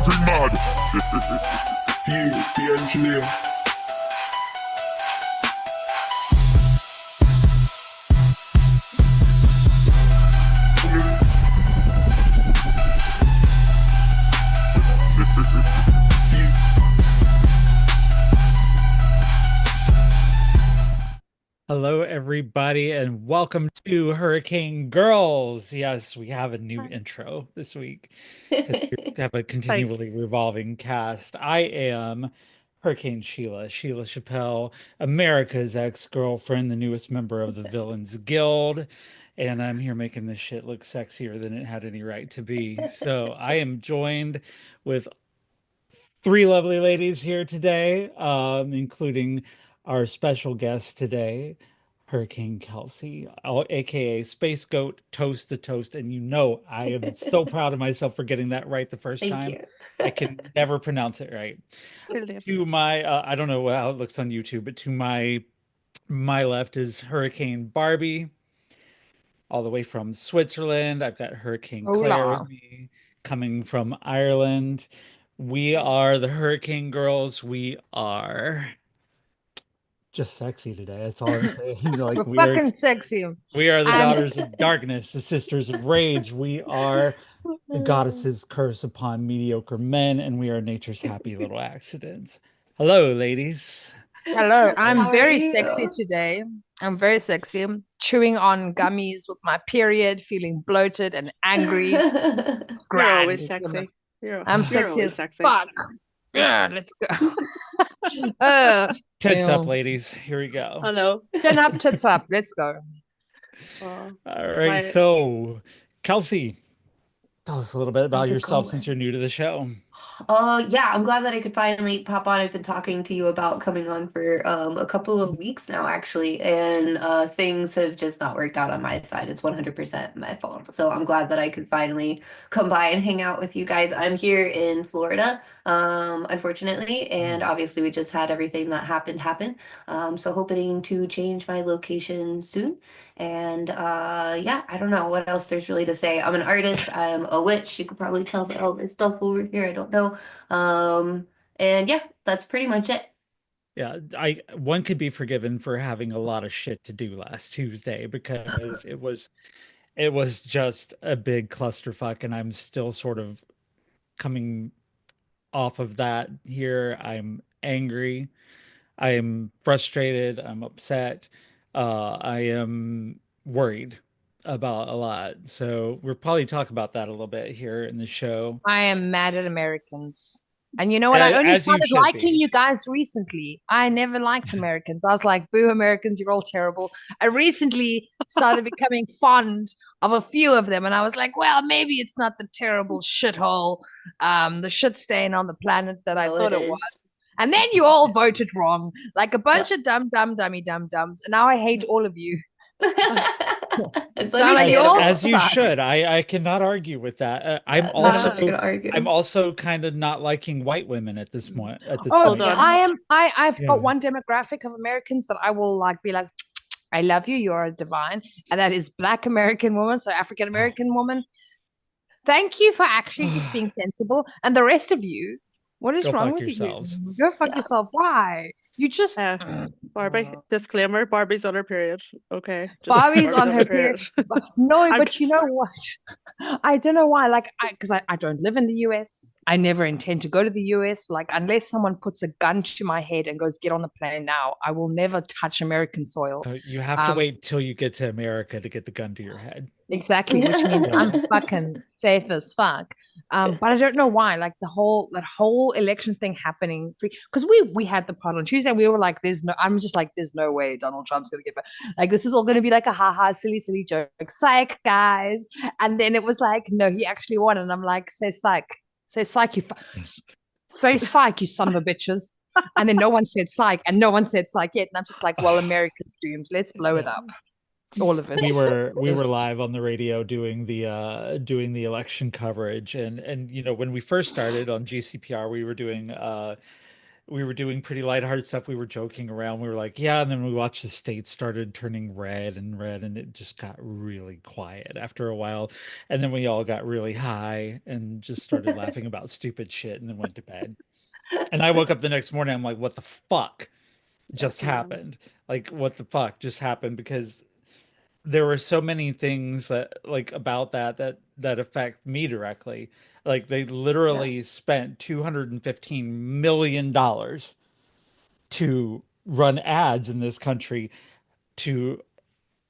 everything mad. The engineer. Hello, everybody, and welcome to Hurricane Girls. Yes, we have a new intro this week because we have a continually revolving cast. I am Hurricane Sheila, Sheila Chappelle, America's ex-girlfriend, the newest member of the Villains Guild, and I'm here making this shit look sexier than it had any right to be. So I am joined with three lovely ladies here today, including our special guest today, Hurricane Kelsey, aka Space Goat Toast the Toast. And you know, I am so proud of myself for getting that right the first Thank time. you. I can never pronounce it right. Brilliant. To my, I don't know how it looks on YouTube, but to my left is Hurricane Barbie, all the way from Switzerland. I've got Hurricane Clare Hola. with me, coming from Ireland. We are the Hurricane Girls. We are just sexy today. That's all I'm saying. Like We're fucking sexy. we are the And- daughters of darkness, the sisters of rage. We are the goddesses curse upon mediocre men, and we are nature's happy little accidents. Hello, ladies. Hello, I'm How are very you? sexy today. I'm very sexy. I'm chewing on gummies with my period, feeling bloated and angry. You're Grand. always sexy. I'm you're sexy always as sexy. fuck. Yeah, let's go. Tits up, Ew. ladies. Here we go. Hello. Chin up, tits up. Let's go. Oh, All right, my- so Kelsey, tell us a little bit about How's it yourself going? since you're new to the show. Yeah, I'm glad that I could finally pop on. I've been talking to you about coming on for a couple of weeks now, actually, and things have just not worked out on my side. It's 100% my fault. So I'm glad that I could finally come by and hang out with you guys. I'm here in Florida, unfortunately, and obviously we just had everything that happened happen. So hoping to change my location soon. And yeah, I don't know what else there's really to say. I'm an artist. I'm a witch. You could probably tell by all this stuff over here. I don't know. And yeah, that's pretty much it. Yeah, one could be forgiven for having a lot of shit to do last Tuesday because it was just a big clusterfuck, and I'm still sort of coming off of that here. I'm angry. I am frustrated. I'm upset. I am worried about a lot. So we'll probably talk about that a little bit here in the show. I am mad at Americans. And you know what? I only As you started should liking be. you guys recently. I never liked Americans. I was like, boo, Americans, you're all terrible. I recently started becoming fond of a few of them. And I was like, well, maybe it's not the terrible shithole, the shit stain on the planet that I No, thought it it is. was. And then you all voted wrong, like a bunch of dumb, dummy, dums. And now I hate all of you. It's Sound like you understandable. all- As you suck. should. I cannot argue with that. I'm None of us are also gonna argue. I'm also kind of not liking white women at this point. At this Oh, point. Hold on. I've Yeah. got one demographic of Americans that I will like be like, I love you, you're divine. And that is Black American woman, so African American woman. Thank you for actually just being sensible. And the rest of you, what is Go wrong fuck with yourselves. you? Go fuck Yeah. yourself. Why? You just Barbie, disclaimer, Barbie's on her period. Okay. Just- Barbie's on her period. No, I'm- but you know what? I don't know why. Like, because I don't live in the US. I never intend to go to the US. Like, unless someone puts a gun to my head and goes, get on the plane now, I will never touch American soil. You have to wait till you get to America to get the gun to your head. Exactly, which means Yeah. I'm fucking safe as fuck. But I don't know why. Like that whole election thing happening, because we had the part on Tuesday. We were like, I'm just like, there's no way Donald Trump's gonna get back. Like this is all gonna be like a haha, silly joke, psych, guys. And then it was like, no, he actually won, and I'm like, say psych, you, say psych, you son of a bitches. And then no one said psych, and no one said psych yet. And I'm just like, well, America's doomed. Let's blow it up. All of it. We were live on the radio doing the election coverage, and you know, when we first started on GCPR, we were doing we were doing pretty lighthearted stuff. We were joking around. We were like, yeah. And then we watched the states started turning red and red, and it just got really quiet after a while. And then we all got really high and just started laughing about stupid shit and then went to bed. And I woke up the next morning. I'm like, what the fuck just happened? Like, what the fuck just happened? Because there were so many things that like about that affect me directly. Like they literally spent $215 million to run ads in this country to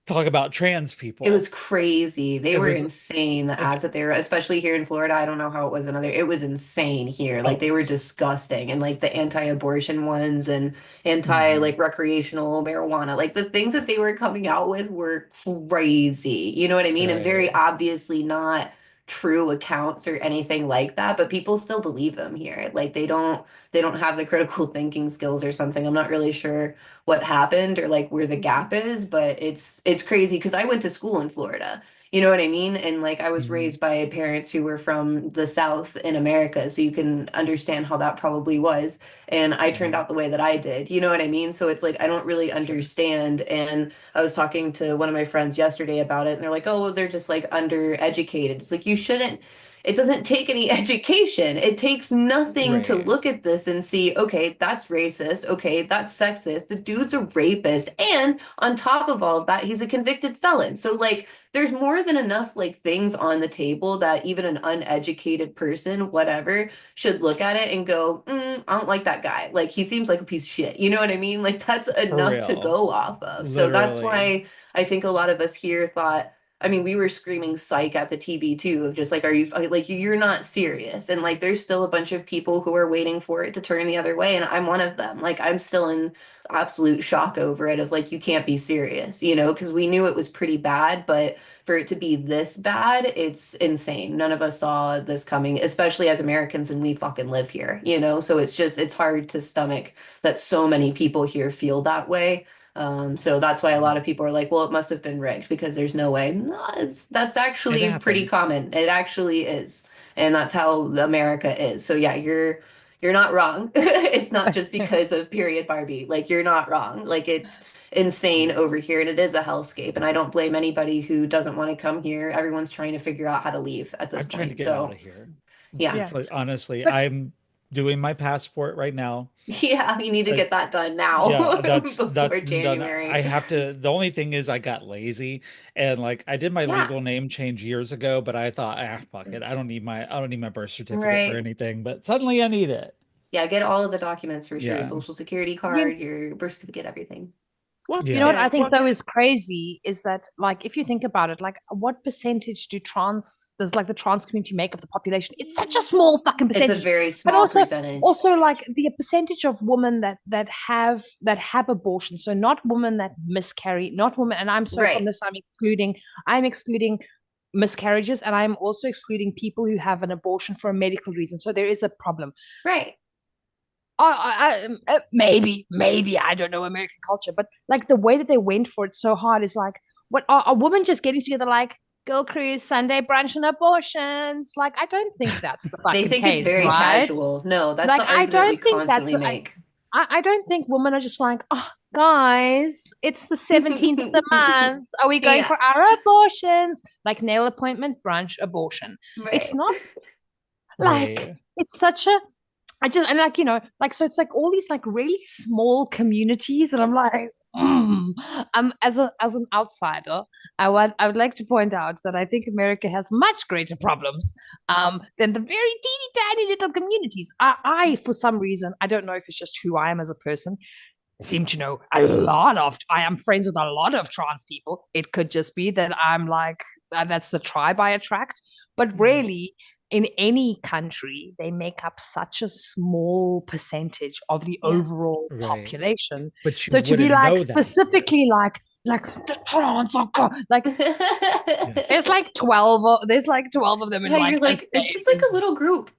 talk about trans It was people. crazy. They It were was insane, the like, ads that they were, especially here in Florida. I don't know how it was in other, it was insane here. Like oh, they were disgusting. And like the anti-abortion ones and anti mhm, like recreational marijuana, like the things that they were coming out with were crazy. You know what I mean? And very right. obviously not true accounts or anything like that, but people still believe them here. Like they don't have the critical thinking skills or something. I'm not really sure what happened or like where the gap is, but it's crazy because I went to school in Florida. You know what I mean? And like I was Mhm, raised by parents who were from the South in America, so you can understand how that probably was. And I turned mhm, out the way that I did. You know what I mean? So it's like I don't really sure. understand. And I was talking to one of my friends yesterday about it, and they're like, "Oh, well, they're just like undereducated." It's like you shouldn't it doesn't take any education. It takes nothing to Right. look at this and see, okay, that's racist. Okay, that's sexist. The dude's a rapist. And on top of all of that, he's a convicted felon. So, like, there's more than enough, like, things on the table that even an uneducated person, whatever, should look at it and go, I don't like that guy. Like, he seems like a piece of shit. You know what I mean? Like, that's For enough to real. go off of. So, that's Literally. why I think a lot of us here thought, I mean, we were screaming psych at the TV too, of just like, are you like, you're not serious? And like, there's still a bunch of people who are waiting for it to turn the other way. And I'm one of them. Like, I'm still in absolute shock over it of like, you can't be serious, you know, because we knew it was pretty bad, but for it to be this bad, it's insane. None of us saw this coming, especially as Americans, and we fucking live here, you know? So it's just, it's hard to stomach that so many people here feel that way. So that's why a lot of people are like, well, it must have been rigged because there's no way. No, that's It actually pretty happened. common. It actually is. And that's how America is. So yeah, you're not wrong. It's not just because of period Barbie. Like you're not wrong. Like it's insane Yeah. over here and it is a hellscape. And I don't blame anybody who doesn't want to come here. Everyone's trying to figure out how to leave at this I'm trying to point. get out of So here. yeah. Yeah. It's like honestly, But I'm doing my passport right now. Yeah, you need to Uh, get that done now yeah, before that's done. January. I have to. The only thing is, I got lazy and like I did my Yeah, legal name change years ago, but I thought, fuck it. I don't need my birth certificate for right. anything. But suddenly, I need it. Yeah, get all of the documents for sure. Yeah, Social security you card, your birth certificate, everything. What? You know what yeah. Yeah. I think What? though is crazy is that like if you think about it, like what percentage does like the trans community make of the population? It's such a small fucking It's a percentage. very But small also percentage. also like the percentage of women that have abortion. So not women that miscarry, not women, and I'm so from Right, this I'm excluding miscarriages and I'm also excluding people who have an abortion for a medical reason. So there is a problem. right. Maybe I don't know American culture, but like the way that they went for it so hard is like, what are women just getting together like girl cruise, Sunday brunch, and abortions? Like, I don't think that's the They fucking think it's case, very right? casual. No, that's Like, the I argument we don't think that's constantly make. I don't think women are just like, oh, guys, it's the 17th of the month. Are we going Yeah, for our abortions? Like nail appointment, brunch, abortion. It's right. not like Right. it's such a I just and like like so it's like all these like really small communities, and I'm like, as an outsider, I would like to point out that I think America has much greater problems than the very teeny tiny little communities. I for some reason I don't know if it's just who I am as a person. Seem to know I am friends with a lot of trans people. It could just be that I'm like that's the tribe I attract, but Mhm. really in any country, they make up such a small percentage of the Yeah. overall Right. population. But you So to be wouldn't like know that though. specifically like the trans are like Yes. there's like 12 of them in Yeah, you're like a like, state. it's just like a little group.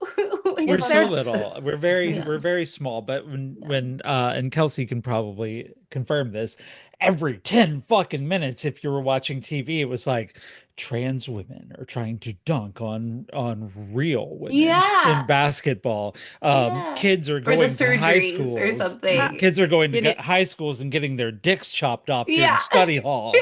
We're Is It's so there? not. little. Yeah. We're very small, but Yeah. when and Kelsey can probably confirm this, every 10 fucking minutes if you were watching TV, it was like trans women are trying to dunk on real women in Yeah. basketball. Yeah. Kids are Or the going to high surgeries or schools. something. Kids are going to You need, high schools and getting their dicks chopped off during Yeah. study hall.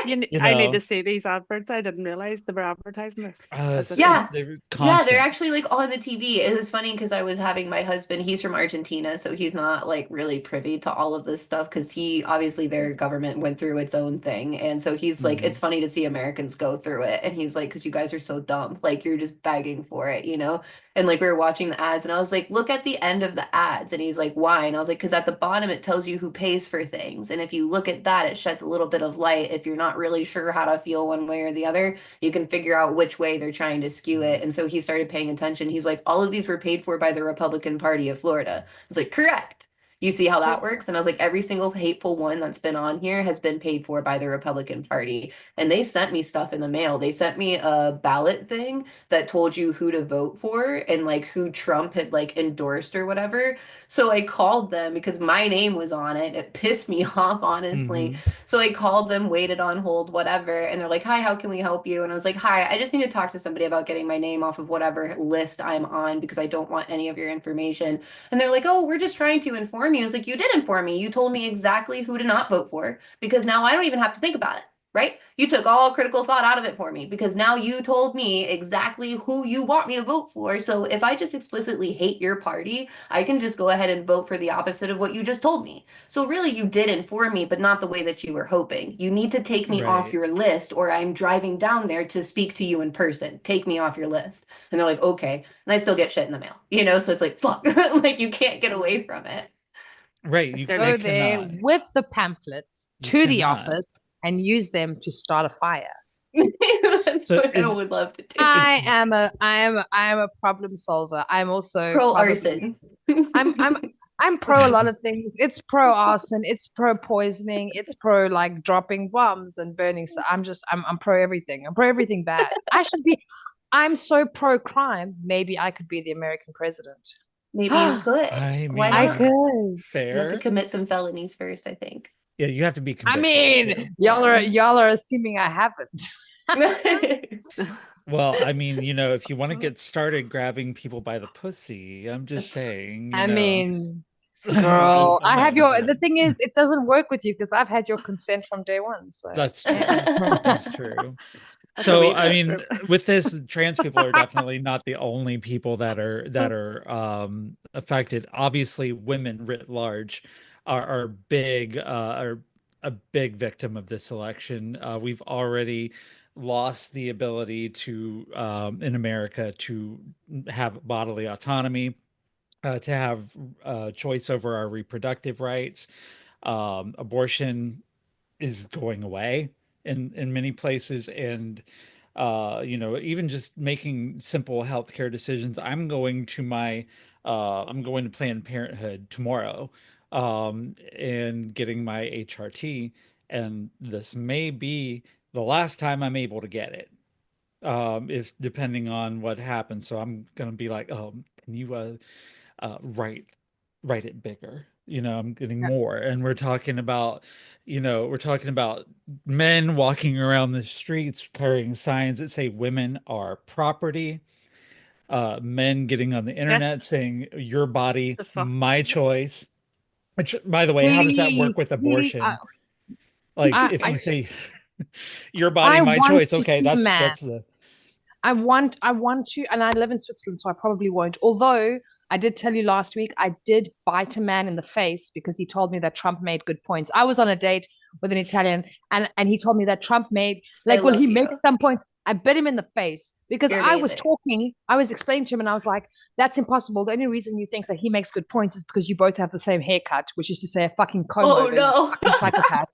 You I need to know, see these adverts. I didn't realize they were advertising this as a Yeah. thing. they're Yeah, they're constant. actually like on the TV. It was funny because I was having my husband, he's from Argentina, so he's not like really privy to all of this stuff because he obviously their government went through its own thing. And so he's like, it's Mhm. funny to see Americans go through it. And he's like, because you guys are so dumb. Like you're just begging for it, you know? And like we were watching the ads and I was like, look at the end of the ads. And he's like, why? And I was like, because at the bottom it tells you who pays for things. And if you look at that, it sheds a little bit of light. If you're not really sure how to feel one way or the other, you can figure out which way they're trying to skew it. And so he started paying attention. He's like, all of these were paid for by the Republican Party of Florida. It's like, correct. You see how that works? And I was like, every single hateful one that's been on here has been paid for by the Republican Party. And they sent me stuff in the mail. They sent me a ballot thing that told you who to vote for and like who Trump had like endorsed or whatever. So I called them because my name was on it. It pissed me off, honestly. Mhm. So I called them, waited on hold, whatever, and they're like, "Hi, how can we help you?" And I was like, "Hi, I just need to talk to somebody about getting my name off of whatever list I'm on because I don't want any of your information." And they're like, "Oh, we're just trying to inform you." I was like, "You did inform me. You told me exactly who to not vote for because now I don't even have to think about it." Right? You took all critical thought out of it for me because now you told me exactly who you want me to vote for. So if I just explicitly hate your party, I can just go ahead and vote for the opposite of what you just told me. So really, you did inform me, but not the way that you were hoping. You need to take me off Right. your list, or I'm driving down there to speak to you in person. Take me off your list. And they're like, okay. And I still get shit in the mail, you know? So it's like, fuck, like you can't get away from it. Right. If they're They Go like, there cannot. with the pamphlets You to the cannot. office and use them to start a fire. That's So what I would love to do. it's I am a problem solver. I'm also Pro probably arson. I'm pro a lot of things. It's pro arson, it's pro poisoning, it's pro like dropping bombs and burning stuff. I'm pro everything. I'm pro everything bad. I'm so pro crime. Maybe I could be the American president. Maybe you could. I Why I not? mean, could. You have to fair. commit some felonies first, I think. Yeah, you have to be I convicted too. mean, y'all are assuming I haven't. Well, I mean, if you want to get started grabbing people by the pussy, I'm just saying, I mean, So, girl, I have no, the thing is, it doesn't work with you because I've had your consent from day one. So that's true. That's true. that's a So, wee I bit. mean, with this, trans people are definitely not the only people that are affected. Obviously, women writ large are big are a big victim of this election. We've already lost the ability to in America to have bodily autonomy, to have choice over our reproductive rights. Abortion is going away in many places, and even just making simple healthcare decisions. I'm going to Planned Parenthood tomorrow, and getting my HRT, and this may be the last time I'm able to get it, if depending on what happens. So I'm gonna be like, oh, can you write it bigger? I'm getting more. And we're talking about men walking around the streets carrying signs that say women are property, men getting on the Get internet saying your body, the fuck. my choice. Which, by the way, how does that work please, with please, abortion? Like, if I you say your body, I my want choice, to okay, see a that's man. the I want to, and I live in Switzerland, so I probably won't. Although I did tell you last week, I did bite a man in the face because he told me that Trump made good points. I was on a date with an Italian, and he told me that Trump made I well, love he you. makes some points. I bit him in the face because You're I was amazing. talking, I was explaining to him, and I was like, "That's impossible. The only reason you think that he makes good points is because you both have the same haircut, which is to say, a fucking comb Oh over. You no. fucking psychopath."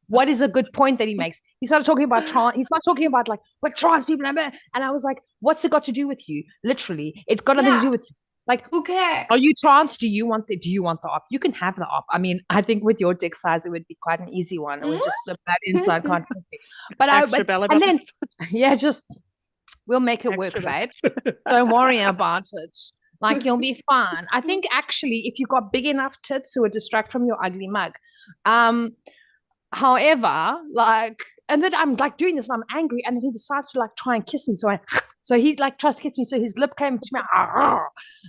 What is a good point that he makes? He started talking about trans. He started talking about like what trans people are, and I was like, "What's it got to do with you? Literally, it's got nothing to Yeah. do with you. Like, Who cares? are you trans? Do you want the op? You can have the op. I mean, I think with your dick size, it would be quite an easy one. It would just flip that inside constantly. Extra belly And button. then yeah, just we'll make it work, Extra belly. babes. Don't worry about it. Like you'll be fine. I think actually, if you got big enough tits, it would distract from your ugly mug. However, like and then I'm like doing this, and I'm angry, and then he decides to like try and kiss me. So he like tries to kiss me. So his lip came to me,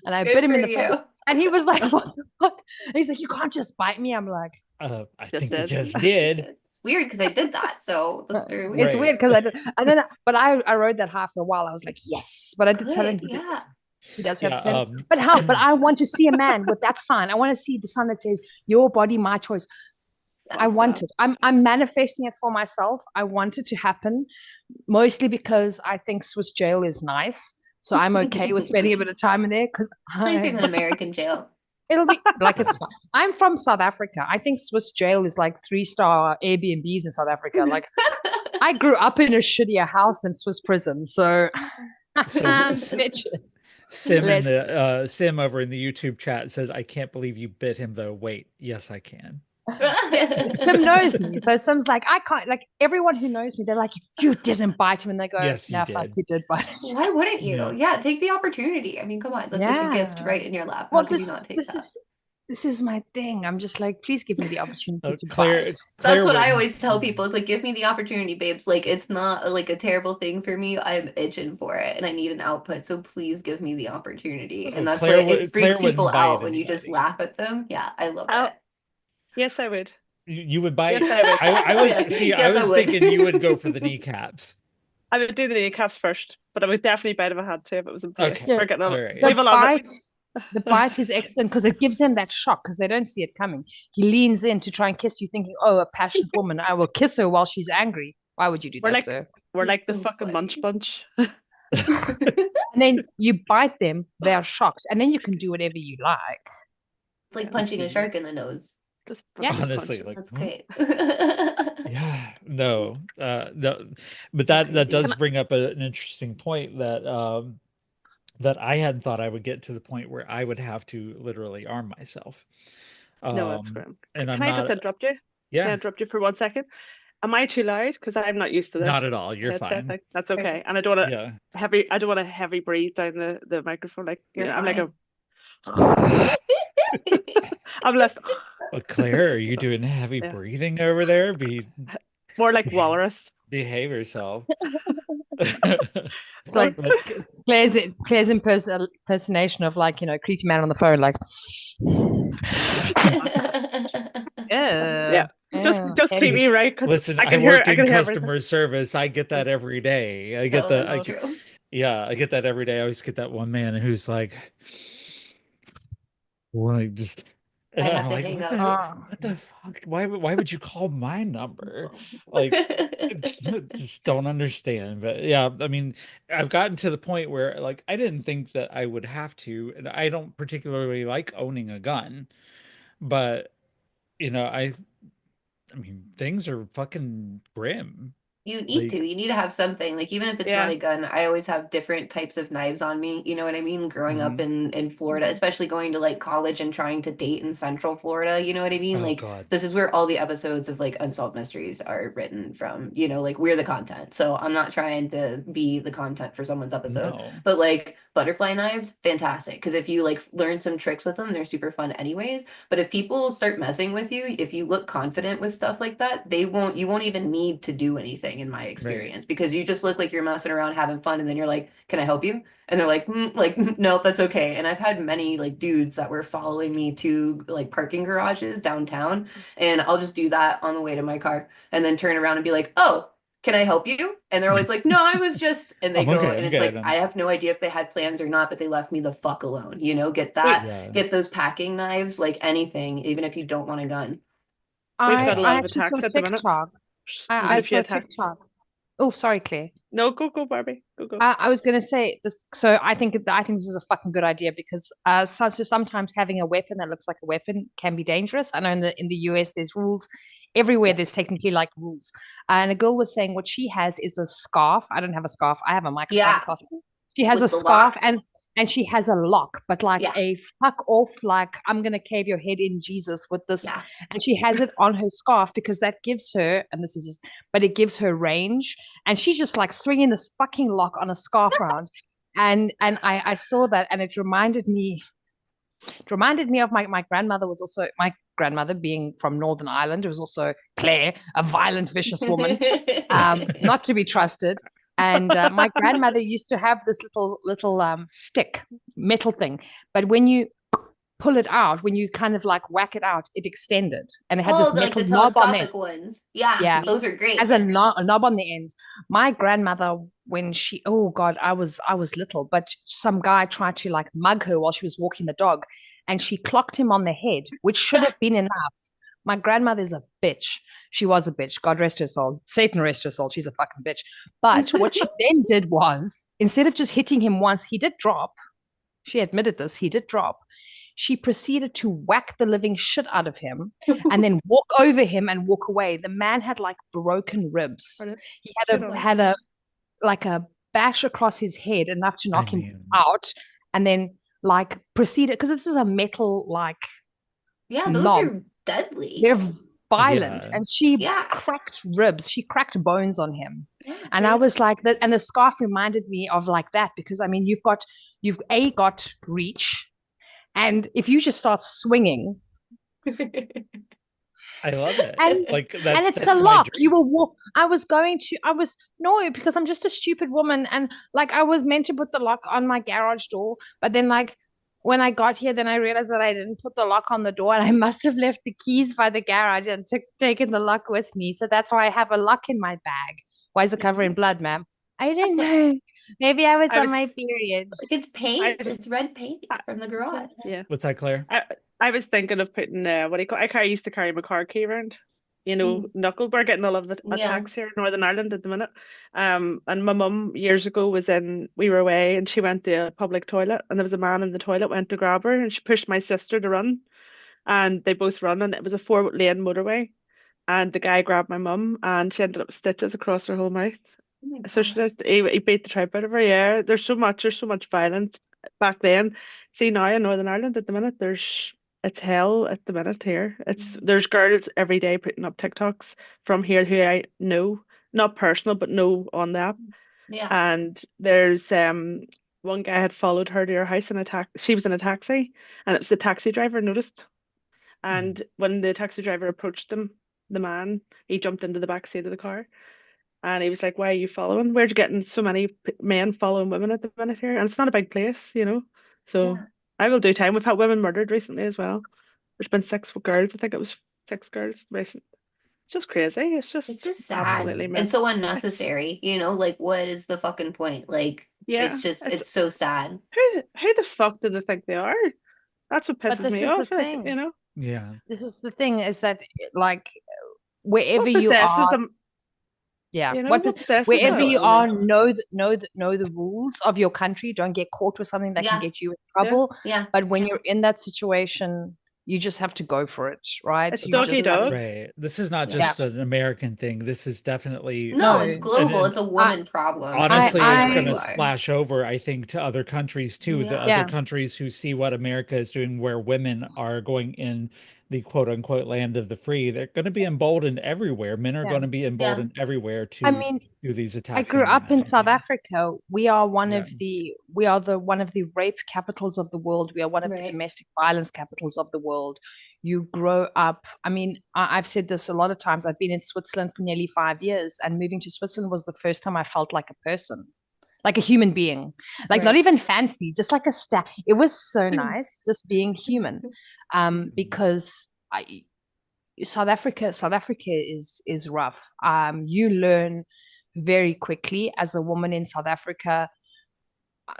and I Good bit him for in the you. face. And he was like, "What the fuck?" And he's like, "You can't just bite me." I'm like, I Just think you did. just did. It's weird because I did that, so that's very weird. it's Right. weird because I did, and then but I rode that high for a while. I was like, yes, but I did tell him Good, yeah. he does have Yeah, to tell him. But how? But Sim- I want to see a man with that sign. I want to see the sign that says "Your body, my choice." I want it. I'm manifesting it for myself. I want it to happen, mostly because I think Swiss jail is nice. So I'm okay with spending a bit of time in there because It's nicer than American jail. it'll be like it's fun. I'm from South Africa. I think Swiss jail is like 3-star Airbnbs in South Africa. Like I grew up in a shittier house than Swiss prison. So Sim in Let's- the Sim over in the YouTube chat says, "I can't believe you bit him though." Wait, yes, I can. Sim knows me. So Sim's like, I can't, like everyone who knows me, they're like, you didn't bite him. And they go, Yes, you no, fuck, did. you did bite him. Why wouldn't you? Yeah. Yeah, take the opportunity. I mean, come on. That's like a gift Yeah. right in your lap. How Well, could you not take that? this is my thing. I'm just like, please give me the opportunity to Claire, bite. Claire That's what I wouldn't- always tell people. It's like, give me the opportunity, babes. Like, it's not like a terrible thing for me. I'm itching for it and I need an output. So please give me the opportunity. And that's Claire what would- it freaks Claire people wouldn't bite out when you just anybody. laugh at them. Yeah, I love Oh, it. Yes, I would. You would bite. Yes, I would. I was Yeah. see. Yes, I I was would. thinking you would go for the kneecaps. I would do the kneecaps first, but I would definitely bite if I had to if it was in place. Okay. We're getting All on. right. Leave alone. The bite is excellent because it gives them that shock because they don't see it coming. He leans in to try and kiss you, thinking, oh, a passionate woman, I will kiss her while she's angry. Why would you do We're that, like- sir? We're like the So fucking funny. munch bunch. And then you bite them, they are shocked, and then you can do whatever you like. It's like Yeah. punching a See. shark in the nose. Just Yeah. fucking Honestly, punch. like That's hmm? great. Yeah, no, no, but that crazy. does Can I- bring up an interesting point that I hadn't thought I would get to the point where I would have to literally arm myself. No, that's great. And I'm Can I just not. interrupt you? Can I Yeah, interrupt you for 1 second? Am I too loud? Because I'm not used to this not at all. You're headset fine. thing. That's okay. And I don't want to Yeah. I don't want to heavy breathe down the microphone. Like You're I'm like fine. I'm less Well, Claire, are you doing heavy Yeah. breathing over there? more like walrus. Behave yourself. It's like Claire's impersonation of like, creepy man on the phone, like, Yeah. Just heavy. keep me right. 'Cause Listen, I I can hear. work I in can hear everything. customer service. I get that every day. I get No, that. that's true. Yeah, I get that every day. I always get that one man who's like, just. I And have I'm to like, hang what up. what the fuck? Why would you call my number? Like, just don't understand. But yeah, I mean, I've gotten to the point where like I didn't think that I would have to, and I don't particularly like owning a gun, but I mean, things are fucking grim. You need Like, to. You need to have something. Like even if it's Yeah. not a gun, I always have different types of knives on me. You know what I mean? Growing up in Florida, especially going to like college and trying to date in Central Florida, you know what I mean? oh Like God. this is where all the episodes of like Unsolved Mysteries are written from. You know, like we're the content. So I'm not trying to be the content for someone's episode. No. But like butterfly knives, fantastic. Because if you like learn some tricks with them, they're super fun anyways. But if people start messing with you, if you look confident with stuff like that, you won't even need to do anything in my experience because you just look like you're messing around having fun and then you're like, can I help you? And they're like, no, that's okay. And I've had many like dudes that were following me to like parking garages downtown, and I'll just do that on the way to my car and then turn around and be like, oh, can I help you? And they're always like, no, I was just, and they I'm go, okay, and I'm it's like, good. I have no idea if they had plans or not, but they left me the fuck alone. You know, get that, Yeah. get those packing knives, like anything, even if you don't want a gun. We've got a lot I of actually attacks saw at the minute. TikTok. I Leave you saw attack. TikTok. Oh, sorry, Claire. No, go, Barbie. Go. I was going to say this. So I think this is a fucking good idea because sometimes having a weapon that looks like a weapon can be dangerous. I know in the US there's rules everywhere. There's technically like rules. And a girl was saying what she has is a scarf. I don't have a scarf. I have a microphone. Yeah. She has With a the scarf lock. and she has a lock, but like Yeah. a fuck off, like I'm gonna cave your head in, Jesus, with this. Yeah. And she has it on her scarf because that gives her, and this is just, but it gives her range. And she's just like swinging this fucking lock on a scarf round. And I saw that and it reminded me It reminded me of my grandmother was also, my grandmother being from Northern Ireland, was also Clare, a violent, vicious woman, not to be trusted. And my grandmother used to have this little stick, metal thing. But when you pull it out, when you kind of like whack it out, it extended. And it had this like metal the knob on it. telescopic ones. Yeah, Yeah. those are great. Has a knob on the end. My grandmother, when she, oh God, I was little, but some guy tried to like mug her while she was walking the dog, and she clocked him on the head, which should have been enough. My grandmother's a bitch. She was a bitch. God rest her soul. Satan rest her soul. She's a fucking bitch. But what she then did was, instead of just hitting him once, he did drop. She admitted this. He did drop. She proceeded to whack the living shit out of him and then walk over him and walk away. The man had like broken ribs. He had a like a bash across his head, enough to knock him out, and then like proceeded, because this is a metal like those knob. are deadly. They're violent. And she cracked ribs. She cracked bones on him. And I was like that, and the scarf reminded me of like that, because I mean, you've got reach. And if you just start swinging, I love it. And it's a lock. You will walk. No, because I'm just a stupid woman. And like, I was meant to put the lock on my garage door. But then like, when I got here, then I realized that I didn't put the lock on the door, and I must have left the keys by the garage and taken the lock with me. So that's why I have a lock in my bag. Why is it covered in blood, ma'am? I didn't know. Maybe I was on my period. Like, it's paint. It's red paint from the garage. Yeah. What's that, Claire? I was thinking of putting what do you call? I used to carry my car key around. You know, knuckle. We're getting a lot of attacks here in Northern Ireland at the minute. And my mum years ago we were away, and she went to a public toilet, and there was a man in the toilet, went to grab her, and she pushed my sister to run, and they both run, and it was a 4-lane motorway, and the guy grabbed my mum, and she ended up with stitches across her whole mouth. So he beat the tripe out of her. Yeah, there's so much violence back then. See, now in Northern Ireland at the minute, it's hell at the minute here. There's girls every day putting up TikToks from here who I know, not personal, but know on the app. Yeah. And there's one guy had followed her to her house in a taxi. She was in a taxi, and it was the taxi driver noticed. And when the taxi driver approached them, the man, he jumped into the back seat of the car. And he was like, "Why are you following? Where'd you getting so many men following women at the minute here?" And it's not a big place, you know. So I will do time. We've had women murdered recently as well. There's been 6 girls. I think it was 6 girls recent. It's just crazy. It's just sad absolutely and so unnecessary. You know, like, what is the fucking point? Like, it's so sad. Who the fuck do they think they are? That's what pisses me off. Like, you know. Yeah. This is the thing, is that like wherever you are. Yeah, you know, wherever you are, know the rules of your country. Don't get caught with something that can get you in trouble. Yeah. But when you're in that situation, you just have to go for it, right? It's doggy dog. Right. This is not just an American thing. This is definitely it's global. It's a woman problem. Honestly, it's going to splash over, I think, to other countries too. Yeah. The other countries who see what America is doing, where women are going in the quote unquote land of the free, they're going to be emboldened everywhere. Men are going to be emboldened everywhere to do these attacks. I grew up in South Africa. We are one of the rape capitals of the world. We are one of the domestic violence capitals of the world. You grow up. I mean, I've said this a lot of times. I've been in Switzerland for nearly 5 years, and moving to Switzerland was the first time I felt like a person, like a human being, like not even fancy, just like a stat. It was so nice just being human, because South Africa is rough. You learn very quickly as a woman in South Africa,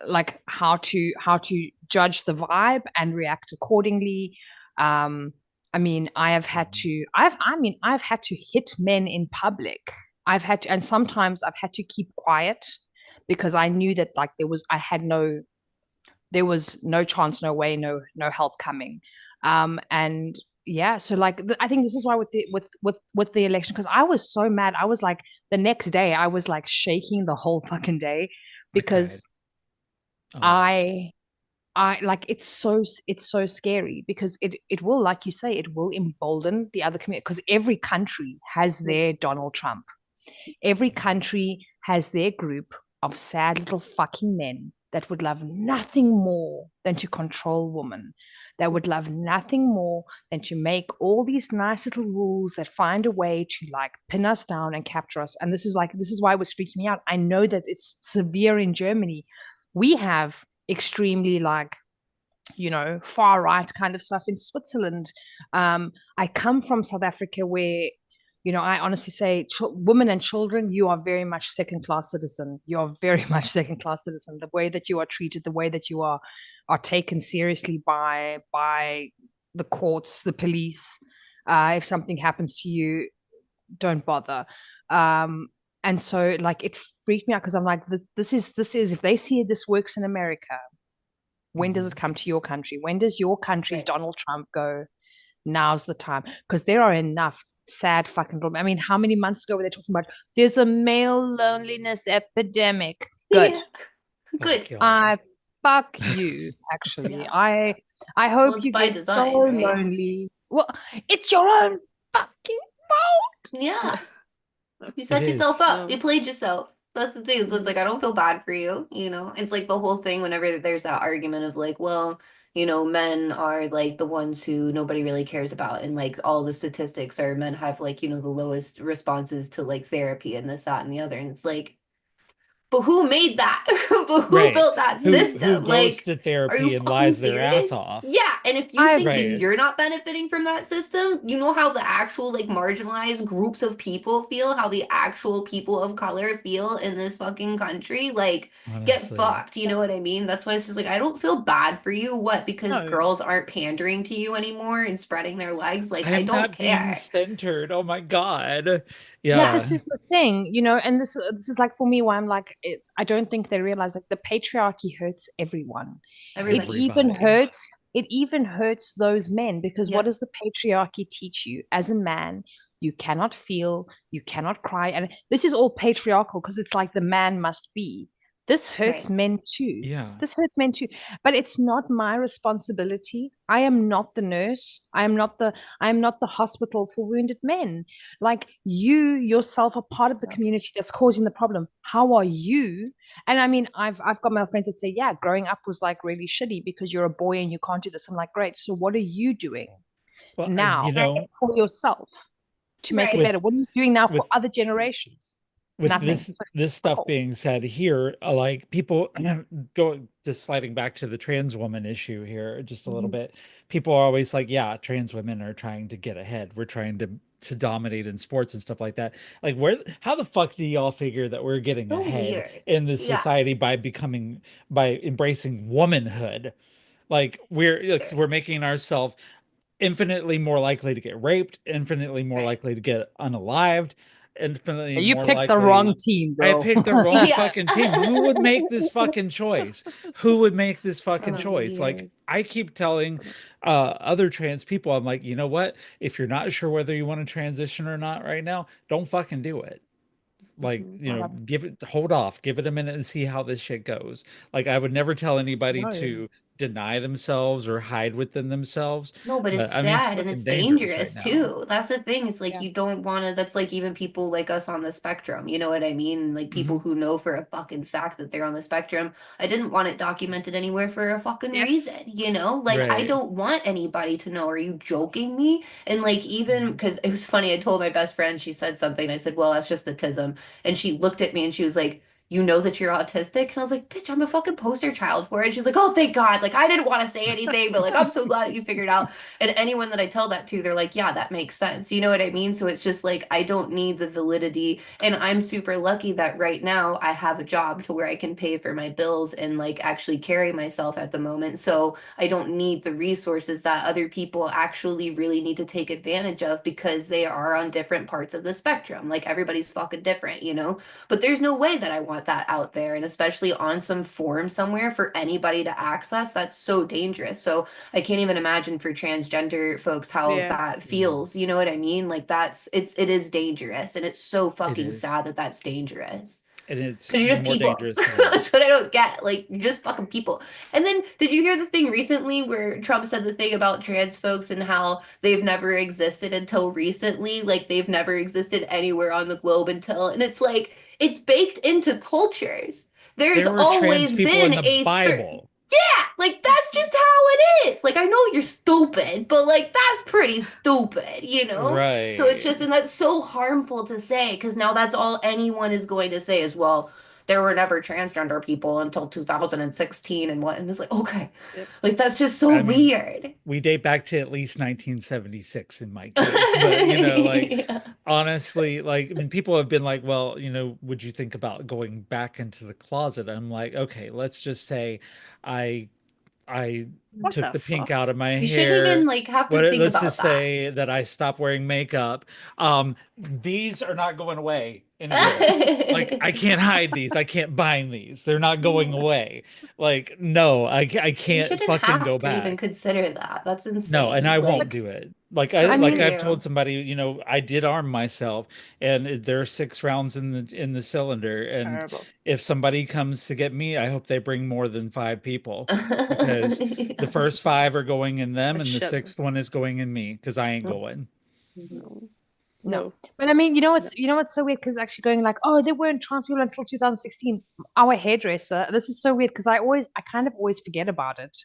like how to judge the vibe and react accordingly. I mean, I've had to hit men in public. And sometimes I've had to keep quiet, because I knew that like there was no chance, no way, no help coming. And yeah, so like I think this is why with the election, because I was so mad. I was like, the next day I was like shaking the whole fucking day, because I like, it's so scary, because it will, like you say, it will embolden the other community, because every country has their Donald Trump. Every country has their group of sad little fucking men that would love nothing more than to control women. that would love nothing more than to make all these nice little rules that find a way to like pin us down and capture us. And this is why it was freaking me out. I know that it's severe in Germany. We have extremely like, far right kind of stuff in Switzerland. I come from South Africa where, I honestly say, women and children, you are very much second class citizen. You are very much second class citizen. The way that you are treated, the way that you are taken seriously by the courts, the police. If something happens to you, don't bother. And so like it freaked me out because I'm like, this is if they see this works in America, when does it come to your country? When does your country's Donald Trump go, now's the time? Because there are enough sad fucking problem. I mean, how many months ago were they talking about there's a male loneliness epidemic? Good. Yeah. Good. I fuck you, actually. Yeah. I hope it's you by get design, so right? lonely. Well, it's your own fucking fault. Yeah. You set yourself up. You played yourself. That's the thing. So it's like, I don't feel bad for you, It's like the whole thing whenever there's that argument of like, well, men are like the ones who nobody really cares about. And like all the statistics are men have like, the lowest responses to like therapy and this, that, and the other. And it's like, but who made that? But who built that system? Who goes like, to are therapy you and fucking lies their serious? ass off? Yeah, and if you think that Right. you're not benefiting from that system, you know how the actual like marginalized groups of people feel, how the actual people of color feel in this fucking country, like get Honestly. fucked. You know what I mean? That's why it's just like I don't feel bad for you. What? Because No. girls aren't pandering to you anymore and spreading their legs. Like I I'm don't not care. being centered. Oh my God. Yeah, this is the thing, and this is like for me why I'm like I don't think they realize like the patriarchy hurts everyone. Everybody. It even hurts those men because what does the patriarchy teach you? As a man, you cannot feel, you cannot cry, and this is all patriarchal because it's like the man must be. This hurts men too. Yeah. This hurts men too. But it's not my responsibility. I am not the nurse. I am not the hospital for wounded men. Like you yourself are part of the community that's causing the problem. How are you? And I mean, I've got my friends that say, yeah, growing up was like really shitty because you're a boy and you can't do this. I'm like, great. So what are you doing now for yourself to make it better? What are you doing now for other generations? With Nothing. this stuff being said here, like people just sliding back to the trans woman issue here just a little bit. People are always like, yeah, trans women are trying to get ahead. We're trying to dominate in sports and stuff like that. Like how the fuck do y'all figure that we're getting ahead in this society by embracing womanhood? Like we're making ourselves infinitely more likely to get raped, infinitely more likely to get unalived, infinitely you more picked likely. the wrong team, girl. I picked the wrong fucking team. Who would make this fucking choice? Who would make this fucking choice? Like I keep telling other trans people, I'm like, you know what? If you're not sure whether you want to transition or not right now, don't fucking do it. Like, hold off, give it a minute and see how this shit goes. Like I would never tell anybody to deny themselves or hide within themselves. No, but it's sad and it's dangerous right too. That's the thing. It's like you don't want to, that's like even people like us on the spectrum. You know what I mean? Like people who know for a fucking fact that they're on the spectrum. I didn't want it documented anywhere for a fucking reason, Like I don't want anybody to know. Are you joking me? And like even because it was funny, I told my best friend, she said something. I said, well, that's just the tism. And she looked at me and she was like, you know that you're autistic? And I was like, bitch, I'm a fucking poster child for it. And she's like, oh, thank God. Like, I didn't want to say anything, but like, I'm so glad that you figured out. And anyone that I tell that to, they're like, yeah, that makes sense. You know what I mean? So it's just like, I don't need the validity. And I'm super lucky that right now I have a job to where I can pay for my bills and like actually carry myself at the moment. So I don't need the resources that other people actually really need to take advantage of because they are on different parts of the spectrum. Like everybody's fucking different, But there's no way that I want that out there, and especially on some forum somewhere for anybody to access. That's so dangerous. So I can't even imagine for transgender folks how that feels. You know what I mean? Like it is dangerous, and it's so fucking sad that that's dangerous. And it's because you're just more people. dangerous. That's what I don't get. Like you're just fucking people. And then did you hear the thing recently where Trump said the thing about trans folks and how they've never existed until recently? Like they've never existed anywhere on the globe until, and it's like it's baked into cultures. There's There were always trans people been in the Bible. Yeah, like that's just how it is. Like I know you're stupid, but like that's pretty stupid, you know? So it's Right. just, and that's so harmful to say because now that's all anyone is going to say is, well, there were never transgender people until 2016 and what, and it's like, okay, Yep. like that's just so I mean, weird. we date back to at least 1976 in my case, but like Yeah. honestly, like I mean, people have been like, well, would you think about going back into the closet? I'm like, okay, let's just say I I What took the the pink fuck? out of my You shouldn't even hair. like have to What think let's about just that. say that I stopped wearing makeup. These are not going away anywhere. Like I can't hide these. I can't bind these. They're not going away. Like no, I You can't shouldn't fucking have go to even back. consider that. That's No, and insane. I won't Like, do it. Like good I for mean, I've told you. somebody, I did arm myself, and there are 6 rounds in the cylinder. And Terrible. if somebody comes to get me, I hope they bring more than 5 people, because the Yeah. first 5 are going in them, That's and the shit. sixth one is going in me because I ain't Mm. going. No. no. No. But I mean, No. you know what's so weird? Because actually going like, oh, there weren't trans people until 2016. Our hairdresser, this is so weird because I kind of always forget about it.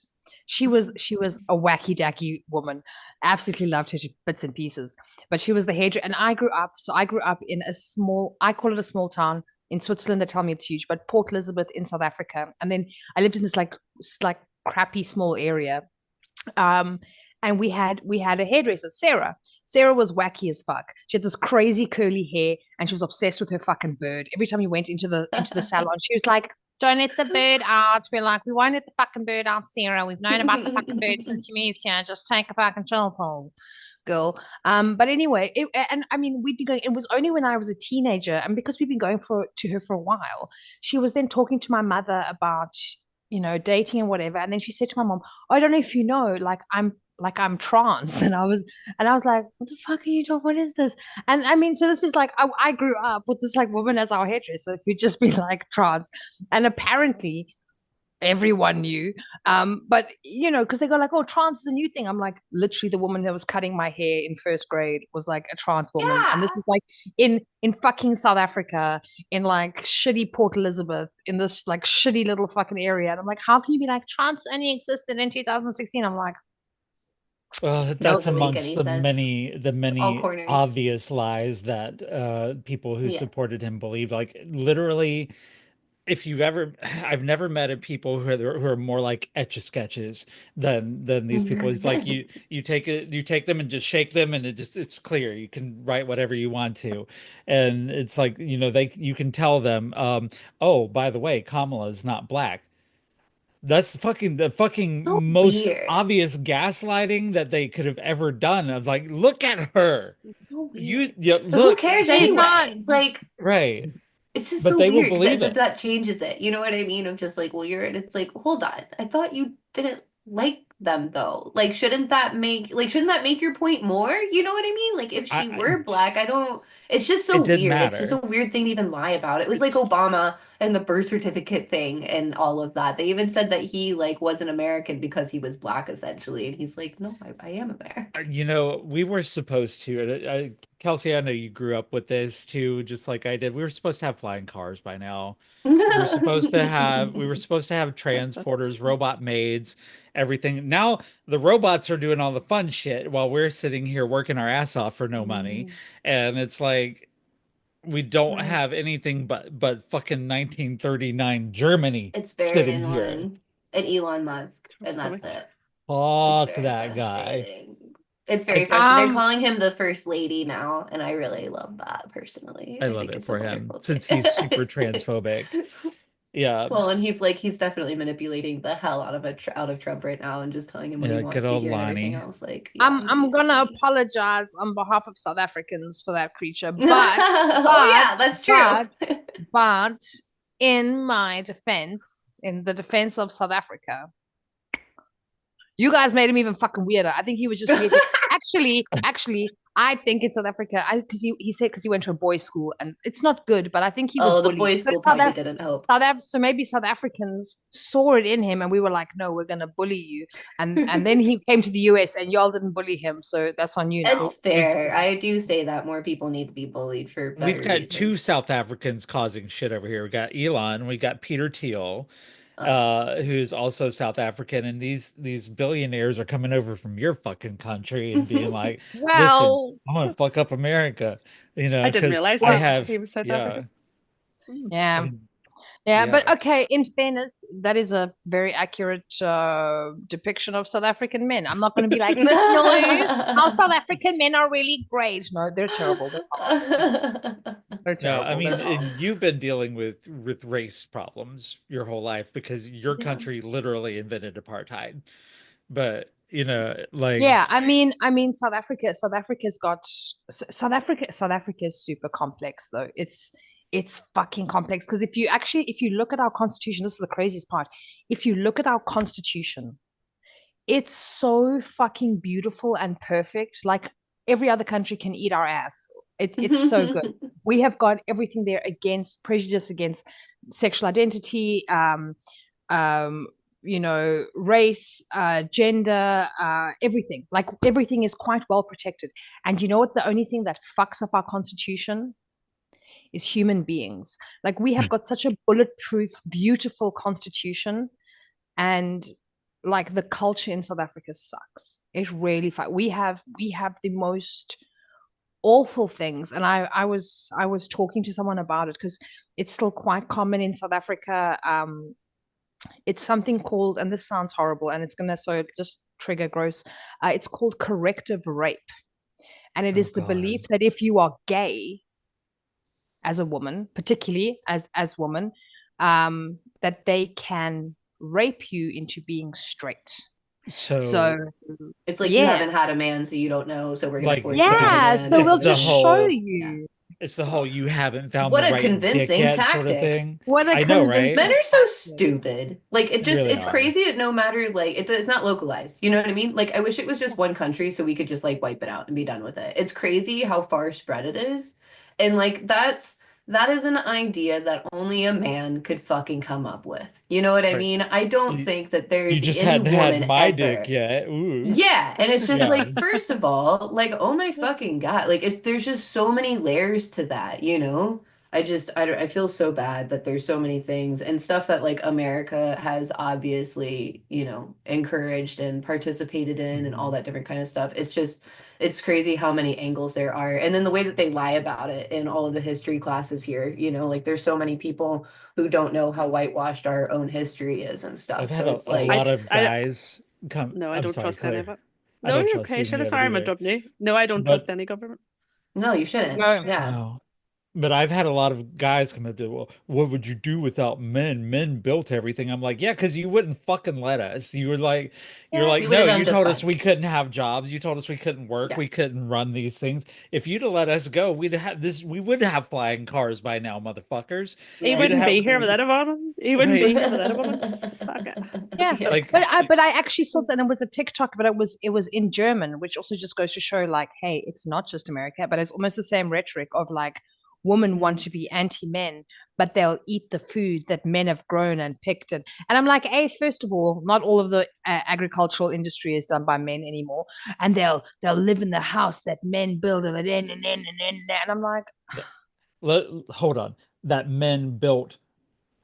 She was a wacky dacky woman. Absolutely loved her to bits and pieces. But she was the hairdresser, and I grew up in a small, I call it a small town in Switzerland. They tell me it's huge, but Port Elizabeth in South Africa. And then I lived in this like crappy small area. Um, and we had a hairdresser, Sarah. Sarah was wacky as fuck. She had this crazy curly hair, and she was obsessed with her fucking bird. Every time you went into the salon, she was like, "Don't let the bird out." We're like, "We won't let the fucking bird out, Sarah. We've known about the fucking bird since you moved here. Just take a fucking chill pill, girl." But anyway, and I mean, we'd be going. It was only when I was a teenager, and because we'd been going to her for a while, she was then talking to my mother about dating and whatever. And then she said to my mom, "Oh, I don't know if you know, I'm trans." And I was like, "What the fuck are you doing? What is this?" And I mean, so this is like I grew up with this like woman as our hairdresser who'd just be like trans. And apparently everyone knew. But because they go like, "Oh, trans is a new thing." I'm like, literally, the woman that was cutting my hair in first grade was like a trans woman, and this Yeah. is like in fucking South Africa, in like shitty Port Elizabeth, in this like shitty little fucking area. And I'm like, how can you be like trans only existed in 2016? I'm like, Well, that's Doesn't make amongst any sense. the It's all many corners. obvious lies that people who Yeah. supported him believed. Like literally, if you've ever, I've never met a people who are more like etch a sketches than these people. It's like you take them and just shake them, and it's clear. You can write whatever you want to, and it's like you can tell them, oh, by the way, Kamala is not black. That's the So fucking most weird. obvious gaslighting that they could have ever done. I was like, look at her. So You weird. yeah, But who look, cares it's she's not. anyway? Like, right. it's just But so they will weird because believe as if it. that changes it. You know what I mean? Of just like, well, you're, and it's like, hold on. I thought you didn't like them though. Like, shouldn't that make your point more? You know what I mean? Like, if I, she I were black, I don't, it's just so it didn't weird. It's just a matter. weird thing to even lie about. It was like It's Obama and the birth certificate thing and all of that. They even said that he like wasn't American because he was black essentially. And he's like, no, I am American. we were supposed to, and Kelsey, I know you grew up with this too, just like I did. We were supposed to have flying cars by now. We were supposed to have transporters, robot maids, everything. Now the robots are doing all the fun shit while we're sitting here working our ass off for no money. Mm, And it's like we don't right. have anything but fucking 1939 Germany It's very sitting here. annoying. And Elon Musk, and that's Stomach. it. It's Fuck very that guy. frustrating. It's very I frustrating. They're Um, calling him the first lady now, and I really love that personally. I I love think it it's a for him wonderful since he's super thing. transphobic. Yeah. Well, and he's like he's definitely manipulating the hell out of out of Trump right now and just telling him what he Yeah, good wants to old hear and everything Lonnie. else. Like, yeah, I'm he's just gonna an idiot. apologize on behalf of South Africans for that creature, Oh but, yeah, that's true. but, but, in my defense, in the defense of South Africa, you guys made him even fucking weirder. I think he was just weird. Actually, I think in South Africa, because he said because he went to a boys' school and it's not good, but I think he was Oh, the bullied. boys' But school probably didn't help. So maybe South Africans saw it in him, and we were like, no, we're gonna bully you. And then he came to the US, and y'all didn't bully him, so that's on you now. It's Well, we've fair. I do say that more people need to be bullied for we've better got two reasons. South Africans causing shit over here. We got Elon, we got Peter Thiel. who's also South African, and these billionaires are coming over from your fucking country and being like, listen, Well, I'm gonna fuck up America, I didn't because realize I that have, he was South yeah, African. Mm. yeah. and Yeah, yeah. but okay, in fairness, that is a very accurate depiction of South African men. I'm not going to be like, no, our South African men are really great. No, they're terrible. They're horrible. They're No, I terrible. They're mean, horrible. and you've been dealing with race problems your whole life because your Yeah. country literally invented apartheid. But, Yeah, like, South Africa is super complex though. It's fucking complex because if you look at our constitution, this is the craziest part. If you look at our constitution, it's so fucking beautiful and perfect. Like every other country can eat our ass. It's so good. We have got everything there against prejudice against sexual identity, um, race, gender, everything. Like everything is quite well protected. And you know what? The only thing that fucks up our constitution is human beings. Like we have got such a bulletproof, beautiful constitution, and like the culture in South Africa sucks. It really we have the most awful things, and I was talking to someone about it because it's still quite common in South Africa. It's something called, and this sounds horrible, and it's gonna so just trigger gross. It's called corrective rape, and it oh is the God. belief that if you are gay as a woman, particularly as woman, that they can rape you into being straight. So It's like you yeah, haven't had a man, so you don't know. So we're gonna Like, force you to so have a yeah. man. So it's we'll the just show whole you. it's the whole you haven't found What the a right dick convincing yet sort of tactic. thing. What a I know, right? Men convincing are so tactic. stupid. Like it They just really it's are. crazy that no matter like it's not localized. You know what I mean? Like I wish it was just one country so we could just like wipe it out and be done with it. It's crazy how far spread it is. And like that is an idea that only a man could fucking come up with. You know what I Right. mean? I don't You, think that you there's just any hadn't had woman my dick ever. yet. Ooh. Yeah, and it's just Yeah. like, first of all, like, oh my fucking God, like, there's just so many layers to that, you know? I feel so bad that there's so many things and stuff that like America has obviously, encouraged and participated in and all Mhm. that different kind of stuff. It's crazy how many angles there are. And then the way that they lie about it in all of the history classes here, like there's so many people who don't know how whitewashed our own history is and I've stuff. had So it's a like, I lot of I guys come. no, I I'm don't sorry, trust any of Claire. it. I No, don't you're trust okay, any Sheila. of it Sorry, I'm either. interrupting you. No, I don't trust But any government. no, you shouldn't. No. Yeah. no. But I've had a lot of guys come up to, well, what would you do without men? Men built everything. I'm like, yeah, because you wouldn't fucking let us. You're Yeah. like, We would no, have done you just told us fine. we couldn't have jobs. You told us we couldn't work. Yeah. We couldn't run these things. If you'd have let us go, we'd have this. We would have flying cars by now, motherfuckers. He Yeah, We'd wouldn't have, be here exactly. without a woman. He wouldn't right? be here without a woman. Fuck it. Yeah. Yeah, Like, But exactly. I actually saw that it was a TikTok, but it was in German, which also just goes to show like, hey, it's not just America, but it's almost the same rhetoric of like women want to be anti-men, but they'll eat the food that men have grown and picked. And I'm like, hey, first of all, not all of the agricultural industry is done by men anymore, and they'll live in the house that men build, and I'm like, hold on. That men built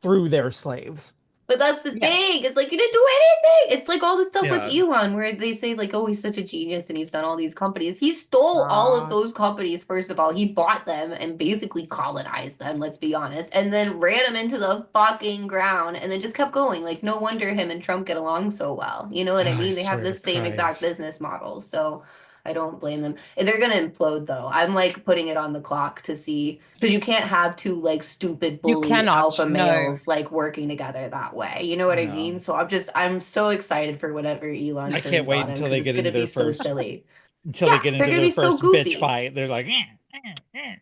through their slaves. But that's the yeah, thing. It's like you didn't do anything. It's like all the stuff with Yeah. Elon where they say like, oh, he's such a genius and he's done all these companies. He stole all of those companies, first of all. He bought them and basically colonized them, let's be honest, and then ran them into the fucking ground and then just kept going. Like, no wonder him and Trump get along so well. You know what I I mean? They have swear the to same exact Christ. business model. So I don't blame them. They're gonna implode though. I'm like putting it on the clock to see because you can't have two like stupid you bully cannot, alpha no, males like working together that way. You know what I mean? No. So I'm so excited for whatever Elon I can't turns wait on him until because they it's get into gonna be their so first silly. until they Yeah, get they're into gonna their be so first bitch goofy. fight. They're like, It's gonna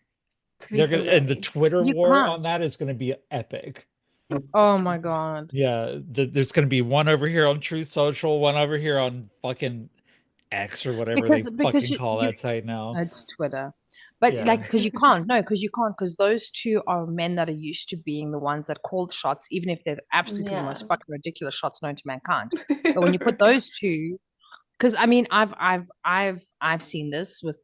be they're so gonna, and the silly. Twitter you war can't. on that is gonna be epic. Oh my God. Yeah, there's gonna be one over here on Truth Social, one over here on fucking X or whatever they Because fucking you, call you that site now. it's Twitter. But like, Yeah. because you can't, no, because you can't, because those two are men that are used to being the ones that call the shots, even if they're absolutely the Yeah. most fucking ridiculous shots known to mankind. But when you put those two, because I mean, I've seen this with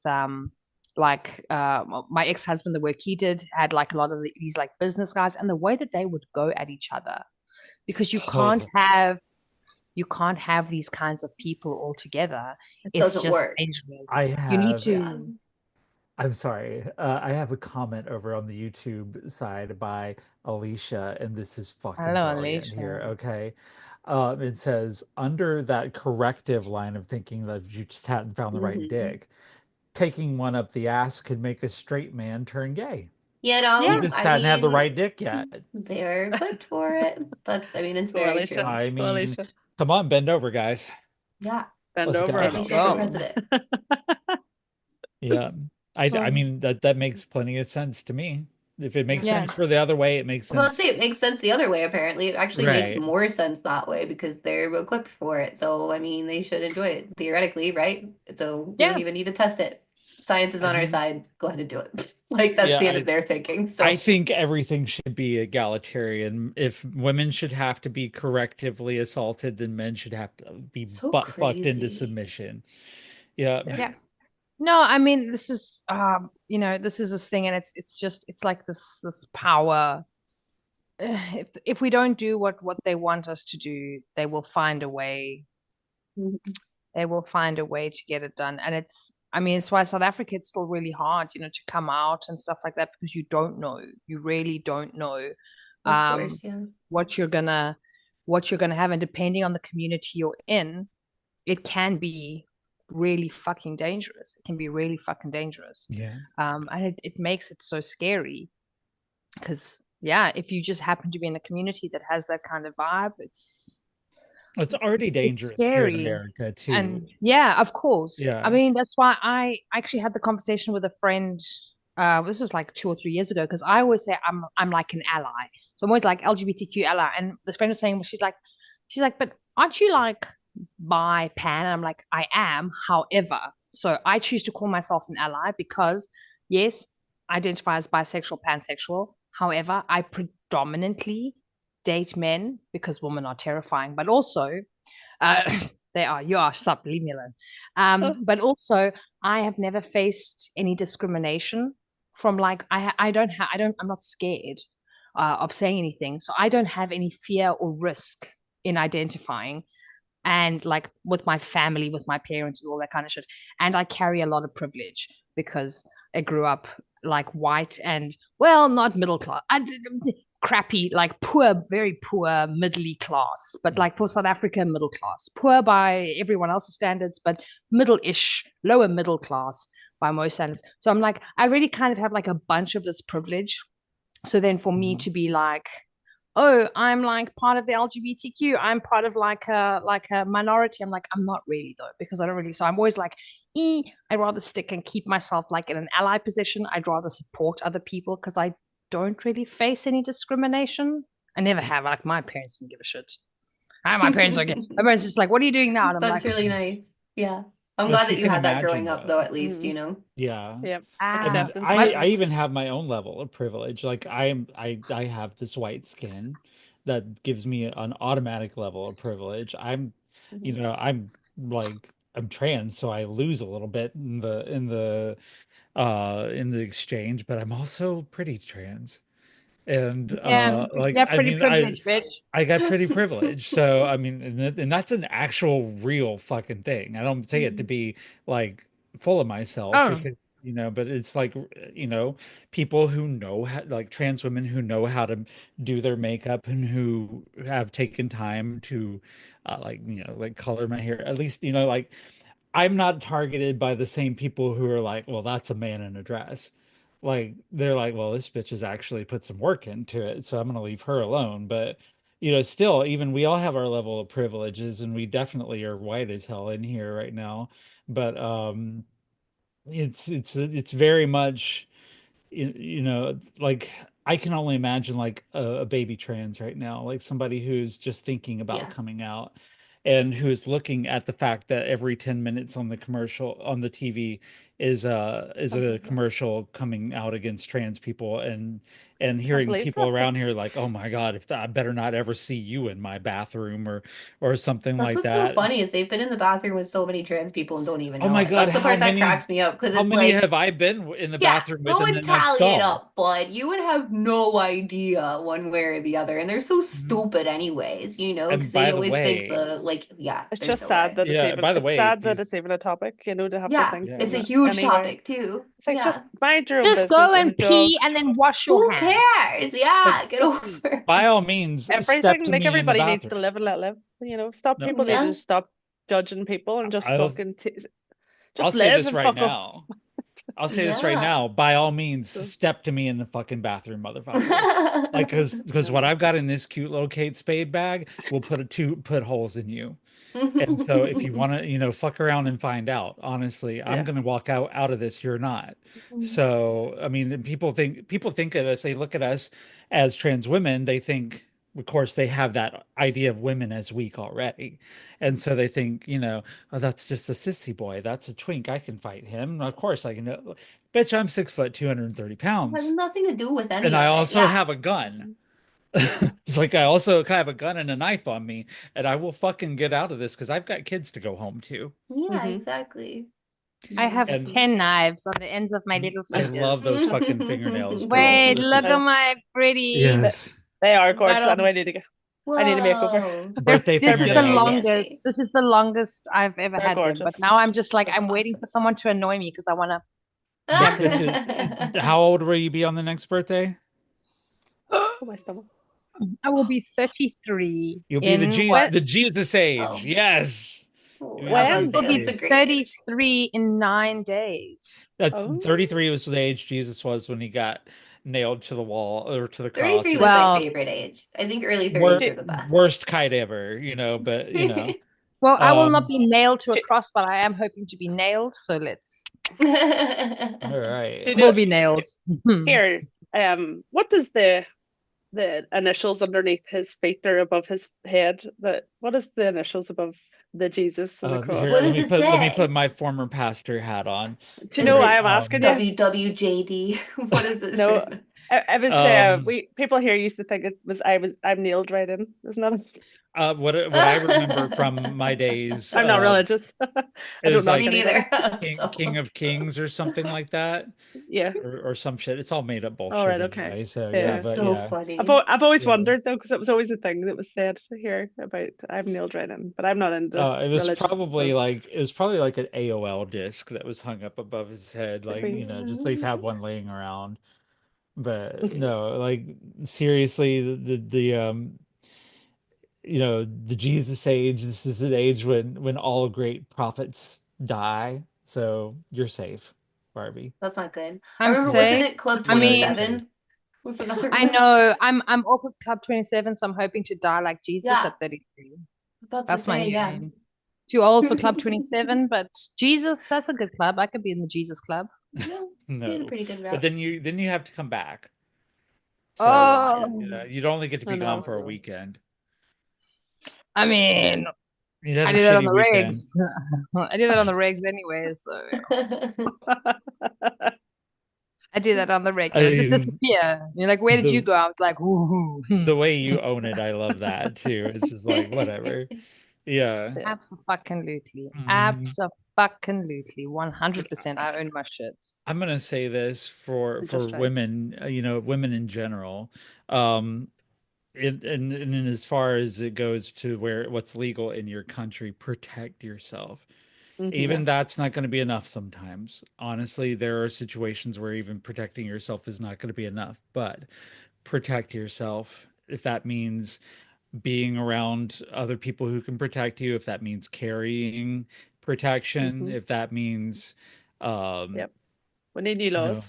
like my ex-husband, the work he did had like a lot of these like business guys, and the way that they would go at each other because Oh, you can't have these kinds of people all together. It It's doesn't just work. dangerous. I You need have Yeah. to. I'm sorry. I have a comment over on the YouTube side by Alicia, and this is fucking Hello, brilliant here. Alicia. Okay. It says, under that corrective line of thinking that you just hadn't found the right Hmm. dick, taking one up the ass could make a straight man turn gay. You You Yeah. know, just I hadn't had the mean, right dick yet. they're equipped for it. I mean, it's Go, very Alicia. true. I Go, mean, Alicia. come on, bend over, guys. Yeah. Bend Let's over At and go. least I'll you're for show Go. president. 'em. Yeah. I Um, mean that makes plenty of sense to me. If it makes Yeah. yeah. sense for the other way, it makes Well, sense. see, it makes sense the other way, apparently. It actually makes Right. more sense that way because they're equipped for it. So, I mean, they should enjoy it theoretically, right? So, we don't Yeah. even need to test it. Science is I on our mean, side. Go ahead and do it. Like, that's yeah, the end of their thinking. I So, think everything should be egalitarian. If women should have to be correctively assaulted, then men should have to be so butt fucked into crazy. submission. Yeah. Yeah. No, I mean, this is this is this thing, and it's like this power. If we don't do what they want us to do, they will find a way. Mhm. They will find a way to get it done. And I mean, it's why South Africa, it's still really hard, to come out and stuff like that, because you don't know. You really don't know Of course, um yeah. what you're gonna what you're gonna have. And depending on the community you're in, it can be really fucking dangerous. It can be really fucking dangerous. Yeah. And it makes it so scary because yeah, if you just happen to be in a community that has that kind of vibe, It's already it's dangerous here in scary. America too. And yeah, of course. I Yeah. mean, that's why I actually had the conversation with a friend. This was like 2 or 3 years ago, because I always say I'm like an ally. So I'm always like LGBTQ ally. And this friend was saying, well, she's like, but aren't you like bi pan? And I'm like, I am. However, so I choose to call myself an ally because yes, I identify as bisexual, pansexual. However, I predominantly date men because women are terrifying, but also uh, they are. You are stop. Leave me alone. But also, I have never faced any discrimination from like I don't have I don't I'm not scared of saying anything, so I don't have any fear or risk in identifying. And like with my family, with my parents, with all that kind of shit. And I carry a lot of privilege because I grew up like white and well, not middle class. Crappy, like poor, very poor, middle class, but like for South Africa, middle class, poor by everyone else's standards, but middle-ish, lower middle class by most standards. So I'm like, I really kind of have like a bunch of this privilege. So then for me Mhm. to be like, oh, I'm like part of the LGBTQ, I'm part of like a minority. I'm like, I'm not really though, because I don't really. So I'm always like, I'd rather stick and keep myself like in an ally position. I'd rather support other people because I don't really face any discrimination. I never have. Like my parents don't give a shit. My parents don't get. My parents just like, what are you doing now? And I'm That's like, really nice. Yeah. I'm But glad you that you can had that imagine growing up, though. though, at least, Mhm. Yeah. Yep. And Acceptance my is I big. even have my own level of privilege. Like I have this white skin that gives me an automatic level of privilege. Mhm. I'm like I'm trans, so I lose a little bit in the exchange, but I'm also pretty trans. And yeah, like yeah, I pretty mean privileged, bitch. I got pretty privileged. So I mean, and that's an actual real fucking thing. I don't say it to Mhm. be like full of myself Oh, because but it's like people who know how, like trans women who know how to do their makeup and who have taken time to like like color my hair. At least like I'm not targeted by the same people who are like, well, that's a man in a dress. Like they're like, well, this bitch has actually put some work into it, so I'm gonna leave her alone. But still, even we all have our level of privileges, and we definitely are white as hell in here right now. But it's very much like I can only imagine like a baby trans right now, like somebody who's just thinking about Yeah. coming out and who's looking at the fact that every 10 minutes on the TV is Oh, a commercial coming out against trans people, and Can't hearing believe people that. around here like, oh my God, if I better not ever see you in my bathroom or something that's like what's so that. funny is they've been in the bathroom with so many trans people and don't even Oh know my it. God, That's the part that cracks me up because how it's many like, have I been in the yeah, bathroom with go in the and next tally it stall? up, bud. You would have no idea one way or the other. And they're so Mhm. stupid anyways, And because by they the always think way, the, like, yeah, It's there's just no sad way. that yeah, by the it's way, sad if you that it's even a topic, to have to Yeah, think it's a yeah. huge anyway. topic too. It's like just Yeah. mind your own Just business go and and jog. pee and then wash your Who hands. cares? Yeah, get Exactly. over By it. all means, step Everything, to like me in the everybody needs to bathroom. live and let live. Stop No, people need Yeah. to stop judging people and just I'll fucking I'll just say live this and right fuck off. now. I'll say this right Yeah. now. By all means, So, step to me in the fucking bathroom, motherfucker. Like, because what I've got in this cute little Kate Spade bag will put holes in you. And so if you want to, fuck around and find out, honestly, I'm yeah. going to walk out of this. You're not. So, I mean, people think of us, they look at us as trans women, they think, of course, they have that idea of women as weak already. And so they think, oh, that's just a sissy boy. That's a twink. I can fight him. Of course I can. Bitch, I'm 6 foot, 230 It has pounds. nothing to do with And any I of it. also Yeah. have a gun. It's like I also have a gun and a knife on me, and I will fucking get out of this because I've got kids to go home to. Yeah, Hmm. exactly. I have And 10 knives on the ends of my little I fingers. love those fucking fingernails, girl. Wait, This look is at my pretty. yes. They are Right gorgeous. I know on. I need a makeover. Whoa. Birthday They're This is the beautiful. fingernails. longest. Fancy. This is the longest I've ever They're had them. gorgeous. But now I'm just like, That's I'm waiting for awesome. someone to annoy me because I want to This stab bitch them. is how old will you be on the next birthday? Oh, my stomach. I will be 33 You'll be in what? the Jesus age. Oh, Yes. oh, You'll I be was about to When? say Will that's be a Jesus. great age. 33 in 9 days. That Oh, 33 was the age Jesus was when he got nailed to the wall or to the cross. 33 And was my Well, favorite age. I think early wor 30s are she, the best. worst kite ever, but well, I will not um, be nailed to a she, cross, but I am hoping to be nailed. So let's. all right. she I will do, be nailed. here. What does the initials underneath his feet or above his head? What is the initials above the Jesus and the cross? Here, What does it let me put say? my former pastor hat on. Do you Is know why it I'm asking you? Yeah. WWJD? What is it No, for? I was Um, we people here used to think it was I'm nailed right in. Isn't that it? what I remember from my days, I'm not religious. I it don't was knock Me like anybody. neither. King So, of Kings or something like that, Yeah. or some shit. It's all made up All bullshit right. Okay. anyway. So yeah, Yeah. that's but so yeah, funny. I've always yeah. wondered though, because it was always a thing that was said here about I'm nailed right in, but I'm not into religion, so It was probably like an AOL disc that was hung up above his head, could like be. just they've had one laying around. But no, like seriously, the Jesus age. This is an age when all great prophets die, so you're safe, Barbie. That's not good. I I'm remember, wasn't safe. it Club I Yeah, you're mean, safe. 27? Was another I one? know I'm off of Club 27, so I'm hoping to die like Jesus Yeah, at 33. about to That's my say, new yeah. aim. Too old for Club 27, but Jesus, that's a good club. I could be in the Jesus club. No, you had a No, pretty good but rep. then you have to come back. So Oh, you'd only get to I be gone know. for a weekend. I mean, You'd have I a do that on shitty the weekend. regs. I do that on the regs anyway, so I do that on the I regular. Just mean, disappear. You're like, where did you the go? I was like, woohoo. the way you own it, I love that too. It's just like whatever. Yeah. Yeah. Absolutely. Mhm. Absolutely. But 100%. I own my shit. I'm gonna say this I'm for just trying. women, women in general. Um, and as far as it goes to what's legal in your country, protect yourself. Yeah. Even that's not going to be enough sometimes. Honestly, there are situations where even protecting yourself is not going to be enough, but protect yourself. If that means being around other people who can protect you, if that means carrying protection, Hmm. if that means, um, Yep. We need new you know, laws.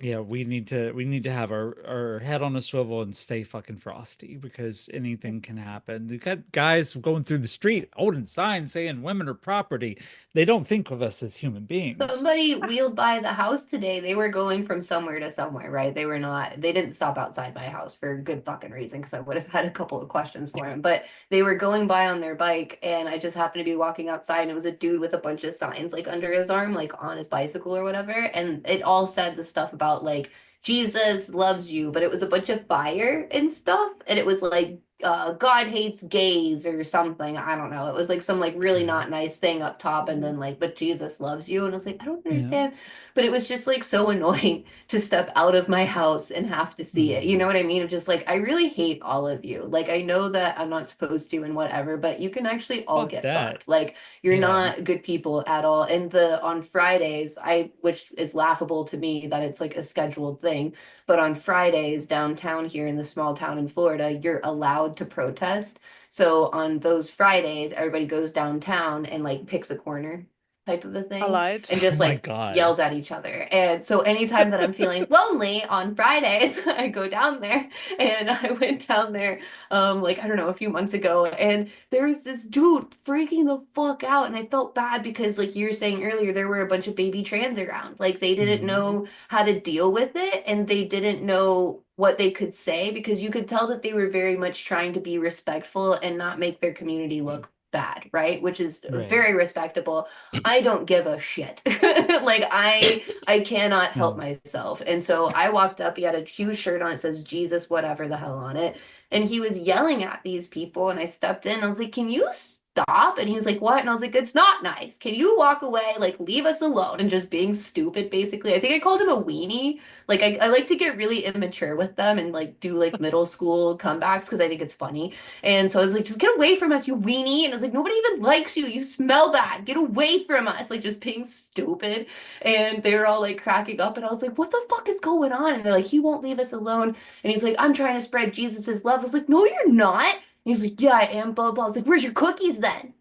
Yeah, we need to have our head on a swivel and stay fucking frosty because anything can happen. You got guys going through the street holding signs saying women are property. They don't think of us as human beings. Somebody wheeled by the house today. They were going from somewhere to somewhere, right? They didn't stop outside my house for a good fucking reason because I would have had a couple of questions for him. But they were going by on their bike, and I just happened to be walking outside, and it was a dude with a bunch of signs like under his arm, like on his bicycle or whatever. And it all said the stuff about like Jesus loves you, but it was a bunch of fire and stuff. And it was like God hates gays or something. I don't know. It was like some like really not nice thing up top, and then like, but Jesus loves you. And I was like, I don't understand. But it was just like so annoying to step out of my house and have to see it. You know what I mean? I'm just like, I really hate all of you. Like, I know that I'm not supposed to and whatever, but you can actually all get fucked. Like, you're not good people at all. And on Fridays, which is laughable to me that it's like a scheduled thing, but on Fridays downtown here in the small town in Florida, you're allowed to protest. So on those Fridays, everybody goes downtown and like picks a corner type of a thing Allowed. and just like yells at each other. And so anytime that I'm feeling lonely on Fridays, I go down there. And I went down there like I don't know, a few months ago, and there was this dude freaking the fuck out, and I felt bad because like you were saying earlier, there were a bunch of baby trans around. Like they didn't know how to deal with it, and they didn't know what they could say because you could tell that they were very much trying to be respectful and not make their community look bad, right? Which is very respectable. I don't give a shit. Like I cannot help myself. And so I walked up, he had a huge shirt on, it says Jesus whatever the hell on it. And he was yelling at these people, and I stepped in. I was like, "Can you stop?" And he was like, "What?" And I was like, "It's not nice. Can you walk away? Like, leave us alone." And just being stupid, basically. I think I called him a weenie. Like, I like to get really immature with them and like do like middle school comebacks because I think it's funny. And so I was like, "Just get away from us, you weenie." And I was like, "Nobody even likes you. You smell bad. Get away from us." Like, just being stupid. And they were all like cracking up. And I was like, "What the fuck is going on?" And they're like, "He won't leave us alone." And he's like, "I'm trying to spread Jesus's love." I was like, "No, you're not." And he's like, "Yeah, I am, blah, blah." I was like, "Where's your cookies then?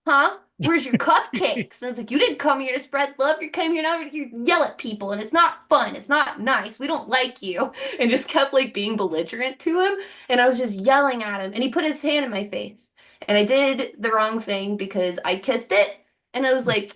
Huh? Where's your cupcakes?" And I was like, "You didn't come here to spread love. You came here now to yell at people, and it's not fun. It's not nice. We don't like you." And just kept like being belligerent to him. And I was just yelling at him. And he put his hand in my face. And I did the wrong thing because I kissed it. And I was like,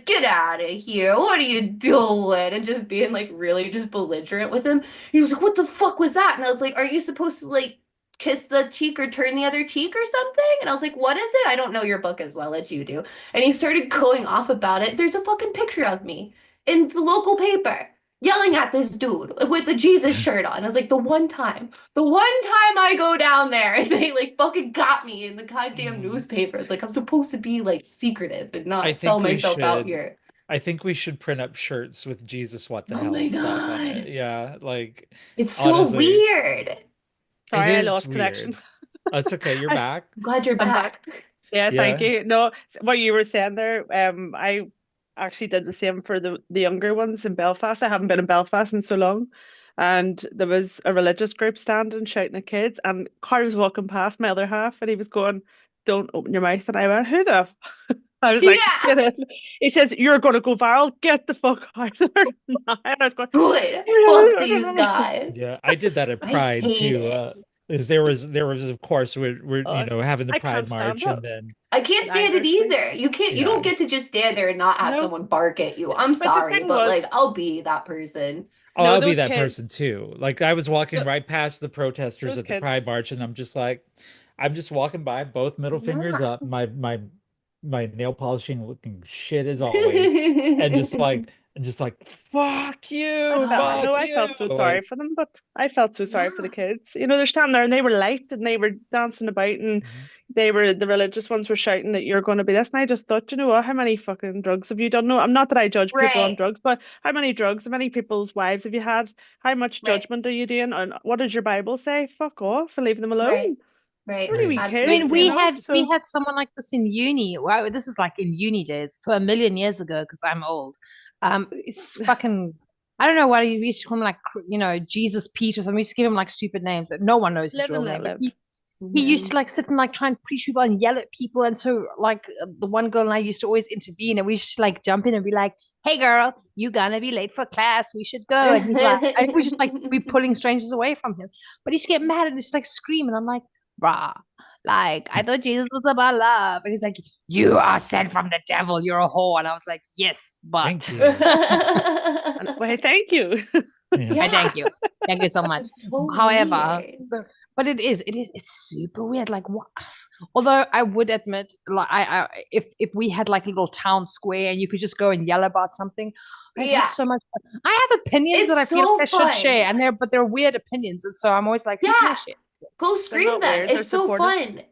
"Get out of here. What are you doing?" And just being like really just belligerent with him. He was like, "What the fuck was that?" And I was like, "Are you supposed to like kiss the cheek or turn the other cheek or something?" And I was like, "What is it? I don't know your book as well as you do." And he started going off about it. There's a fucking picture of me in the local paper yelling at this dude with the Jesus shirt on. I was like, the one time I go down there and they like fucking got me in the goddamn newspaper. It's like I'm supposed to be like secretive and not sell myself out here. I think we should print up shirts with Jesus what the hell my stuff on it. God. Yeah, like It's so honestly, weird. Sorry, I is lost weird. connection. It's okay, you're back. I'm glad you're I'm back. Yeah, thank Yeah. you. No, what you were saying there, I actually did the same for the younger ones in Belfast. I haven't been in Belfast in so long. And there was a religious group standing shouting at kids, and Carl was walking past my other half, and he was going, "Don't open your mouth." And I went, "Who the f-" I was like, Yeah. "Get in." He says, "You're gonna go viral. Get the fuck out of there now." And I was going, Good. Fuck these guys. Yeah, I did that at I Pride hate too. it. Is there was of course we're "Oh, having the I Pride can't stand March, it." and then I can't An stand it Irish thing. either. You don't get to just stand there and not have No, someone bark at you. I'm but the sorry, thing but was, like I'll be that person. oh, no, I'll be those that kids, person too. Like I was walking no, right past the protesters those at the Pride kids. March, and I'm just like, I'm just walking by, both middle fingers up, my nail polishing looking shit as always, and just like fuck you, God. fuck No, I you. felt so sorry Like for them, but I felt so sorry for the Yeah. kids. You know, they're standing there and they were light and they were dancing about and the religious ones were shouting that you're going to be this. And I just thought, you know what, how many fucking drugs have you done? No, I'm not that I judge people on Right. drugs, but how many drugs, how many people's wives have you had? How much Right. judgment are you doing? And what does your Bible say? Fuck off and leave them Right. alone. Right. They're only wee I mean, kids, you Absolutely. know. we So had someone like this in uni. Well, this is like in uni days, so a million years ago, because I'm old. It's fucking. I don't know what we used to call him, like Jesus Pete or something. We used to give him like stupid names, but no one knows his live real and let name. But live. he used Yeah. to like sit and like try and preach people and yell at people. And so like the one girl and I used to always intervene, and we just like jump in and be like, "Hey girl, you gonna be late for class, we should go." And he's like, and we just like be pulling strangers away from him, but he'd get mad and just like scream, and I'm like, "Bruh, like I thought Jesus was about love." And he's like, "You are sent from the devil, you're a whore." And I was like, "Yes, Thank but you. And why, thank you. Yeah. I Yeah, thank you so much." it's so However, weird. but it's super weird. Like what? Although I would admit, like if we had like a little town square and you could just go and yell about something, I'd have Yeah, so much fun. I have opinions that it's I feel so like I should fun. share, and they're weird opinions, and so I'm always like, who can I Yeah, share? go They're scream not them. weird. They're It's so supportive. fun.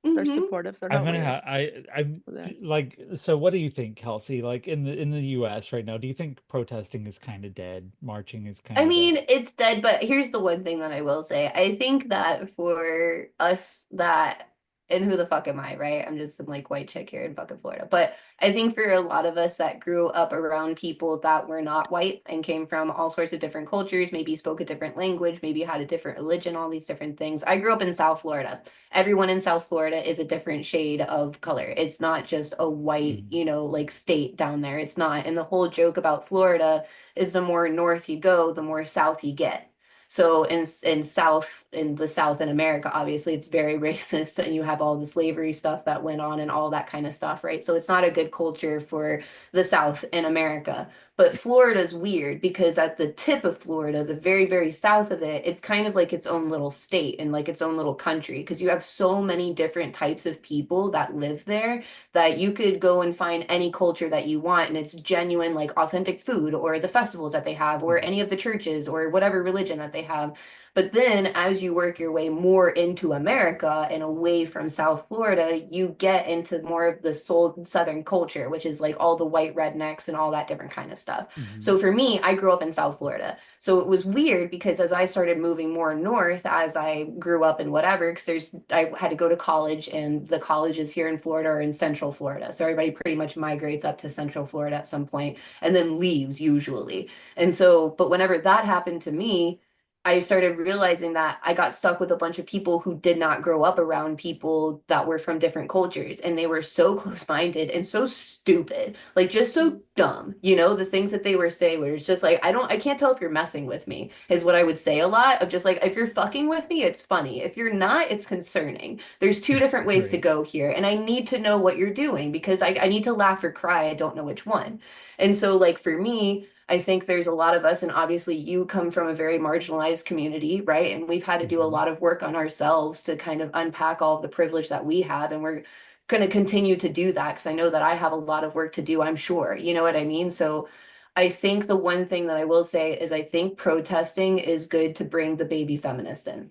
They're Hmm. supportive. They're I'm not gonna weird. have I'm Yeah. like, so what do you think, Kelsey? Like in the US right now, do you think protesting is kind of dead? Marching is I kind of mean, dead? it's dead, but here's the one thing that I will say. I think that for us that, and who the fuck am I, right? I'm just some like white chick here in fucking Florida. But I think for a lot of us that grew up around people that were not white and came from all sorts of different cultures, maybe spoke a different language, maybe had a different religion, all these different things. I grew up in South Florida. Everyone in South Florida is a different shade of color. It's not just a white, Mhm. like state down there. It's not. And the whole joke about Florida is the more north you go, the more south you get. So in the South in America, obviously it's very racist, and you have all the slavery stuff that went on and all that kind of stuff, right? So it's not a good culture for the South in America. But Florida's weird because at the tip of Florida, the very, very south of it, it's kind of like its own little state and like its own little country because you have so many different types of people that live there that you could go and find any culture that you want, and it's genuine, like authentic food or the festivals that they have or Mhm. any of the churches or whatever religion that they have. But then as you work your way more into America and away from South Florida, you get into more of the southern culture, which is like all the white rednecks and all that different kind of stuff. Mhm. So for me, I grew up in South Florida. So it was weird because as I started moving more north, as I grew up and whatever, because I had to go to college, and the colleges here in Florida are in Central Florida. So everybody pretty much migrates up to Central Florida at some point and then leaves usually. And so, but whenever that happened to me, I started realizing that I got stuck with a bunch of people who did not grow up around people that were from different cultures, and they were so close-minded and so stupid, like just so dumb. The things that they were saying were just like, I can't tell if you're messing with me, is what I would say a lot of just like, if you're fucking with me, it's funny. If you're not, it's concerning. There's two different ways to Right. go here, and I need to know what you're doing because I need to laugh or cry. I don't know which one. And so, like, for me, I think there's a lot of us, and obviously you come from a very marginalized community, right? And we've had to do a Mhm. lot of work on ourselves to kind of unpack all of the privilege that we have. And we're going to continue to do that because I know that I have a lot of work to do, I'm sure. You know what I mean? So I think the one thing that I will say is I think protesting is good to bring the baby feminist in.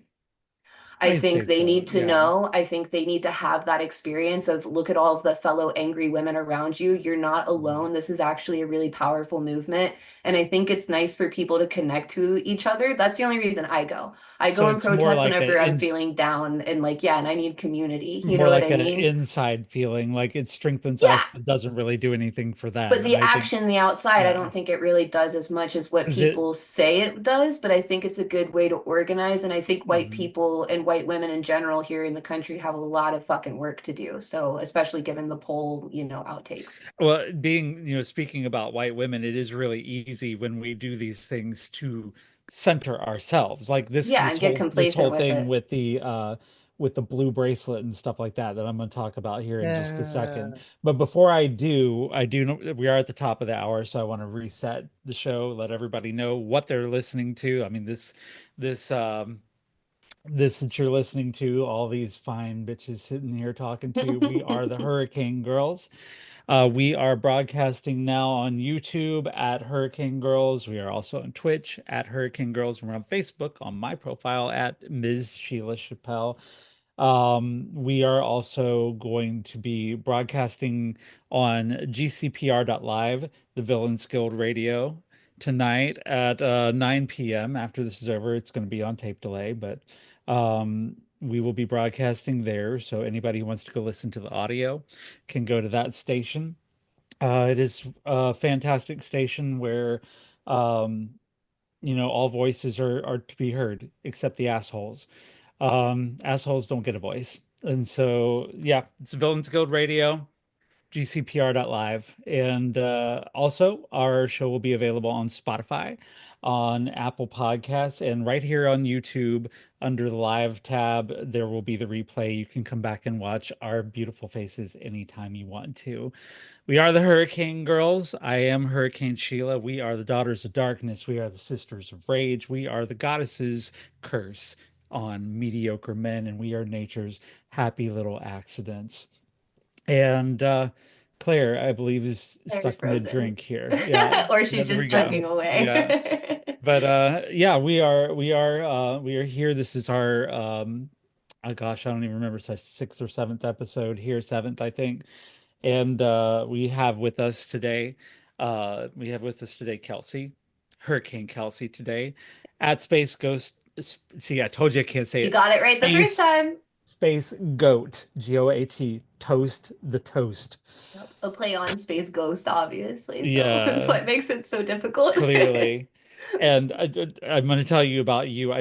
I I'd think say they so. need to Yeah. know. I think they need to have that experience of look at all of the fellow angry women around you. You're not Mhm. alone. This is actually a really powerful movement. And I think it's nice for people to connect to each other. That's the only reason I go. I So go and it's more protest like whenever I'm feeling down and like, yeah, and I need community. You more know what like I a mean? inside feeling, like it strengthens Yeah. us, but doesn't really do anything for But them. And the I think, action, the outside, I yeah, don't think it really does as much as what is it? people say it does. But I think it's a good way to organize. And I think white Mhm. people and white women in general here in the country have a lot of fucking work to do. So, especially given the poll, outtakes. Well, being, speaking about white women, it is really easy when we do these things to center ourselves. Like this Yeah, this and get whole this complacent whole with thing it. with the blue bracelet and stuff like that I'm going to talk about here in just a second. Yeah. But before I do know we are at the top of the hour, so I want to reset the show, let everybody know what they're listening to. I mean, this this that you're listening to, all these fine bitches sitting here talking to you, we are the Hurricane Girls. We are broadcasting now on YouTube at Hurricane Girls. We are also on Twitch at Hurricane Girls. We're on Facebook on my profile at Ms. Sheila Chappelle. We are also going to be broadcasting on gcpr.live, the Villains Guild Radio, tonight at 9 p.m. After this is over, it's going to be on tape delay, but we will be broadcasting there. So anybody who wants to go listen to the audio can go to that station. It is a fantastic station where, all voices are to be heard except the assholes. Assholes don't get a voice. And so, yeah, it's Villains Guild Radio, gcpr.live. And also, our show will be available on Spotify, on Apple Podcasts, and right here on YouTube under the live tab, there will be the replay. You can come back and watch our beautiful faces anytime you want to. We are the Hurricane Girls. I am Hurricane Sheila. We are the Daughters of Darkness. We are the Sisters of Rage. We are the Goddesses' curse on mediocre men, and we are nature's happy little accidents. And Claire, I believe, is Claire's stuck frozen. mid-drink here. Yeah. Or Yeah, she's there we just go. chugging Yeah. away. But yeah, we are here. This is our oh gosh, I don't even remember, it's our sixth or seventh episode here, seventh, I think. And we have with us today Kelsey, Hurricane Kelsey today at Space Ghost. See, I told you I can't say You it. got it right the first time. Space Goat, Goat, toast the toast. Yep. A play on Space Ghost, obviously. So that's Yeah, what makes it so difficult. clearly. And I'm going to tell you about you.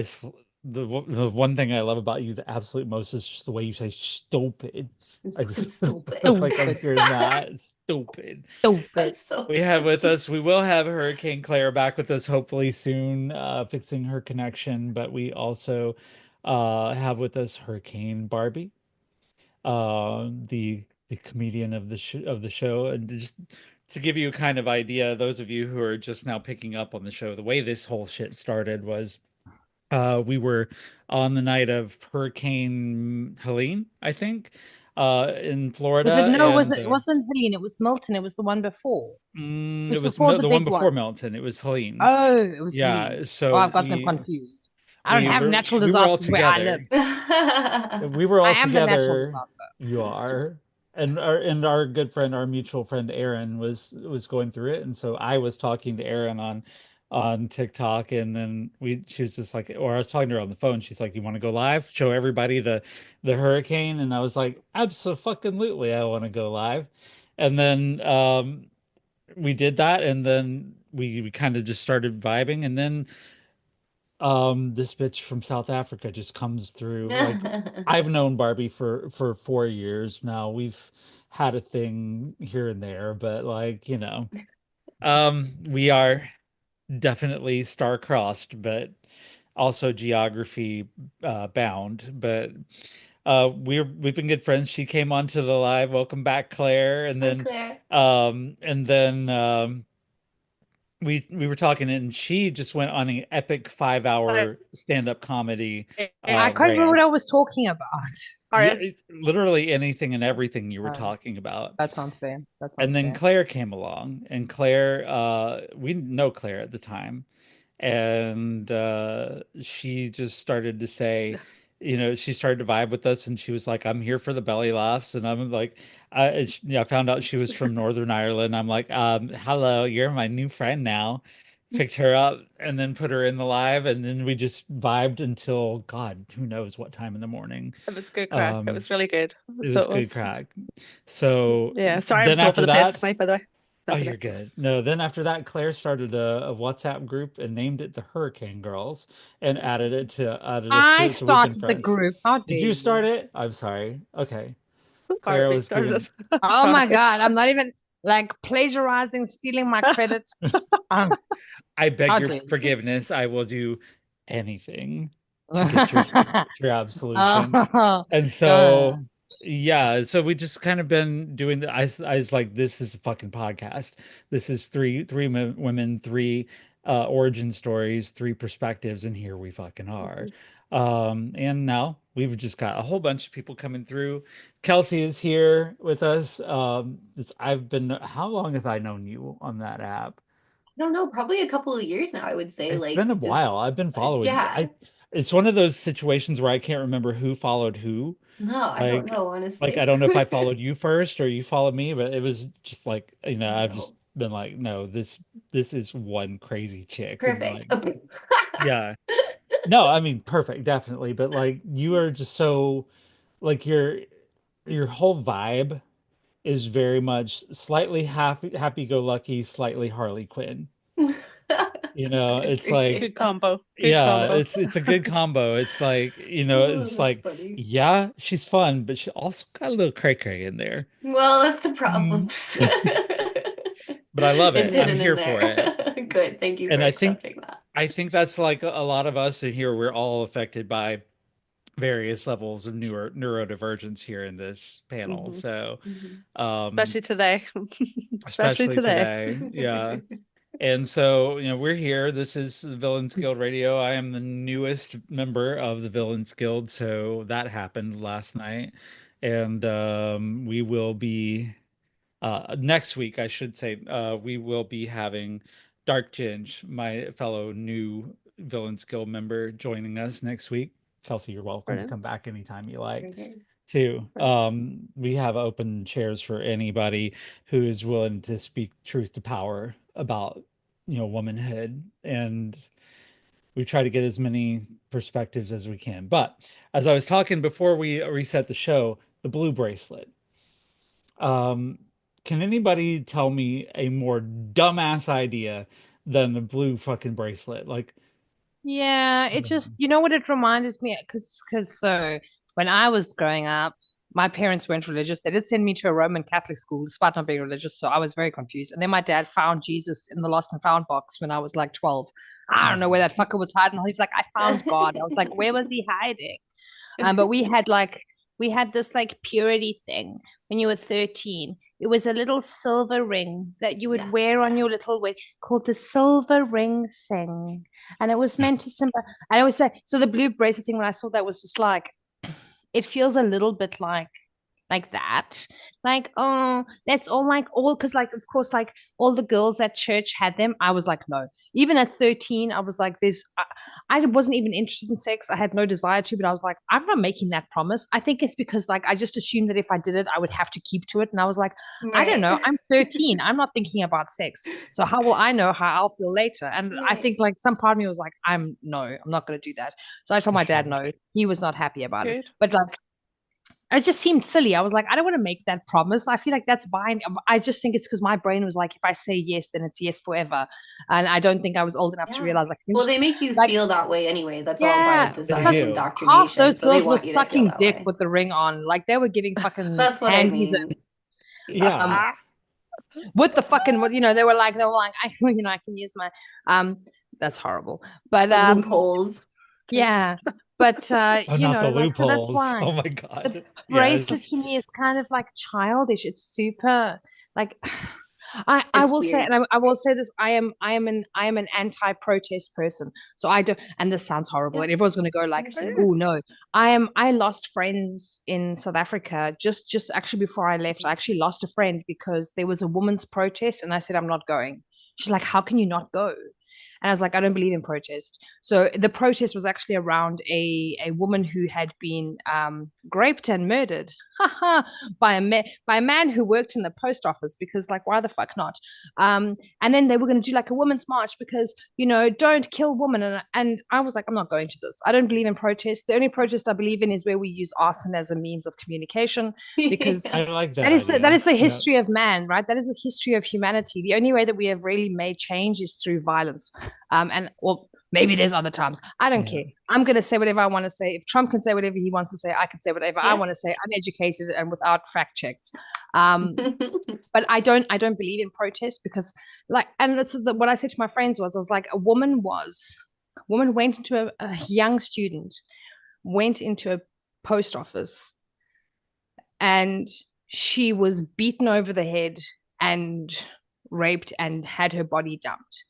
The one thing I love about you the absolute most is just the way you say stupid. It's I fucking just stupid. like I'm hearing that. It's stupid. Stupid. That's so We have with us, we will have Hurricane Claire back with us hopefully soon, fixing her connection. But we also have with us Hurricane Barbie, the comedian of the show. And just to give you a kind of idea, those of you who are just now picking up on the show, the way this whole shit started was we were on the night of Hurricane Helene, I think, in Florida, Was it no? Was and it? It wasn't Helene. It was Milton. It was the one before. It it was was before the the one big before one. Melton. It was Helene. Oh, it was Yeah, Helene. Oh, so I've got them confused. I don't we have were natural we were all disasters where I live. together. We were I all am the natural together. disaster. You are. And our good friend, our mutual friend Aaron was going through it. And so I was talking to Aaron on TikTok, and then she was just like, or I was talking to her on the phone. She's like, "You want to go live? Show everybody the hurricane?" And I was like, "Absolutely, I want to go live." And then we did that, and then we kind of just started vibing, and then this bitch from South Africa just comes through. Like, I've known Barbie for 4 years now. We've had a thing here and there, but like, we are definitely star-crossed, but also geography bound. But we've been good friends. She came onto the live. Welcome back, Claire. And Hi, then Claire. we were talking, and she just went on an epic 5 hour stand-up comedy I can't remember what rant. I was talking about. Literally anything and everything you were Oh, talking about. that sounds fair. That And sounds then fair. Claire came along, and Claire, we didn't know Claire at the time, and she just started to say, she started to vibe with us, and she was like, "I'm here for the belly laughs," and I'm like, I found out she was from Northern Ireland. I'm like, "Hello, you're my new friend now." Picked her up and then put her in the live, and then we just vibed until God, who knows what time in the morning. It was good crack. It Um, was really good. it So was it good was. crack. So Yeah. Sorry, I'm then so over after the place that, tonight, by the way. oh, Not you're today. good. No, then after that, Claire started a WhatsApp group and named it the Hurricane Girls and added us to I it. So we've been started the friends. group. How Did dare you you? start it? I'm sorry. Okay. Claire Barbie was started giving. it. Oh my Sorry. God. I'm not even like plagiarizing, stealing my credit. I beg How your dare you? forgiveness. I will do anything to get your absolution. Oh, And so, yeah, so we just kind of been doing I was like, this is a fucking podcast. This is three women, three origin stories, three perspectives, and here we fucking are. And now we've just got a whole bunch of people coming through. Kelsey is here with us. How long have I known you on that app? I don't know, probably a couple of years now, I would say. It's Like, been a while. just, I've been following you. yeah. It's one of those situations where I can't remember who followed who. No, I don't Like, know, I honestly. don't know if I followed you first or you followed me, but it was just like, I've just No. been like, no, this is one crazy chick. And Perfect. like, yeah. No, I mean, perfect, definitely. But like, you are just so, like, your whole vibe is very much slightly happy go lucky, slightly Harley Quinn. You know, it's like, Good combo. Good yeah, combo. it's a good combo. It's like, Oh, it's that's like, funny. yeah, she's fun, but she also got a little cray-cray in there. Well, that's the Mm. problems. But I love It's it. I'm hidden in here for it. there. Good. Thank you for And accepting that. I think that's like a lot of us in here, we're all affected by various levels of neurodivergence here in this panel. Hmm. So, Mhm. um, Especially today. Especially especially today. today, yeah. And so, we're here. This is the Villains Guild Radio. I am the newest member of the Villains Guild, so that happened last night. And we will be next week, I should say, we will be having Dark Ginge, my fellow new Villains Guild member, joining us next week. Kelsey, you're welcome to Brilliant. come back anytime you like Okay. too. Brilliant. We have open chairs for anybody who is willing to speak truth to power about, womanhood. And we try to get as many perspectives as we can. But as I was talking before we reset the show, the blue bracelet. Um, can anybody tell me a more dumbass idea than the blue fucking bracelet? Like, Yeah, it just, you know what it reminds me, because so when I was growing up, my parents weren't religious. They did send me to a Roman Catholic school despite not being religious, so I was very confused. And then my dad found Jesus in the lost and found box when I was like 12. I don't know where that fucker was hiding. He was like, I found God. I was like, where was he hiding? But we had this like purity thing when you were 13. It was a little silver ring that you would Yeah. wear on your little way called the silver ring thing. And it was meant to symbol. I always say, so the blue bracelet thing, when I saw that was just like, it feels a little bit like that, like, oh, that's all because like of course like all the girls at church had them. I was like, no. Even at 13 I was like, I wasn't even interested in sex. I had no desire to, but I was like, I'm not making that promise. I think it's because like I just assumed that if I did it I would have to keep to it, and I was like, I don't know, Right. I'm 13, I'm not thinking about sex, so how will I know how I'll feel later? And I Right. think like some part of me was like, I'm not going to do that. So I told my dad no. He was not happy about it, Good. but like it just seemed silly. I was like, I don't want to make that promise. I feel like that's binding. I just think it's because my brain was like, if I say yes, then it's yes forever. And I don't think I was old enough to Yeah. realize like, Well, they make you like, feel that way anyway. That's all by yeah. they design Plus, and do. half indoctrination. those So they girls were want you to feel sucking that dick way. with the ring on. Like they were giving fucking That's what I handies mean. Yeah. with the fucking, they were like, I, I can use my, that's horrible. But, The loopholes. yeah. But, Oh, not the like, so that's loopholes. why Oh my the God. bracelet Yes. to me is kind of like childish. It's super like I It's will say, weird. and I will say this, I am an anti-protest person. So I don't, and this sounds horrible, Yeah, and everyone's gonna go like, understand. oh no. I lost friends in South Africa just actually before I left. I actually lost a friend because there was a woman's protest and I said, I'm not going. She's like, how can you not go? And I was like, I don't believe in protest. So the protest was actually around a woman who had been raped and murdered by a man who worked in the post office, because like, why the fuck not? And then they were going to do like a women's march because, don't kill women. And I was like, I'm not going to this. I don't believe in protest. The only protest I believe in is where we use arson as a means of communication, because I like that that is that idea. is the Yeah. history of man, right? That is the history of humanity. The only way that we have really made change is through violence. And well, maybe there's other times. I don't Yeah. care. I'm gonna say whatever I want to say. If Trump can say whatever he wants to say, I can say whatever I Yeah. want to say. I'm educated and without fact checks. But I don't believe in protest because like, and that's what I said to my friends was, I was like, a woman went into a young student, went into a post office, and she was beaten over the head and raped and had her body dumped.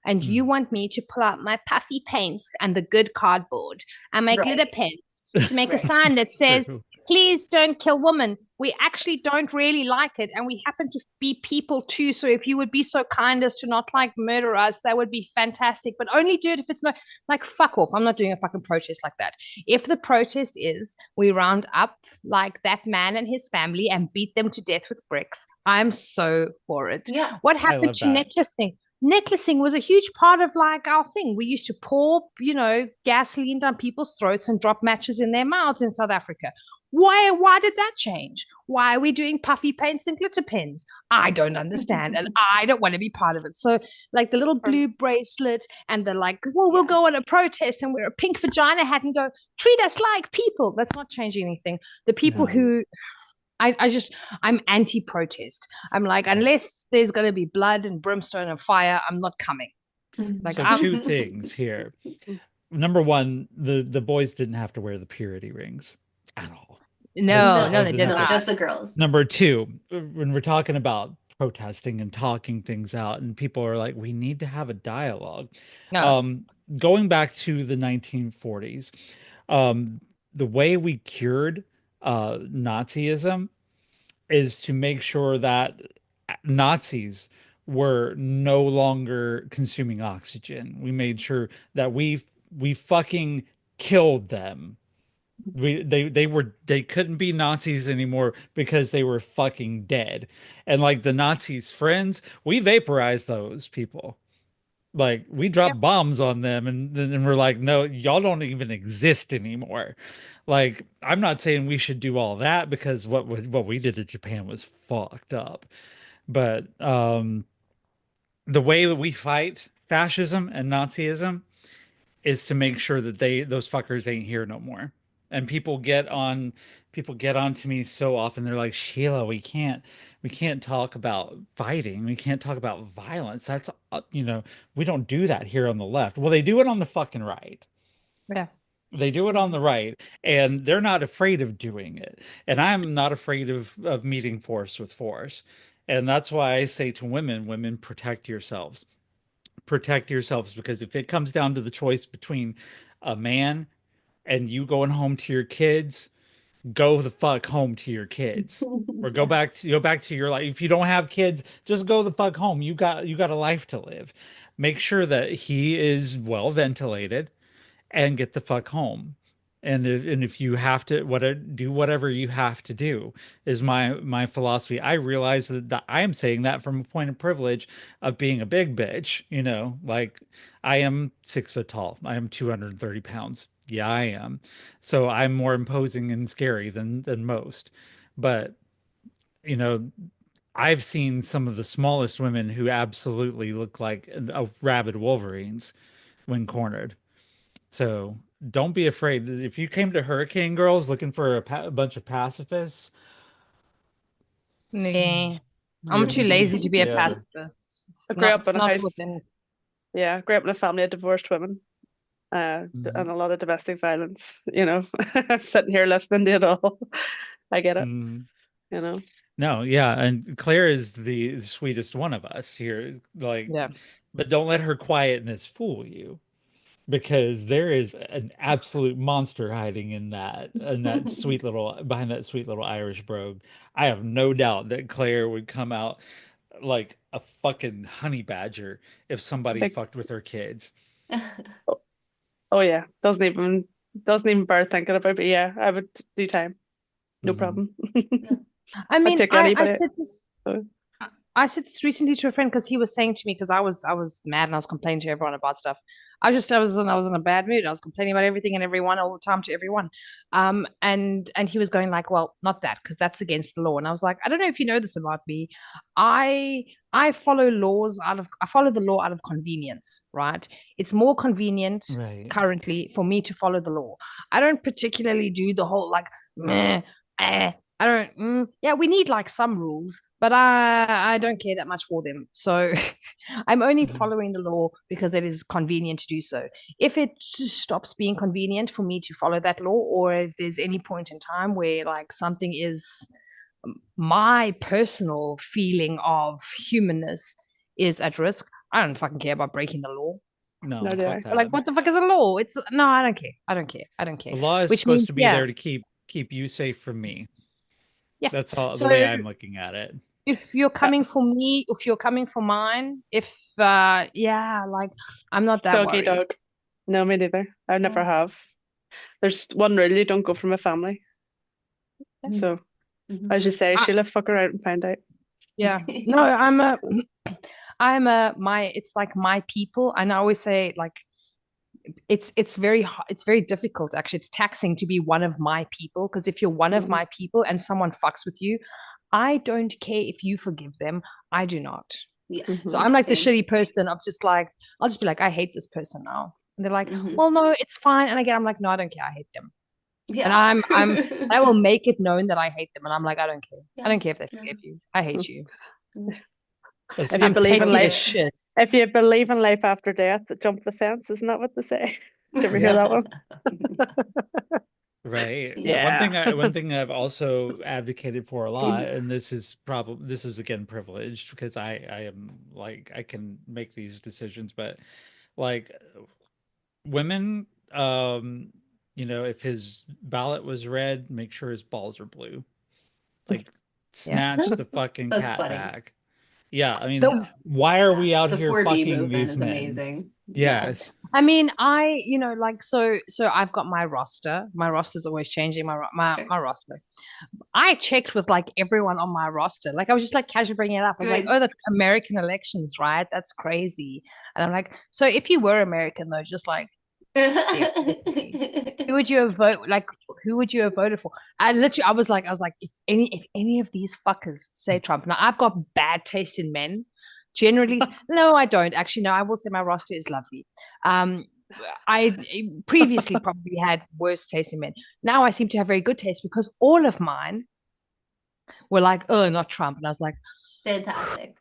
And you want me to pull out my puffy paints and the good cardboard and my Right. glitter pens to make a Right. sign that says, True. please don't kill women. We actually don't really like it, and we happen to be people too. So if you would be so kind as to not like murder us, that would be fantastic. But only do it if it's not like, fuck off. I'm not doing a fucking protest like that. If the protest is we round up like that man and his family and beat them to death with bricks, I'm so for it. Yeah. What I happened love to that. necklacing? necklacing was a huge part of like our thing. We used to pour, gasoline down people's throats and drop matches in their mouths in South Africa. Why did that change? Why are we doing puffy paints and glitter pens? I don't understand, and I don't want to be part of it. So like the little blue bracelet and the like, well, we'll go on a protest and wear a pink vagina hat and go treat us like people. That's not changing anything. The people who I'm anti-protest. I'm like, unless there's going to be blood and brimstone and fire, I'm not coming. Like, so two things here. Number one, the boys didn't have to wear the purity rings at all. No, they didn't. No, just the girls. Number two, when we're talking about protesting and talking things out, and people are like, we need to have a dialogue. No. Going back to the 1940s, the way we cured Nazism is to make sure that Nazis were no longer consuming oxygen. We made sure that we fucking killed them. They couldn't be Nazis anymore because they were fucking dead. And like the Nazis' friends, we vaporized those people. Like we dropped bombs on them, and then we're like, no, y'all don't even exist anymore. Like, I'm not saying we should do all that, because what we did in Japan was fucked up. But the way that we fight fascism and Nazism is to make sure that those fuckers ain't here no more. And people get on to me so often. They're like, Sheila, we can't talk about fighting. We can't talk about violence. That's we don't do that here on the left. Well, they do it on the fucking right. Yeah. They do it on the right, and they're not afraid of doing it. And I'm not afraid of meeting force with force. And that's why I say to women, protect yourselves. Protect yourselves, because if it comes down to the choice between a man and you going home to your kids, go the fuck home to your kids. Or go back to your life. If you don't have kids, just go the fuck home. You got a life to live. Make sure that he is well ventilated, and get the fuck home. And if you have to do whatever you have to do, is my philosophy. I realize that I am saying that from a point of privilege of being a big bitch, like I am 6 foot tall. I am 230 pounds. Yeah, I am. So I'm more imposing and scary than most. But I've seen some of the smallest women who absolutely look like rabid wolverines when cornered. So don't be afraid. If you came to Hurricane Girls looking for a bunch of pacifists, nah, I'm too lazy to be a pacifist. I grew up in a house. Yeah, I grew up in a family of divorced women, and a lot of domestic violence. Sitting here listening to it all, I get it. No, yeah, and Claire is the sweetest one of us here. Like, but don't let her quietness fool you, because there is an absolute monster hiding in that sweet little behind that sweet little Irish brogue. I have no doubt that Claire would come out like a fucking honey badger if somebody fucked with her kids. Oh yeah, doesn't even bear thinking about. But yeah, I would do time, no problem. I mean, I said this recently to a friend, because he was saying to me, because I was mad and I was complaining to everyone about stuff. I was in a bad mood. I was complaining about everything and everyone all the time to everyone. And he was going like, well, not that, because that's against the law. And I was like, I don't know if you know this about me. I follow the law out of convenience, right? It's more convenient currently for me to follow the law. I don't particularly do the whole like, I don't, we need like some rules, but I don't care that much for them. So I'm only following the law because it is convenient to do so. If it just stops being convenient for me to follow that law, or if there's any point in time where like something is my personal feeling of humanness is at risk, I don't fucking care about breaking the law. No, like what the fuck is a law? I don't care. I don't care. The law is supposed to be there to keep you safe from me. Yeah, that's all the way I'm looking at it. If you're coming for me, if you're coming for mine, like I'm not that Doggy worried. Dog. No, me neither. I never have. There's one rule: you don't go for my family. So, as you say, Sheila, fuck her out and find out. Yeah. No, it's like my people. And I always say like it's very difficult actually. It's taxing to be one of my people, because if you're one of my people and someone fucks with you, I don't care if you forgive them. I do not. Yeah. So I'm like the Same. shitty person of just like, I'll just be like, I hate this person now. And they're like, Mhm. well, no, it's fine. And again, I'm like, no, I don't care. I hate them. And Yeah. I will make it known that I hate them. And I'm like, I don't care. I Yeah. don't care if they No. forgive you. I hate you. That's If you I'm believe in petty as life, shit. if you believe in life after death, jump the fence. Isn't that what they say? Did you ever hear that one? right. Yeah. One thing I've also advocated for a lot, and this is again privileged because I am like I can make these decisions, but like women, if his ballot was red, make sure his balls are blue. Like Yeah. snatch the fucking That's cat funny. back. Yeah, I mean, The why are Yeah. we out The here 4B fucking movement these is men? amazing. Yeah. Yes. I mean, like so I've got my roster. My roster's always changing my roster. I checked with like everyone on my roster. Like I was just like casually bringing it up. I was like, Good. oh, the American elections, right? That's crazy. And I'm like, so if you were American though, just like who would you have voted? Like, who would you have voted for? I was like, if any of these fuckers say Trump. Now I've got bad taste in men. Generally, no, I don't. Actually, no, I will say my roster is lovely. I previously probably had worse taste in men. Now I seem to have very good taste because all of mine were like, oh, not Trump. And I was like, Fantastic.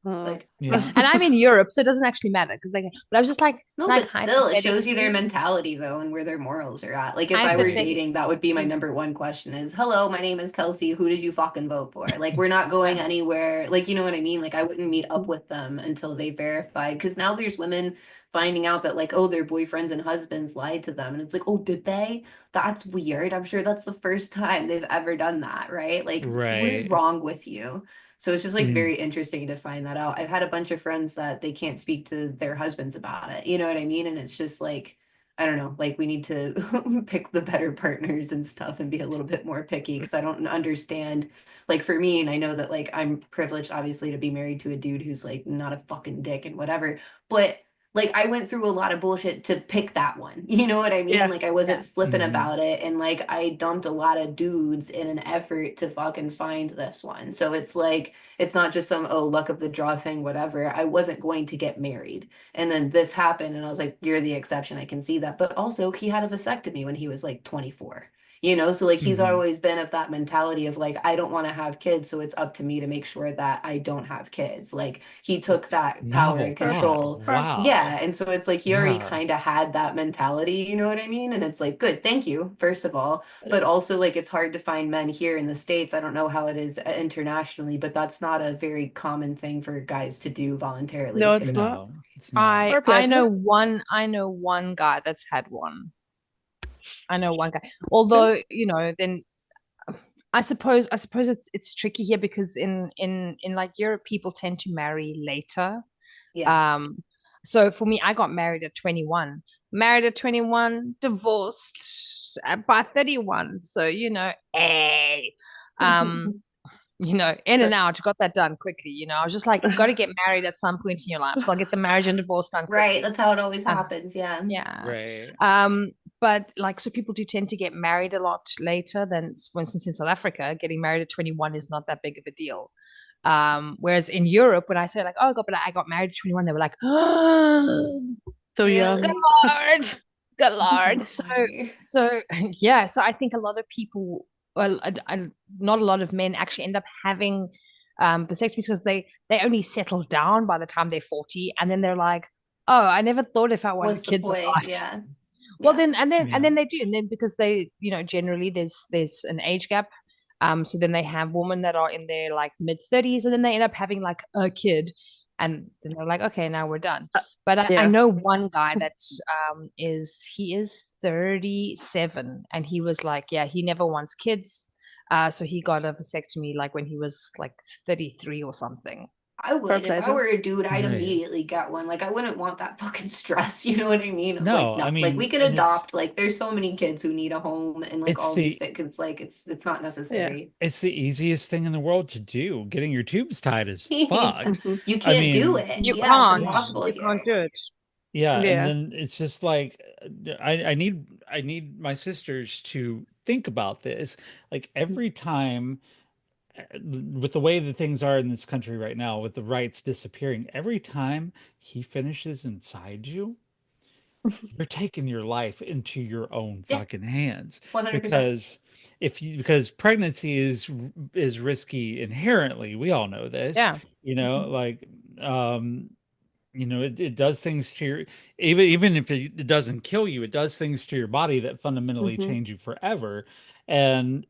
Like, Yeah. and I'm in Europe, so it doesn't actually matter because but I was just like, no, but still, it shows you their mentality though and where their morals are at. Like, if I were dating, that would be my number one question is, hello, my name is Kelsey. Who did you fucking vote for? Like, we're not going anywhere. Like, you know what I mean? Like, I wouldn't meet up with them until they verified. Because now there's women finding out that, like, oh, their boyfriends and husbands lied to them. And it's like, oh, did they? That's weird. I'm sure that's the first time they've ever done that, right? Like, what is Right. wrong with you? So it's just like Mm. very interesting to find that out. I've had a bunch of friends that they can't speak to their husbands about it. You know what I mean? And it's just like, I don't know, like we need to pick the better partners and stuff and be a little bit more picky because I don't understand. Like for me, and I know that like I'm privileged obviously to be married to a dude who's like not a fucking dick and whatever, but like I went through a lot of bullshit to pick that one. You know what I mean? Yeah. Like I wasn't flippant Mhm. about it and like I dumped a lot of dudes in an effort to fucking find this one. So it's like it's not just some oh luck of the draw thing whatever. I wasn't going to get married. And then this happened and I was like you're the exception. I can see that. But also he had a vasectomy when he was like 24. You know, so like he's Mhm. always been of that mentality of like, I don't want to have kids, so it's up to me to make sure that I don't have kids. Like he took that power Novel and thought. control. Wow. Yeah. And so it's like he already Yeah. kind of had that mentality, you know what I mean? And it's like, good, thank you, first of all. But also like it's hard to find men here in the States. I don't know how it is internationally, but that's not a very common thing for guys to do voluntarily No, is it's get not. No, it's not. Or I know pleasure. one guy that's had one. I know one guy. Although, then I suppose it's tricky here because in like Europe people tend to marry later. Yeah. So for me, I got married at 21. Married at 21, divorced by 31. So, hey. Um, in and out, got that done quickly. I was just like, you've got to get married at some point in your life. So I'll get the marriage and divorce done Right. quickly. That's how it always Uh, happens. Yeah. yeah. Right. But like, so people do tend to get married a lot later than, for instance, in South Africa, getting married at 21 is not that big of a deal. Whereas in Europe, when I say like, oh God, but I got married at 21, they were like, oh, So young. good Really? Lord, good Lord. So funny. So yeah, so I think a lot of people, well, not a lot of men actually end up having vasectomies because they only settle down by the time they're 40, and then they're like, oh, I never thought if I wanted What's the kids or point? not. Yeah. Well, Yeah. then and Yeah. then they do, and then because they, generally there's an age gap. So then they have women that are in their like mid-30s, and then they end up having like a kid, and then they're like, okay, now we're done. But I Yeah. know one guy that he is 37, and he was like, yeah, he never wants kids. So he got a vasectomy like when he was like 33 or something. I for would. If I pleasure. were a dude, I'd Right. immediately get one. Like I wouldn't want that fucking stress, you know what I mean? Of like, No, I no, like we mean, could and adopt. Like there's so many kids who need a home and like it's all these the things. It's like it's not Yeah. necessary. it's the easiest thing in the world to do. Getting your tubes tied is fucked. Hmm. You I can't do mean, it. You Yeah, it's can't. yeah. impossible You can't here. do it. Yeah, and Yeah. then it's just like I need my sisters to think about this. Like every time with the way that things are in this country right now, with the rights disappearing, every time he finishes inside you, you're taking your life into your own Yeah, fucking hands 100%. because because pregnancy is risky inherently. We all know this, Yeah. like um it does things to your even if it doesn't kill you, it does things to your body that fundamentally Hmm. change you forever. And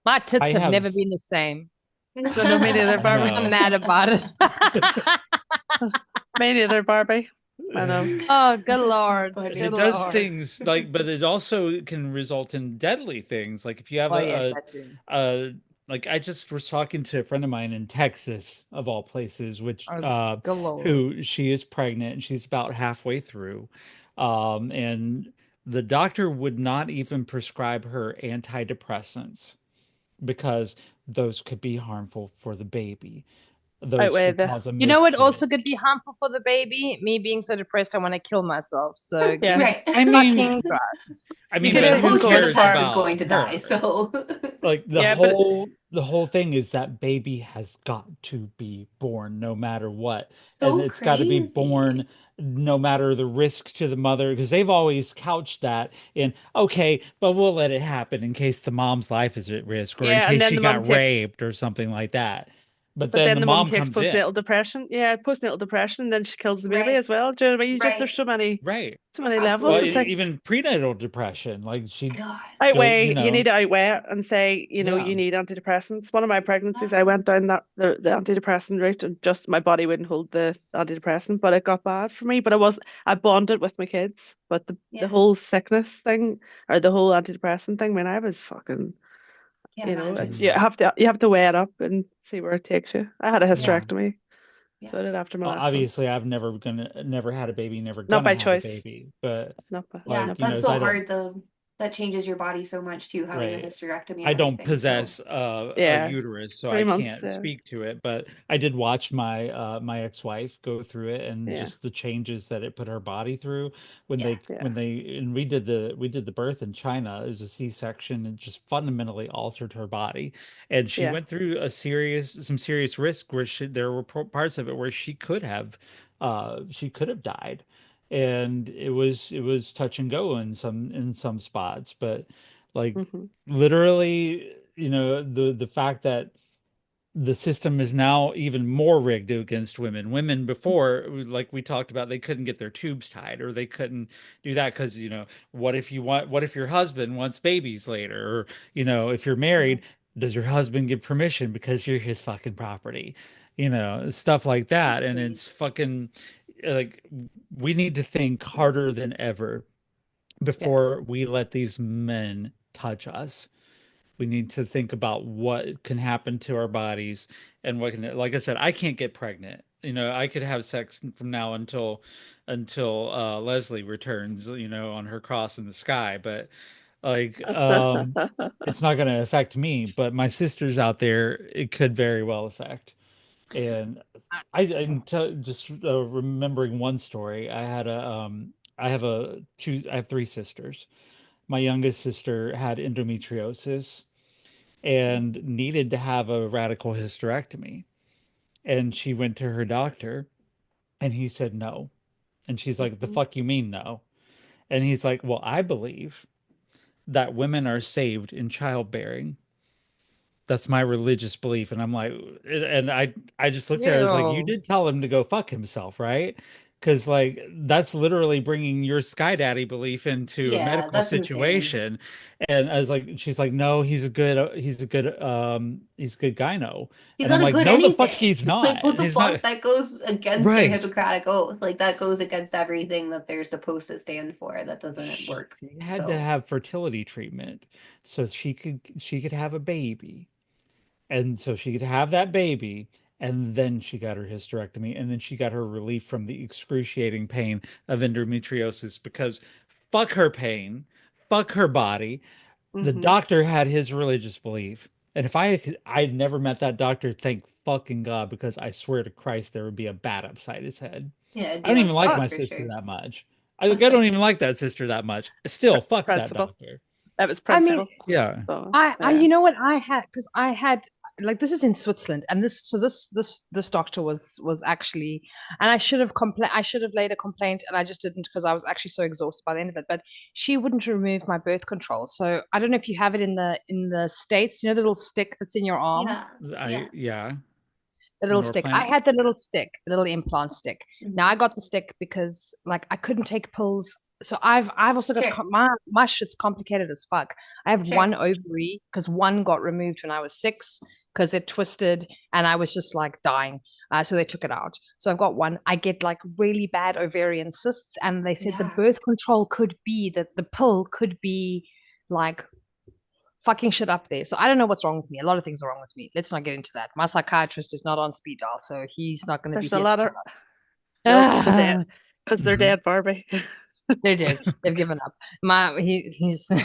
My I tits have have never been the same. No, no, me neither, I Barbie. I'm know. mad about it. Me neither, Barbie. I know. Oh, good That's so Lord. It Good funny. does Lord. things like, but it also can result in deadly things. Like if you have Oh, yes, that's it. like I just was talking to a friend of mine in Texas, of all places, which Oh, good Lord. who she is pregnant and she's about halfway through. And the doctor would not even prescribe her antidepressants because those could be harmful for the baby. Those Outweigh could the. cause a You know what also miscarriage. could be harmful for the baby? Me being so depressed, I want to kill myself. So give Yeah. me Right. I mean, fucking drugs. I You mean, could but The have who host for the cares best is chloroform. going about to die, her? so Like Yeah, but the whole thing is that baby has got to be born no matter what. And so it's got to be crazy. born no matter the risk to the mother, because they've always couched that in, okay, but we'll let it happen in case the mom's life is at risk or in yeah, and case then she the mum got takes. raped or something like that. But But then then the the mum mom takes comes in. postnatal depression. Yeah, postnatal depression, and then she kills the baby Right. as well. Do you know what I mean? Right. There's Right. so many levels. Well, It's Absolutely. like even prenatal depression, like she God. go, outweigh. You need to outweigh it and say, yeah. you need antidepressants. One of my pregnancies, I Uh-huh. went down the antidepressant route, and just my body wouldn't hold the antidepressant, but it got bad for me. But I bonded with my kids. But the Yeah. whole sickness thing or the whole antidepressant thing, when I was fucking. Can't It's imagine. Mm, you have to weigh it up and see where it takes you. I had a yeah. Yeah. hysterectomy, so Yeah. I did after my last one. Obviously I've never had a baby, never Not gonna by have a choice. baby, but Yeah. like, Not by That's as choice. so I don't hard though. That changes your body so much too, having the right. hysterectomy and I don't everything. So possess a Yeah, uterus, so I 3 months. can't speak to it, but I did watch my ex-wife go through it and Yeah, just the changes that it put her body through yeah. yeah. when they and we did the birth in China. It was a C-section and just fundamentally altered her body. And she Yeah. went through some serious risk where there were parts of it where she could have died. And it was touch and go in some spots, but like Hmm. literally, the fact that the system is now even more rigged against women. Women before, like we talked about, they couldn't get their tubes tied or they couldn't do that because, what if your husband wants babies later? Or, if you're Mhm. married, does your husband give permission because you're his fucking property? Stuff like that. And Exactly. it's fucking like we need to think harder than ever Yeah. before we let these men touch us. We need to think about what can happen to our bodies and what can, like I said, I can't get pregnant. I could have sex from now until Leslie returns, on her cross in the sky, but like it's not going to affect me, but my sisters out there, it could very well affect. And just remembering one story, I have three sisters. My youngest sister had endometriosis and needed to have a radical hysterectomy. And she went to her doctor and he said no. And she's like, "The Mhm. fuck you mean no?" And he's like, "Well, I believe that women are saved in childbearing. That's my religious belief." And I'm like, and I just looked at her, I was like, "You Ew. did tell him to go fuck himself, right?" Because like that's literally bringing your sky daddy belief into a Yeah, medical that's insane. situation. And I was like, she's like, "No, he's a good gyno." He's And I'm not a like, good "No, the fuck anything. he's not. Like, what the He's not." fuck? That goes against their Right. Hippocratic oath. Like, that goes against everything that they're supposed to stand for. That doesn't She work. had to So, have fertility treatment so she could have a baby. And so she could have that baby and then she got her hysterectomy, and then she got her relief from the excruciating pain of endometriosis because fuck her pain, fuck her body. The doctor had his religious belief. And if I'd never met that doctor, thank fucking God, because I swear to Christ there would be a bat upside his head. Yeah, it'd I be don't even like upset my for sister sure. that much. I don't even like that sister that much. Still, fuck that Principal. doctor. It was I mean, principal. Yeah. So, I yeah. you know what I had, because I had, like, this is in Switzerland, and this doctor was actually, and I should have laid a complaint, and I just didn't because I was actually so exhausted by the end of it. But she wouldn't remove my birth control. So I don't know if you have it in the States, you know, the little stick that's in your arm. Yeah. The little stick. I had the little stick, the little implant stick. Now I got the stick because like I couldn't take pills. So I've also got my shit's complicated as fuck. I have one ovary because one got removed when I was 6 because it twisted and I was just like dying. So they took it out. So I've got one. I get like really bad ovarian cysts, and they said the birth control could be that the pill could be like fucking shit up there. So I don't know what's wrong with me. A lot of things are wrong with me. Let's not get into that. My psychiatrist is not on speed dial, so he's not going to be There's a here lot to of tell us. because they're dead, Barbie. They're dead. They've given up. He's so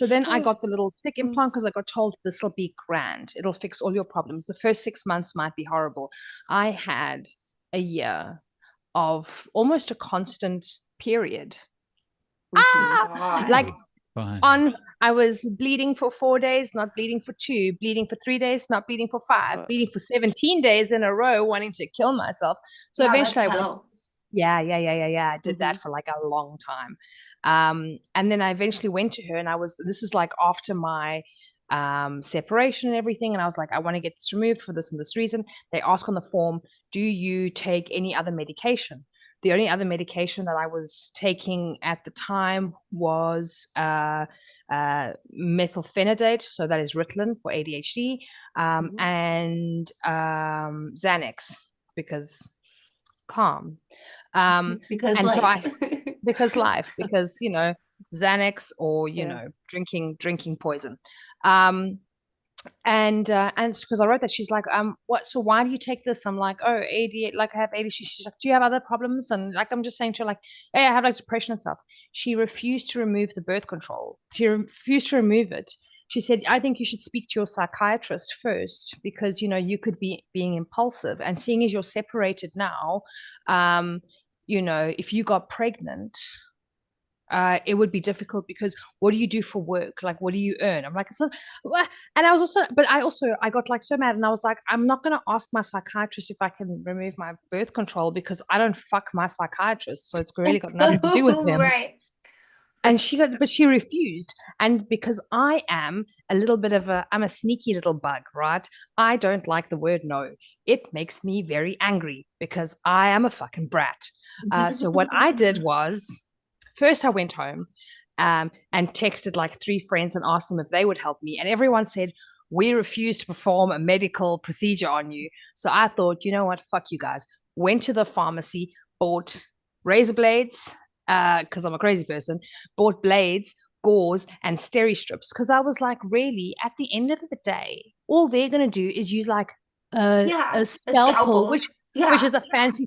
then I got the little stick implant because I got told this will be grand. It'll fix all your problems. The first 6 months might be horrible. I had a year of almost a constant period. Like I was bleeding for 4 days, not bleeding for 2, bleeding for 3 days, not bleeding for 5, bleeding for 17 days in a row, wanting to kill myself. So eventually I went. Yeah. I did that for like a long time. And then I eventually went to her, and this is like after my separation and everything. And I was like, I want to get this removed for this and this reason. They ask on the form, do you take any other medication? The only other medication that I was taking at the time was methylphenidate, so that is Ritalin for ADHD, and Xanax because calm. Because and life. Because you know, Xanax or you know, drinking poison. And because I wrote that, she's like, what? So why do you take this? I'm like, oh, ADHD, like I have ADHD. She's like, do you have other problems? And like, I'm just saying to her, like, hey, I have like depression and stuff. She refused to remove the birth control. She refused to remove it. She said, I think you should speak to your psychiatrist first because, you know, you could be being impulsive. And seeing as you're separated now, you know, if you got pregnant, it would be difficult because what do you do for work? Like, what do you earn? I'm like, it's not, and I was also, but I got like so mad, and I was like, I'm not going to ask my psychiatrist if I can remove my birth control because I don't fuck my psychiatrist. So it's really got nothing to do with him. Right. And but she refused. And because I am a little bit of I'm a sneaky little bug, right? I don't like the word no. It makes me very angry because I am a fucking brat. So what I did was, first, I went home and texted like 3 friends and asked them if they would help me. And everyone said, we refuse to perform a medical procedure on you. So I thought, you know what? Fuck you guys. Went to the pharmacy, bought razor blades, because I'm a crazy person, bought blades, gauze, and steri strips. Because I was like, really, at the end of the day, all they're going to do is use like a scalpel, which is a fancy.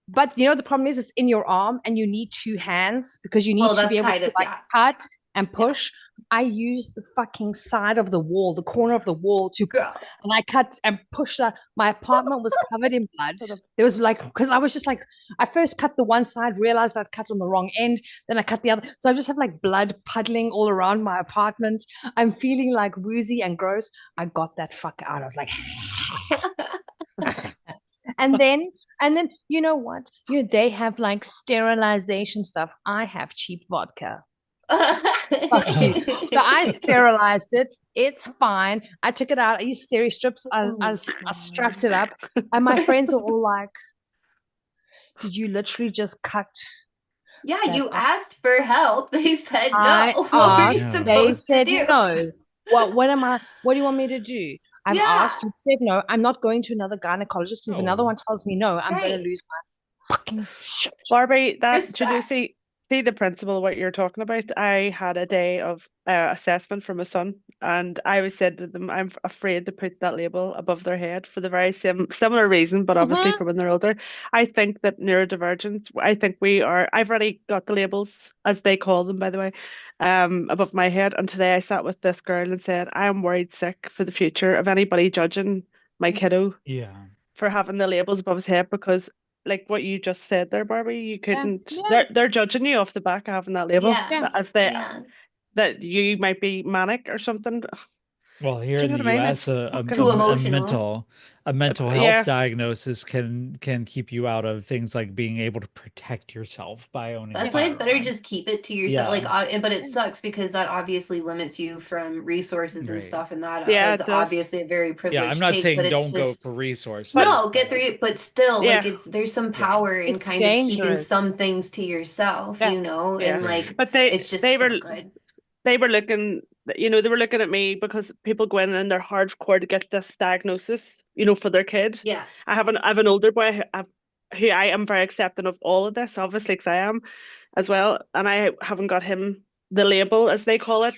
But you know, the problem is it's in your arm and you need 2 hands because you need to be able to like cut and push. I used the fucking side of the wall, the corner of the wall and I cut and pushed that. My apartment was covered in blood. There was like, because I was just like, I first cut the one side, realized I'd cut on the wrong end, then I cut the other. So I just have like blood puddling all around my apartment. I'm feeling like woozy and gross. I got that fuck out. I was like, and then you know what? They have like sterilization stuff. I have cheap vodka. So I sterilized it. It's fine. I took it out. I used steri strips. I strapped it up. And my friends are all like, did you literally just cut? Yeah, you asked for help. They said no. What were you supposed to do? No. What do you want me to do? I've asked, you said no. I'm not going to another gynecologist. If another one tells me no, I'm going to lose my fucking shit. Barbie, did you see the principle of what you're talking about? I had a day of assessment for my son and I was said to them, I'm afraid to put that label above their head for the very same similar reason, but obviously for when they're older. I think that neurodivergent, I think I've already got the labels, as they call them, by the way, above my head. And today I sat with this girl and said, I am worried sick for the future of anybody judging my kiddo Yeah. for having the labels above his head, because like what you just said there, Barbie, you couldn't. Yeah. They're judging you off the back of having that label, Yeah. as they Yeah. that you might be manic or something. Well, here Do you in know the what I mean? US, It's fucking Too emotional. a mental health yeah, diagnosis can keep you out of things like being able to protect yourself by owning a That's why it's better firearm. just keep it to yourself. Like, Yeah, but it sucks because that obviously limits you from resources and right. stuff, and that yeah, is it does. obviously a very Yeah, I'm privileged not take. But saying it's don't go just for But resources, no, get but through it. But still, like, yeah, there's some yeah. power in It's kind of keeping dangerous. some things to yourself, yeah, you know, yeah. and Right. like But it's they just were so good. they were looking, they were looking at me because people go in and they're hardcore to get this diagnosis, for their kid. Yeah. I have an older boy who I am very accepting of all of this, obviously, because I am as well, and I haven't got him the label, as they call it,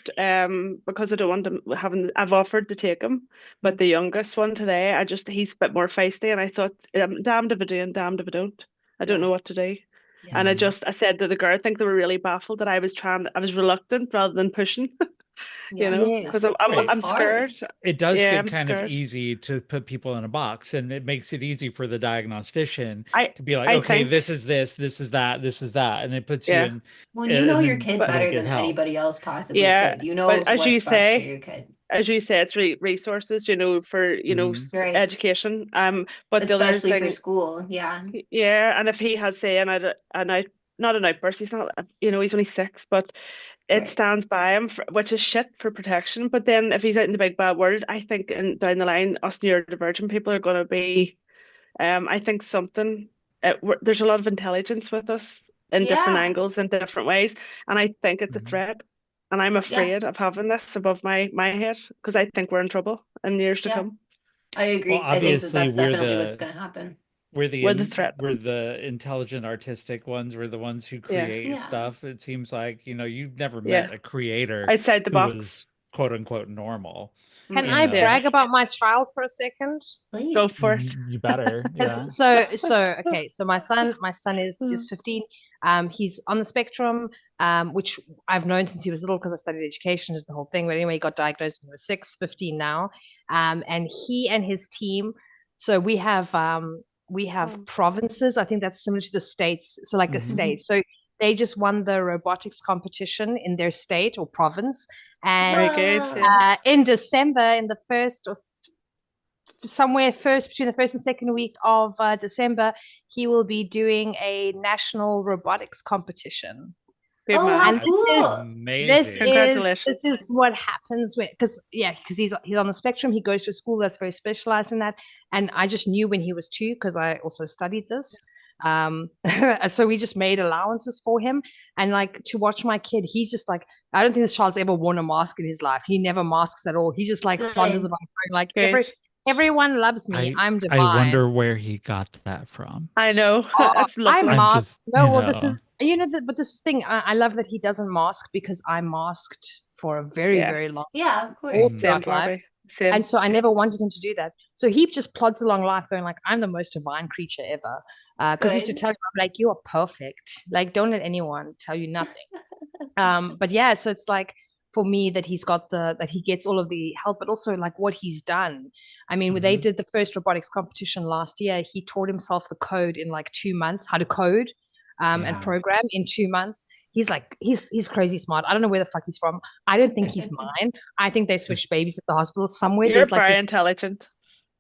because I don't want him having. I've offered to take him, but the youngest one today, he's a bit more feisty, and I thought, I'm damned if I do and damned if I don't. I don't Yeah. know what to do. Yeah. And Mhm. I said to the girl, I think they were really baffled that I was reluctant rather than pushing, Yeah. Yes. because Right. I'm It's hard. scared. It does Yeah, get I'm kind of scared. easy to put people in a box, and it makes it easy for the diagnostician I to be like, I okay, think, this is this is that, this is that, and it puts you yeah, in, When you know and your then kid but you don't better get than help. anybody else possibly yeah, could, you know but as you what's best for say, your kid. it's resources, for Mhm. Right. education. But the other Especially for thing, school. Yeah. yeah, and if he has, say, an out not an outburst, he's not, he's only 6, but it Right. stands by him, which is shit for protection. But then if he's out in the big bad world, I think down the line, us neurodivergent people are going to be, I think there's a lot of intelligence with us in different Yeah. angles and different ways, and I think it's a Mhm. threat. And I'm Yeah. afraid of having this above my head, because I think we're in trouble in years to Yeah. come. I Well, agree. I think that obviously, that's definitely what's going to happen. We're the threat. we're the intelligent, artistic ones. We're the ones who Yeah, create Yeah. stuff. It seems like, you've never yeah. met a creator Outside the who box. was quote unquote normal. Can You I Mm-hmm. Yeah, know, brag about my child for a second? go Please. for it. you better, yeah. So okay, so my son is 15. He's on the spectrum, which I've known since he was little because I studied education, is the whole thing. But anyway, he got diagnosed when he was 6, 15 now. And he and his team, so we have provinces. I think that's similar to the states. So like a Mhm. state. So they just won the robotics competition in their state or province. Very And good. Yeah. in December, in the first or somewhere first between the first and second week of December, he will be doing a national robotics competition. Good Oh, how man. And cool. Amazing. Congratulations. this is what happens when, because he's on the spectrum. He goes to a school that's very specialized in that, and I just knew when he was 2 because I also studied this. So we just made allowances for him, and like to watch my kid, he's just like, I don't think this child's ever worn a mask in his life. He never masks at all. He just like plunders Good. about like Good. everyone loves me. I'm I divine. wonder where he got that from. I know. Oh, It's I lovely. I'm mask. just, No, well, this is but this thing I love that he doesn't mask because I masked for a very, Yeah. very long Yeah, of all course. Same, throughout life. Barbie. Same. And so I never wanted him to do that. So he just plods along life going like, I'm the most divine creature ever. Because he used to Good. tell me, I'm like, you are perfect. Like, don't let anyone tell you nothing. But yeah, so it's like for me that that he gets all of the help, but also like what he's done. I mean, when they did the first robotics competition last year, he taught himself the code in like 2 months, how to code and Yeah. program in 2 months. He's like, he's crazy smart. I don't know where the fuck he's from. I don't think he's mine. I think they switched babies at the hospital somewhere. You're There's like very this. intelligent.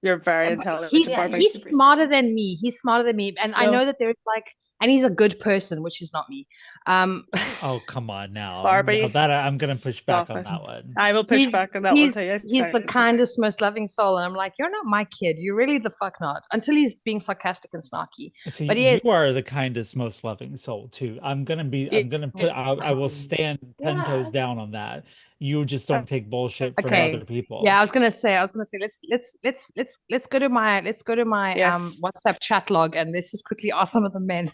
You're very intelligent, Yeah, Barbie. He's super smarter smart. than me. He's smarter than me, and I No, know that there's like, and he's a good person, which is not me. Um, Oh, come on now. Now Barbie, that I'm gonna push back stop on it. that one. I will push he's back on that one he's too. he's the kindest, most loving soul, and I'm like, you're not my kid. You're really the fuck not. Until he's being sarcastic and snarky. See, But you yes, are the kindest, most loving soul too. Yeah. I'm gonna put, I will stand 10 toes Yeah. down on that. You just don't take bullshit from okay. other people. Yeah, I was gonna say, let's go to my Yes. WhatsApp chat log and let's just quickly ask some of the men.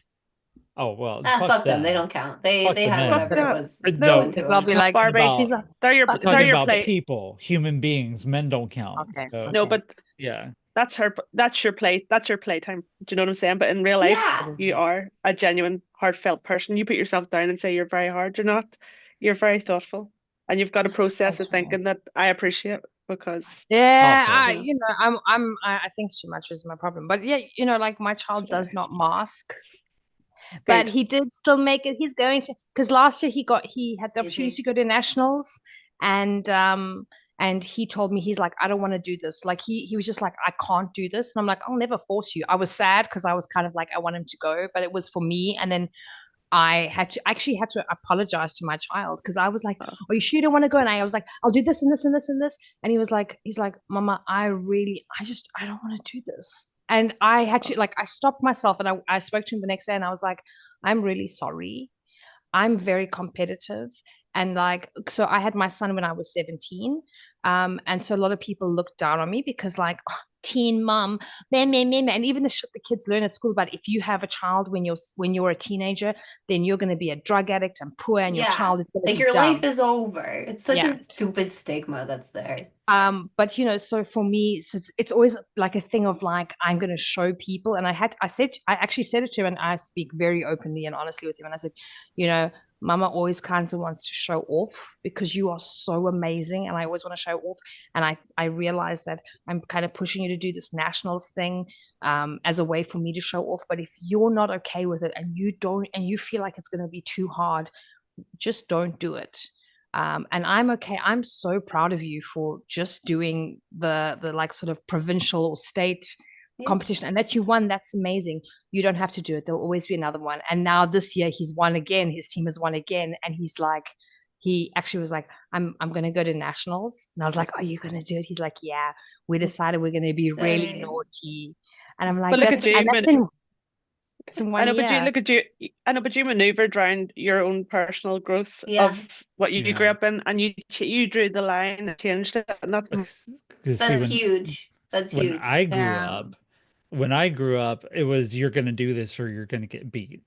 Oh well, Fuck them. They don't count. They Fuck they the had men. whatever it was No, going to I'll them. be like, Barbie, about they're your fuck talking they're your about play. people, human beings. Men don't count. Okay. So No, Okay. but yeah, that's your playtime. Do you know what I'm saying? But in real life, Yeah. you are a genuine, heartfelt person. You put yourself down and say you're very hard. You're not. You're very thoughtful, and you've got a process That's of thinking that I appreciate because Yeah, thoughtful. you know. I think too much is my problem. But yeah, like my child does Sure. not mask, but Good. he did still make it. He's going to, because last year he had the opportunity Amazing. to go to nationals, and he told me, he's like, I don't want to do this. Like he was just like, I can't do this, and I'm like, I'll never force you. I was sad because I was kind of like, I want him to go, but it was for me. And then I actually had to apologize to my child because I was like, Oh, "Are you sure you don't want to go?" And I was like, "I'll do this and this and this and this." And he's like, "Mama, I don't want to do this." And I had oh. to like, I stopped myself and I spoke to him the next day and I was like, "I'm really sorry. I'm very competitive." And like, so I had my son when I was 17. And so a lot of people looked down on me because like, oh, teen mom, meh. And even the shit the kids learn at school about if you have a child when you're a teenager, then you're going to be a drug addict and poor and your Yeah. child is going to Like be your life dumb. is over. It's such Yeah. a stupid stigma that's there. But so for me, so it's always like a thing of like, I'm going to show people. And I actually said it to him, and I speak very openly and honestly with him. And I said, Mama always kind of wants to show off because you are so amazing. And I always want to show off. And I realized that I'm kind of pushing you to do this nationals thing, as a way for me to show off. But if you're not okay with it and you feel like it's going to be too hard, just don't do it. And I'm okay. I'm so proud of you for just doing the like sort of provincial or state competition, and that you won. That's amazing. You don't have to do it. There'll always be another one. And now this year he's won again. His team has won again, and he actually was like, I'm going to go to nationals. And I was like, are you going to do it? He's like, yeah. We decided we're going to be really naughty. And I'm like, But look at you. that's in I know, one but you year. look at you. I know, but you maneuvered around your own personal growth Yeah. of what you grew up in, and you drew the line and changed it, and that's That's huge. That's when huge. I grew Yeah. up, when I grew up, it was you're gonna do this or you're gonna get beat.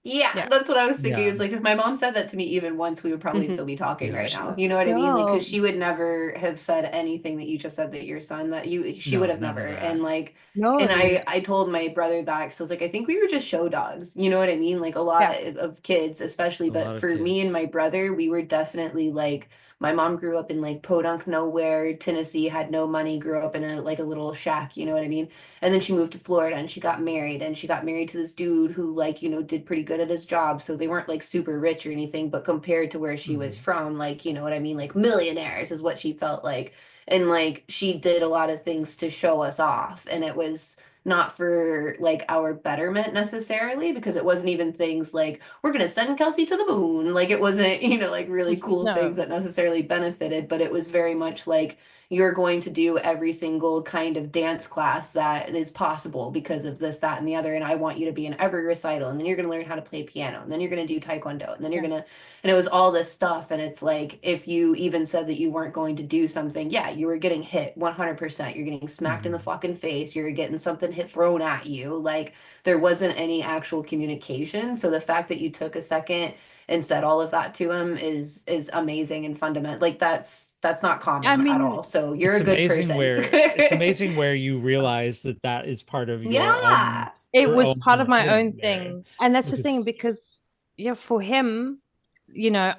Yeah, that's what I was thinking. Yeah. Is like if my mom said that to me even once, we would probably Mhm. still be talking Yeah. right now. You know what I mean? Like, No. because she would never have said anything that you just said that your son she would No, have none never. of that. And like, No. and I told my brother that because I was like, I think we were just show dogs. You know what I mean? Like a lot of kids, especially, A lot but of for me and kids. my brother, we were definitely like. My mom grew up in like Podunk nowhere, Tennessee, had no money, grew up in a like a little shack, you know what I mean? And then she moved to Florida and she got married to this dude who like, did pretty good at his job. So they weren't like super rich or anything, but compared to where she was Mhm. from, like, you know what I mean? Like millionaires is what she felt like. And like she did a lot of things to show us off. And it was not for like our betterment necessarily because it wasn't even things like we're going to send Kelsey to the moon, like it wasn't like really cool things No. that necessarily benefited, but it was very much like you're going to do every single kind of dance class that is possible because of this, that, and the other. And I want you to be in every recital. And then you're going to learn how to play piano. And then you're going to do taekwondo. And then you're going to, and it was all this stuff. And it's like, if you even said that you weren't going to do something, yeah, you were getting hit 100%. You're getting smacked in the fucking face. You're getting something hit thrown at you. Like there wasn't any actual communication. So the fact that you took a second and said all of that to him is amazing and fundamental. Like that's not I common at mean, all. So you're a good person. It's amazing where you realize that is part of Yeah. it your was own part of my own thing there. thing. And that's the thing Because because, yeah, for him,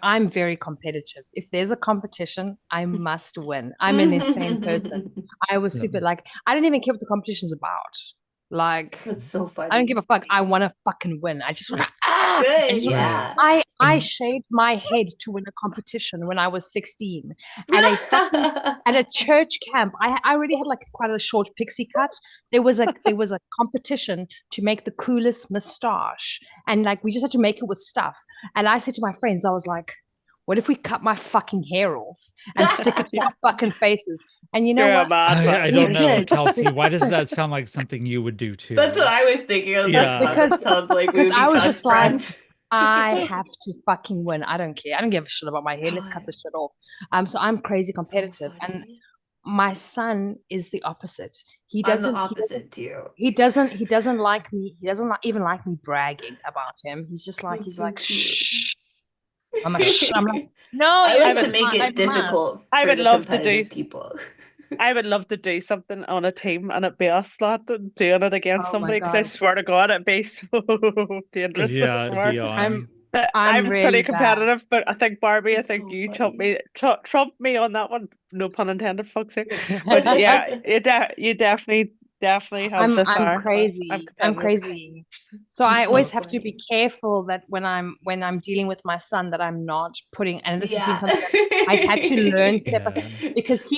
I'm very competitive. If there's a competition, I must win. I'm an insane person. I was super like, I don't even care what the competition's about. Like, That's so I don't give funny. a fuck. I want to fucking win. I just want to, Good, yeah. I shaved my head to win a competition when I was 16 at a church camp. I already had like quite a short pixie cut. There was a competition to make the coolest mustache, and like we just had to make it with stuff. And I said to my friends, I was like, what if we cut my fucking hair off and stick it to our fucking faces? And you know you're a what? mad I man. don't We know, did. Kelsey. Why does that sound like something you would do too? That's what I was thinking. I was Yeah. like, that sounds like we Because would be I was best just like, friends. I have to fucking win. I don't care. I don't give a shit about my hair. Let's cut this shit off. So I'm crazy competitive. And my son is the opposite. He I'm the doesn't opposite too. he doesn't like me. He doesn't even like me bragging about him. He's just like, That's he's so like, cute. shh. I'm like, shh. I'm like, no, I you're like so to make smart. I it difficult must. I for would the love to do competitive people. I would love to do something on a team and it be us lot and doing it against Oh my somebody because I God. swear to God it'd be so dangerous. I Yeah, it'd be swear. I'm on. I'm I'm pretty really bad. competitive, but I think Barbie, I It's think so you funny. trumped me on that one. No pun intended, fuck's sake. But yeah, you definitely have the I'm fire. I'm crazy. I'm competitive. crazy. So I It's always so have to be funny. careful that when I'm dealing with my son that I'm not putting, and this has been Yeah. something that I've had to learn step by step, Yeah. because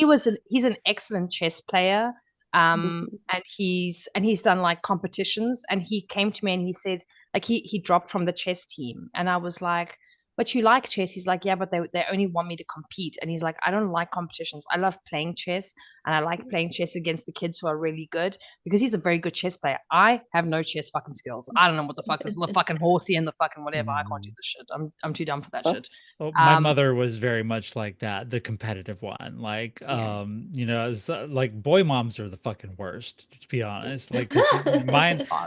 he's an excellent chess player. And he's done like competitions, and he came to me and he said, like, he dropped from the chess team, and I was like, but you like chess? He's like, yeah, but they only want me to compete. And he's like, I don't like competitions. I love playing chess, and I like playing chess against the kids who are really good, because he's a very good chess player. I have no chess fucking skills. I don't know what the fuck this, the fucking horsey and the fucking whatever. I can't do Mm. this shit. I'm too dumb for that Oh, shit. Well, my Um, mother was very much like that, the competitive one. Like, yeah. you know, it's like boy moms are the fucking worst, to be honest. Like, because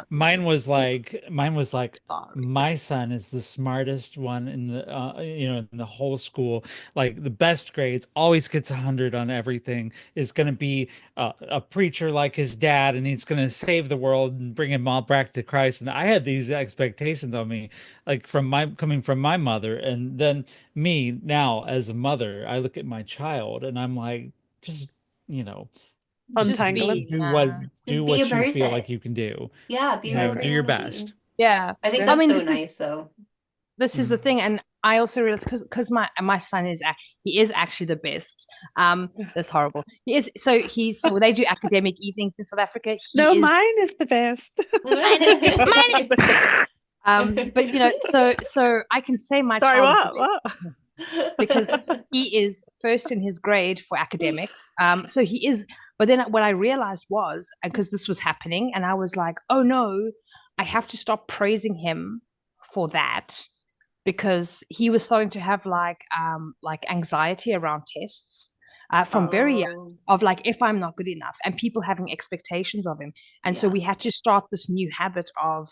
mine was like Sorry. my son is the smartest one in the you know, in the whole school, like the best grades, always gets 100 on everything, is going to be a preacher like his dad, and he's going to save the world and bring him all back to Christ. And I had these expectations on me, like from my coming from my mother. And then me now as a mother, I look at my child and I'm like, just, you know, just Just untangling. be, do Just be a what you feel person. like you can do. Yeah, be You know, whoever do you your want to be. best. yeah. I think I Yeah. that's mean, so nice, though. this is the thing, and I also realized, because my son is he is actually the best. That's horrible. He is, so they do academic evenings in South Africa. No, He is mine is the best. mine is mine is but you know, so I can say my Sorry, child is the what? best because he is first in his grade for academics. So he is, but then what I realized was, because this was happening, and I was like, oh no, I have to stop praising him for that, because he was starting to have like anxiety around tests from very young, Oh, of like, if I'm not good enough, and people having expectations of him. And so yeah. we had to start this new habit of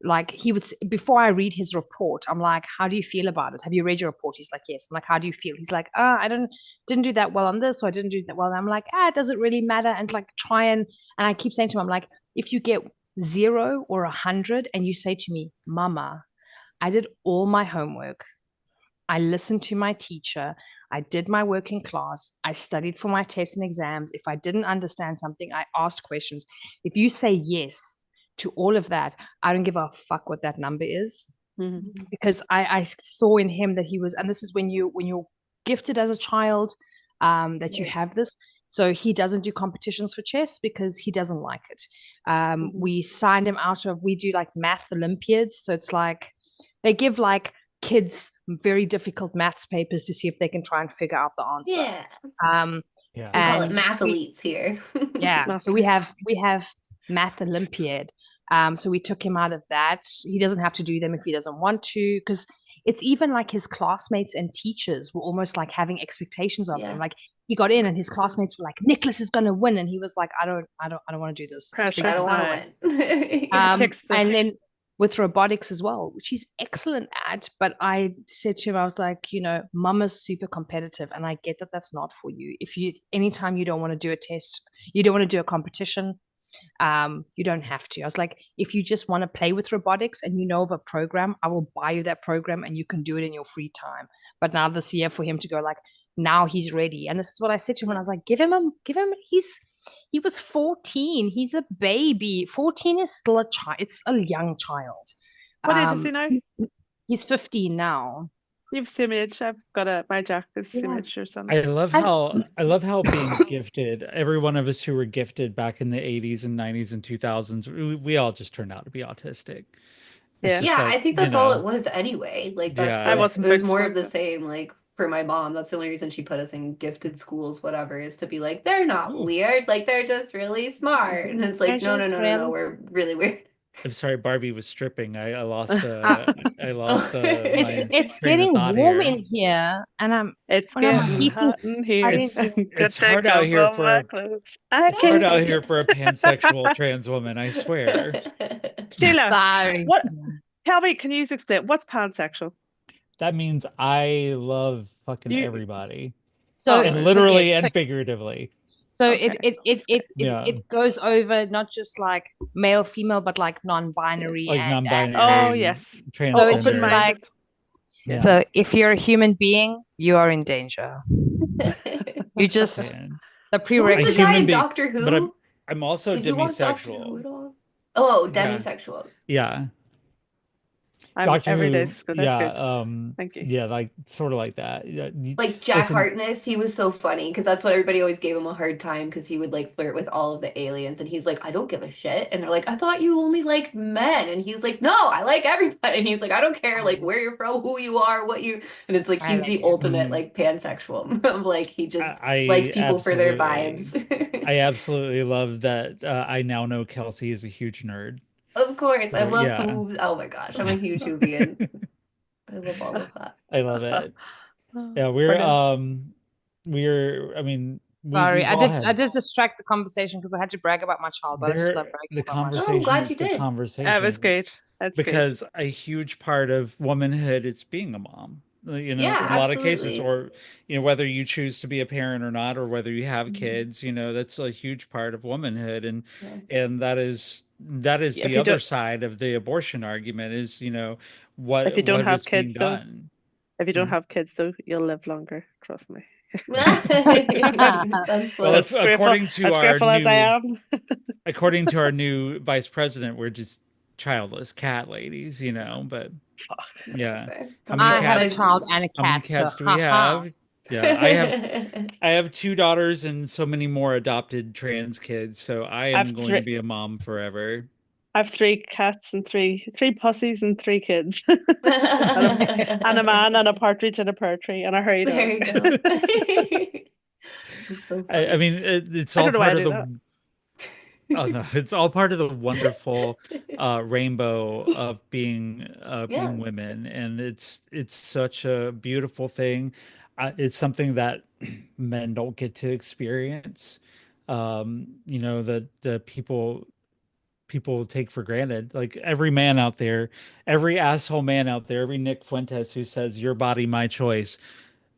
like, he would, before I read his report, I'm like, how do you feel about it? Have you read your report? He's like, yes. I'm like, how do you feel? He's like, I didn't do that well on this, or I didn't do that well. And I'm like, does it really matter? And like, try and I keep saying to him, I'm like, if you get 0 or 100 and you say to me, mama, I did all my homework, I listened to my teacher, I did my work in class, I studied for my tests and exams. If I didn't understand something, I asked questions. If you say yes to all of that, I don't give a fuck what that number is, because I saw in him that he was, and this is when you're gifted as a child, that you Right. have this. So he doesn't do competitions for chess because he doesn't like it. We signed him out of, we do like math Olympiads. So it's like they give like kids very difficult maths papers to see if they can try and figure out the answer. Yeah. Um, Yeah. We call it and math elites here. yeah, so we have math Olympiad. So we took him out of that. He doesn't have to do them if he doesn't want to, because it's even like his classmates and teachers were almost like having expectations of him. Yeah. Like, he got in and his classmates were like, Nicholas is gonna win, and he was like, I don't want to do this. It's Pressure. I don't want to Aye. win. Yeah. Takes the And then with robotics as well, which he's excellent at. But I said to him, I was like, mama's super competitive, and I get that that's not for you. If you, anytime you don't want to do a test, you don't want to do a competition, you don't have to. I was like, if you just want to play with robotics and you know of a program, I will buy you that program and you can do it in your free time. But now this year, for him to go like, now he's ready. And this is what I said to him when I was like, give him, he was 14. He's a baby. 14 is still a child. It's a young child. What age is he now? He's 15 now. You've same age. I've got my Jack is same Yeah. age your son. I love how being gifted, every one of us who were gifted back in the 80s and 90s and 2000s, we all just turned out to be autistic. It's Yeah. just Yeah, like, I think that's all it was anyway. Like that's yeah. I what wasn't it was fixed more for of the it. same. Like for my mom, that's the only reason she put us in gifted schools, whatever, is to be like, they're not weird, like they're just really smart. And it's They're like, no, no, just no, no, no, really we're really weird. I'm sorry, Barbie was stripping. I lost my It's train of getting thought warm here. in here, and I'm It's when I'm getting heating. hot in I here. didn't. I'm gonna It's hard take out off here all my for clothes. I it's hard can. out here for a pansexual trans woman, I swear. Sheila, Sorry. what? Tell me, can you explain what's pansexual? That means I love fucking You. everybody. So Oh, And right. literally so and figuratively. so Okay. Yeah. it goes over not just like male, female, but like non-binary Like and Oh, non-binary, yes. so Oh, it's just transgender. like open-minded. Yeah. Yeah. so if you're a human being, you are in danger. You just And the a Who was the prerequisite. guy human in being, Doctor but Who? I'm also Did you watch Doctor Who demisexual. at all? Oh, Yeah. demisexual. Yeah. I'm Doctor every day. Who, So that's yeah, good. Thank you. yeah, like sort of like that. Yeah, Like Jack listen, Harkness, he was so funny because that's what everybody always gave him a hard time because he would like flirt with all of the aliens and he's like, I don't give a shit. And they're like, I thought you only liked men. And he's like, no, I like everybody. And he's like, I don't care like where you're from, who you are, what you and it's like I he's like the ultimate mm, like pansexual. Of like he just likes I people for their vibes. I absolutely love that. I now know Kelsey is a huge nerd. Of course. I So love yeah, hooves. Oh my gosh, I'm a huge Hoovian. I love all of that. I love it. Yeah, we're Brilliant. I mean, Sorry, we've all I had did distract the conversation because I had to brag about my child, but I just love there. bragging The about my Oh, I'm child. conversation glad is you the did. That was conversation great. That's great. because a huge part of womanhood is being a mom. You know, Yeah, in a lot of cases, absolutely. or whether you choose to be a parent or not, or whether you have Mhm. kids, that's a huge part of womanhood, and Yeah. that is If the you other don't, side of the abortion argument is, if what you don't what have is kids being though, done. if you don't Mhm. have kids though, you'll live longer. Trust me. That's Well, what. As grateful as I am. according to our new vice president, we're just childless cat ladies, but yeah. Fair. How I'm many I sure have a cats? child and a How many cat, so cats do we haha. have? Yeah, I have two daughters and so many more adopted trans kids, so I I've am going to three. be a mom forever. I've three cats and three pussies and three kids, and a man and a partridge and a pear tree and a hairy There dog. you go. It's so I funny. mean, it's I all don't know why I part of do that. the oh no, it's all part of the wonderful rainbow of being Yeah. women, and it's such a beautiful thing. It's something that men don't get to experience. That the people take for granted. Like every man out there, every asshole man out there, every Nick Fuentes who says your body, my choice,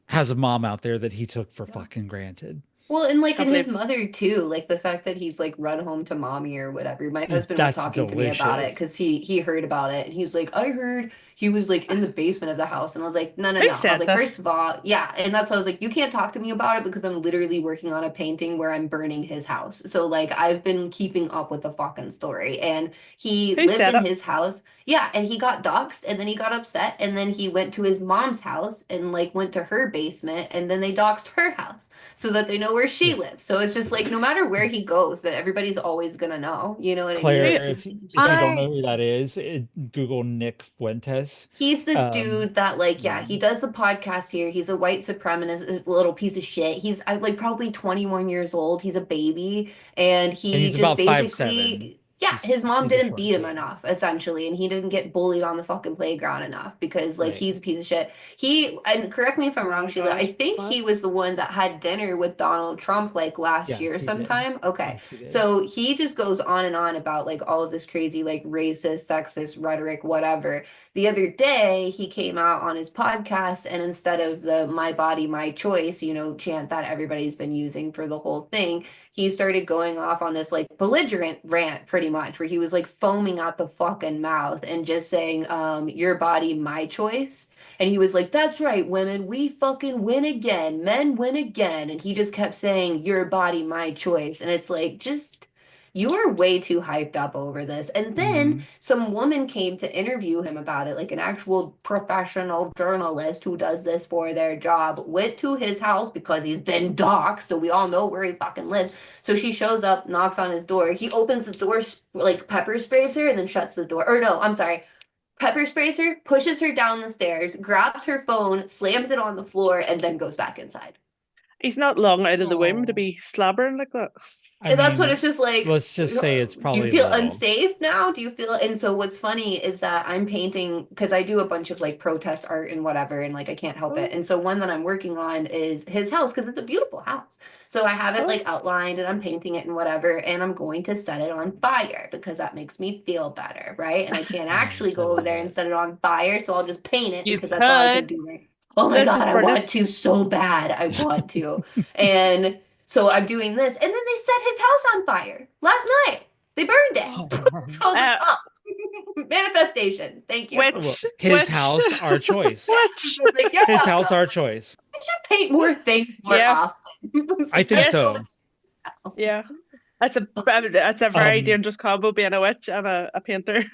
has a mom out there that he took for fucking granted. Well, and like Can't in his believe. mother too, like the fact that he's like run home to mommy or whatever. My husband was That's talking to me about it delicious. because he heard about it and he's like, I heard he was like in the basement of the house, and I was like, no, no, Who no. I was said like, this? first of all, yeah, and that's why I was like, you can't talk to me about it because I'm literally working on a painting where I'm burning his house. So like I've been keeping up with the fucking story, and he Who lived said in it? his house. Yeah, and he got doxxed and then he got upset and then he went to his mom's house and like went to her basement and then they doxed her house so that they know where she Yes. lives. So it's just like no matter where he goes, that everybody's always gonna know. You know what I mean? Claire, Who? He's a if piece of if you shit. don't know I who that is, Google Nick Fuentes. He's this Um, dude that like, yeah, yeah, he does the podcast here. He's a white supremacist, a little piece of shit. He's like probably 21 years old. He's a baby, and and he he's just about 5'7". basically, yeah, his mom He's a didn't short beat him kid. enough, essentially, and he didn't get bullied on the fucking playground enough because like Right. he's a piece of shit. He, and correct me if I'm Oh wrong, my Sheila, I God. think What? he was the one that had dinner with Donald Trump like last Yes, year he did. sometime. Okay. Yes, he did. So he just goes on and on about like all of this crazy like racist, sexist rhetoric, whatever. The other day, he came out on his podcast, and instead of the my body, my choice, chant that everybody's been using for the whole thing, he started going off on this like belligerent rant, pretty much, where he was like foaming at the fucking mouth and just saying, your body, my choice. And he was like, that's right, women, we fucking win again. Men win again. And he just kept saying, your body, my choice. And it's like, just you were way too hyped up over this. And then Hmm. some woman came to interview him about it, like an actual professional journalist who does this for their job, went to his house because he's been doxxed, so we all know where he fucking lives. So she shows up, knocks on his door. He opens the door, like pepper sprays her, and then shuts the door. Or no, I'm sorry. Pepper sprays her, pushes her down the stairs, grabs her phone, slams it on the floor, and then goes back inside. He's not long out of the womb to Oh. be slobbering like that. I And that's what mean, it's just like. let's just say it's Do you probably feel little. unsafe now? Do you feel? And so what's funny is that I'm painting because I do a bunch of like protest art and whatever, and like I can't help it. Oh, And so one that I'm working on is his house because it's a beautiful house. So I have it oh, like outlined and I'm painting it and whatever, and I'm going to set it on fire because that makes me feel better, right? And I can't actually I go over love there and it. set it on fire, so I'll just paint it You because that's all I can could. do. Right? Oh my this God, is I brilliant. want to so bad. I want to. And so I'm doing this, and then they set his house on fire last night. They burned it. So I was like, Uh, oh, manifestation. Thank you. Well, which, his which, house, our choice. which, I was like, you're His house, welcome. our choice. I should paint more things more yeah, often. I was I like, think that's yes, so so. yeah. That's a very Um, dangerous combo, being a witch and a painter.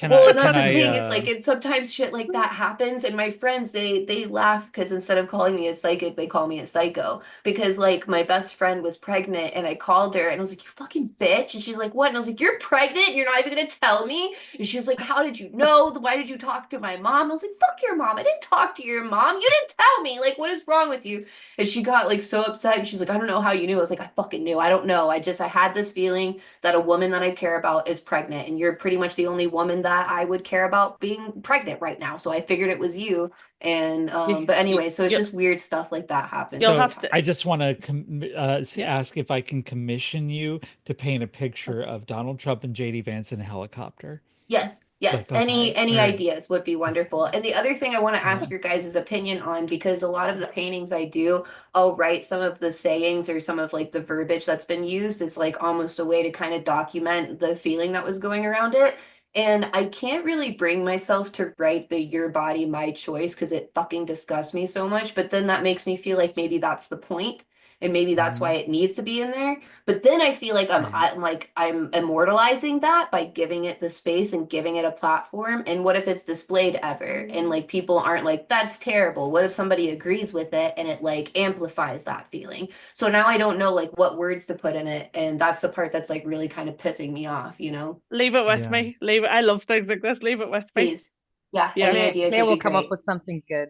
Well, and can that's the I thing is like and sometimes shit like that happens and my friends they laugh because instead of calling me a psychic they call me a psycho because like my best friend was pregnant and I called her and I was like you fucking bitch and she's like what and I was like you're pregnant you're not even gonna tell me and she was like how did you know why did you talk to my mom I was like fuck your mom I didn't talk to your mom you didn't tell me like what is wrong with you and she got like so upset and she's like I don't know how you knew I was like I fucking knew I don't know I had this feeling that a woman that I care about is pregnant, and you're pretty much the only woman that I would care about being pregnant right now. So I figured it was you. And you, but you, anyway, so it's you'll, just weird stuff like that happens you'll So have sometimes. to. I just want to Yeah. ask if I can commission you to paint a picture of Donald Trump and JD Vance in a helicopter. Yes, yes. Like, okay, Any all right. ideas would be That's wonderful. And the other thing I want to yeah. ask your guys' opinion on, because a lot of the paintings I do, I'll write some of the sayings or some of like the verbiage that's been used is like almost a way to kind of document the feeling that was going around it. And I can't really bring myself to write the your body, my choice because it fucking disgusts me so much. But then that makes me feel like maybe that's the point, and maybe that's why Mhm. it needs to be in there. But then I feel like Right. I'm immortalizing that by giving it the space and giving it a platform. And what if it's displayed ever? And like people aren't like, that's terrible. What if somebody agrees with it and it like amplifies that feeling? So now I don't know like what words to put in it. And that's the part that's like really kind of pissing me off, you know? Leave it with Yeah. me. Leave it. I love things like this. Leave it with me. Please. Yeah, Yeah. any Claire, ideas Claire would will be come up great. with something good.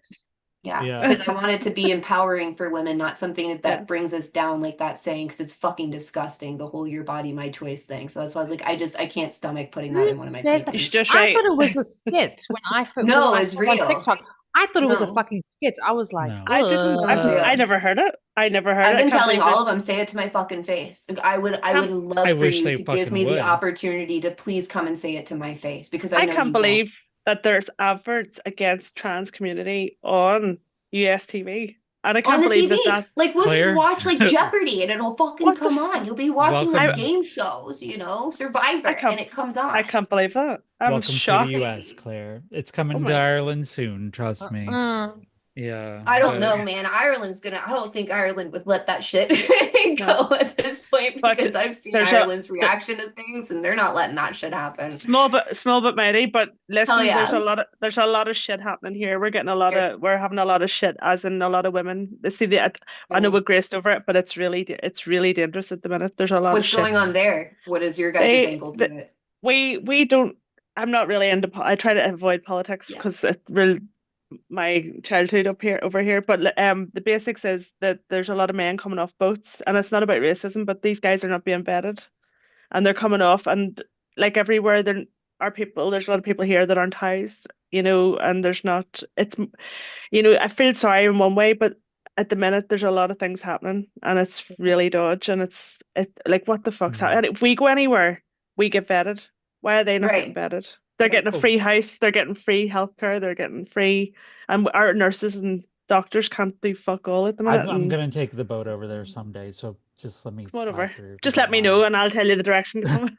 Yeah, Yeah. because I want it to be empowering for women, not something Yeah. that brings us down like that saying, because it's fucking disgusting, the whole your body, my choice thing. So that's why I was like, I can't stomach putting that Who in one of my says You should paintings. just I write. thought it was a skit when No, I it's saw it on real. TikTok. I thought it was a No, fucking skit. I was like, No. I didn't. no, it's I real. never heard it. I never heard I've it. I been can't telling believe all there's. of them, say it to my fucking face. Like, I would Can't. I love for wish you they to give fucking me the would. opportunity to please come and say it to my face because I I know can't you won't. believe that there's adverts against trans community on US TV, and I On can't the believe that TV. that. Like we'll just Claire, watch like Jeopardy and it'll fucking What the? come on. You'll be watching like I welcome game shows, you know, I Survivor, and can't. it comes I on. can't believe that. I'm welcome to the It's shocked. US, crazy. Claire. It's Oh coming to my. Ireland soon, trust me. Yeah, I don't but know, man. I don't think Ireland would let that shit No, go at this point but because I've seen there's a Ireland's reaction to things and they're not letting that shit happen. small but mighty. But Hell listen, yeah. there's a lot of shit happening here. Sure. We're having a lot of shit, as in a lot of women. See, I know Mhm. we graced over it, but it's really dangerous at the minute. There's a lot of What's shit. going on there? What is your guys' angle to The, it? we don't. I'm not really into. I try to avoid politics Yeah. because it will my childhood up here over here. But the basics is that there's a lot of men coming off boats, and it's not about racism, but these guys are not being vetted, and they're coming off, and like everywhere there are people. There's a lot of people here that aren't housed, and there's not. I feel sorry in one way, but at the minute there's a lot of things happening, and it's really dodge, and it like what the fuck's mm, happening? And if we go anywhere, we get vetted. Why are they not getting Right. vetted? They're Right. getting a oh, free house, they're getting free healthcare, they're getting free, and our nurses and doctors can't do fuck all at the minute. I'm And gonna take the boat over there someday, so just let me come on over, slide through if you just don't let me know, mind. and I'll tell you the direction to come.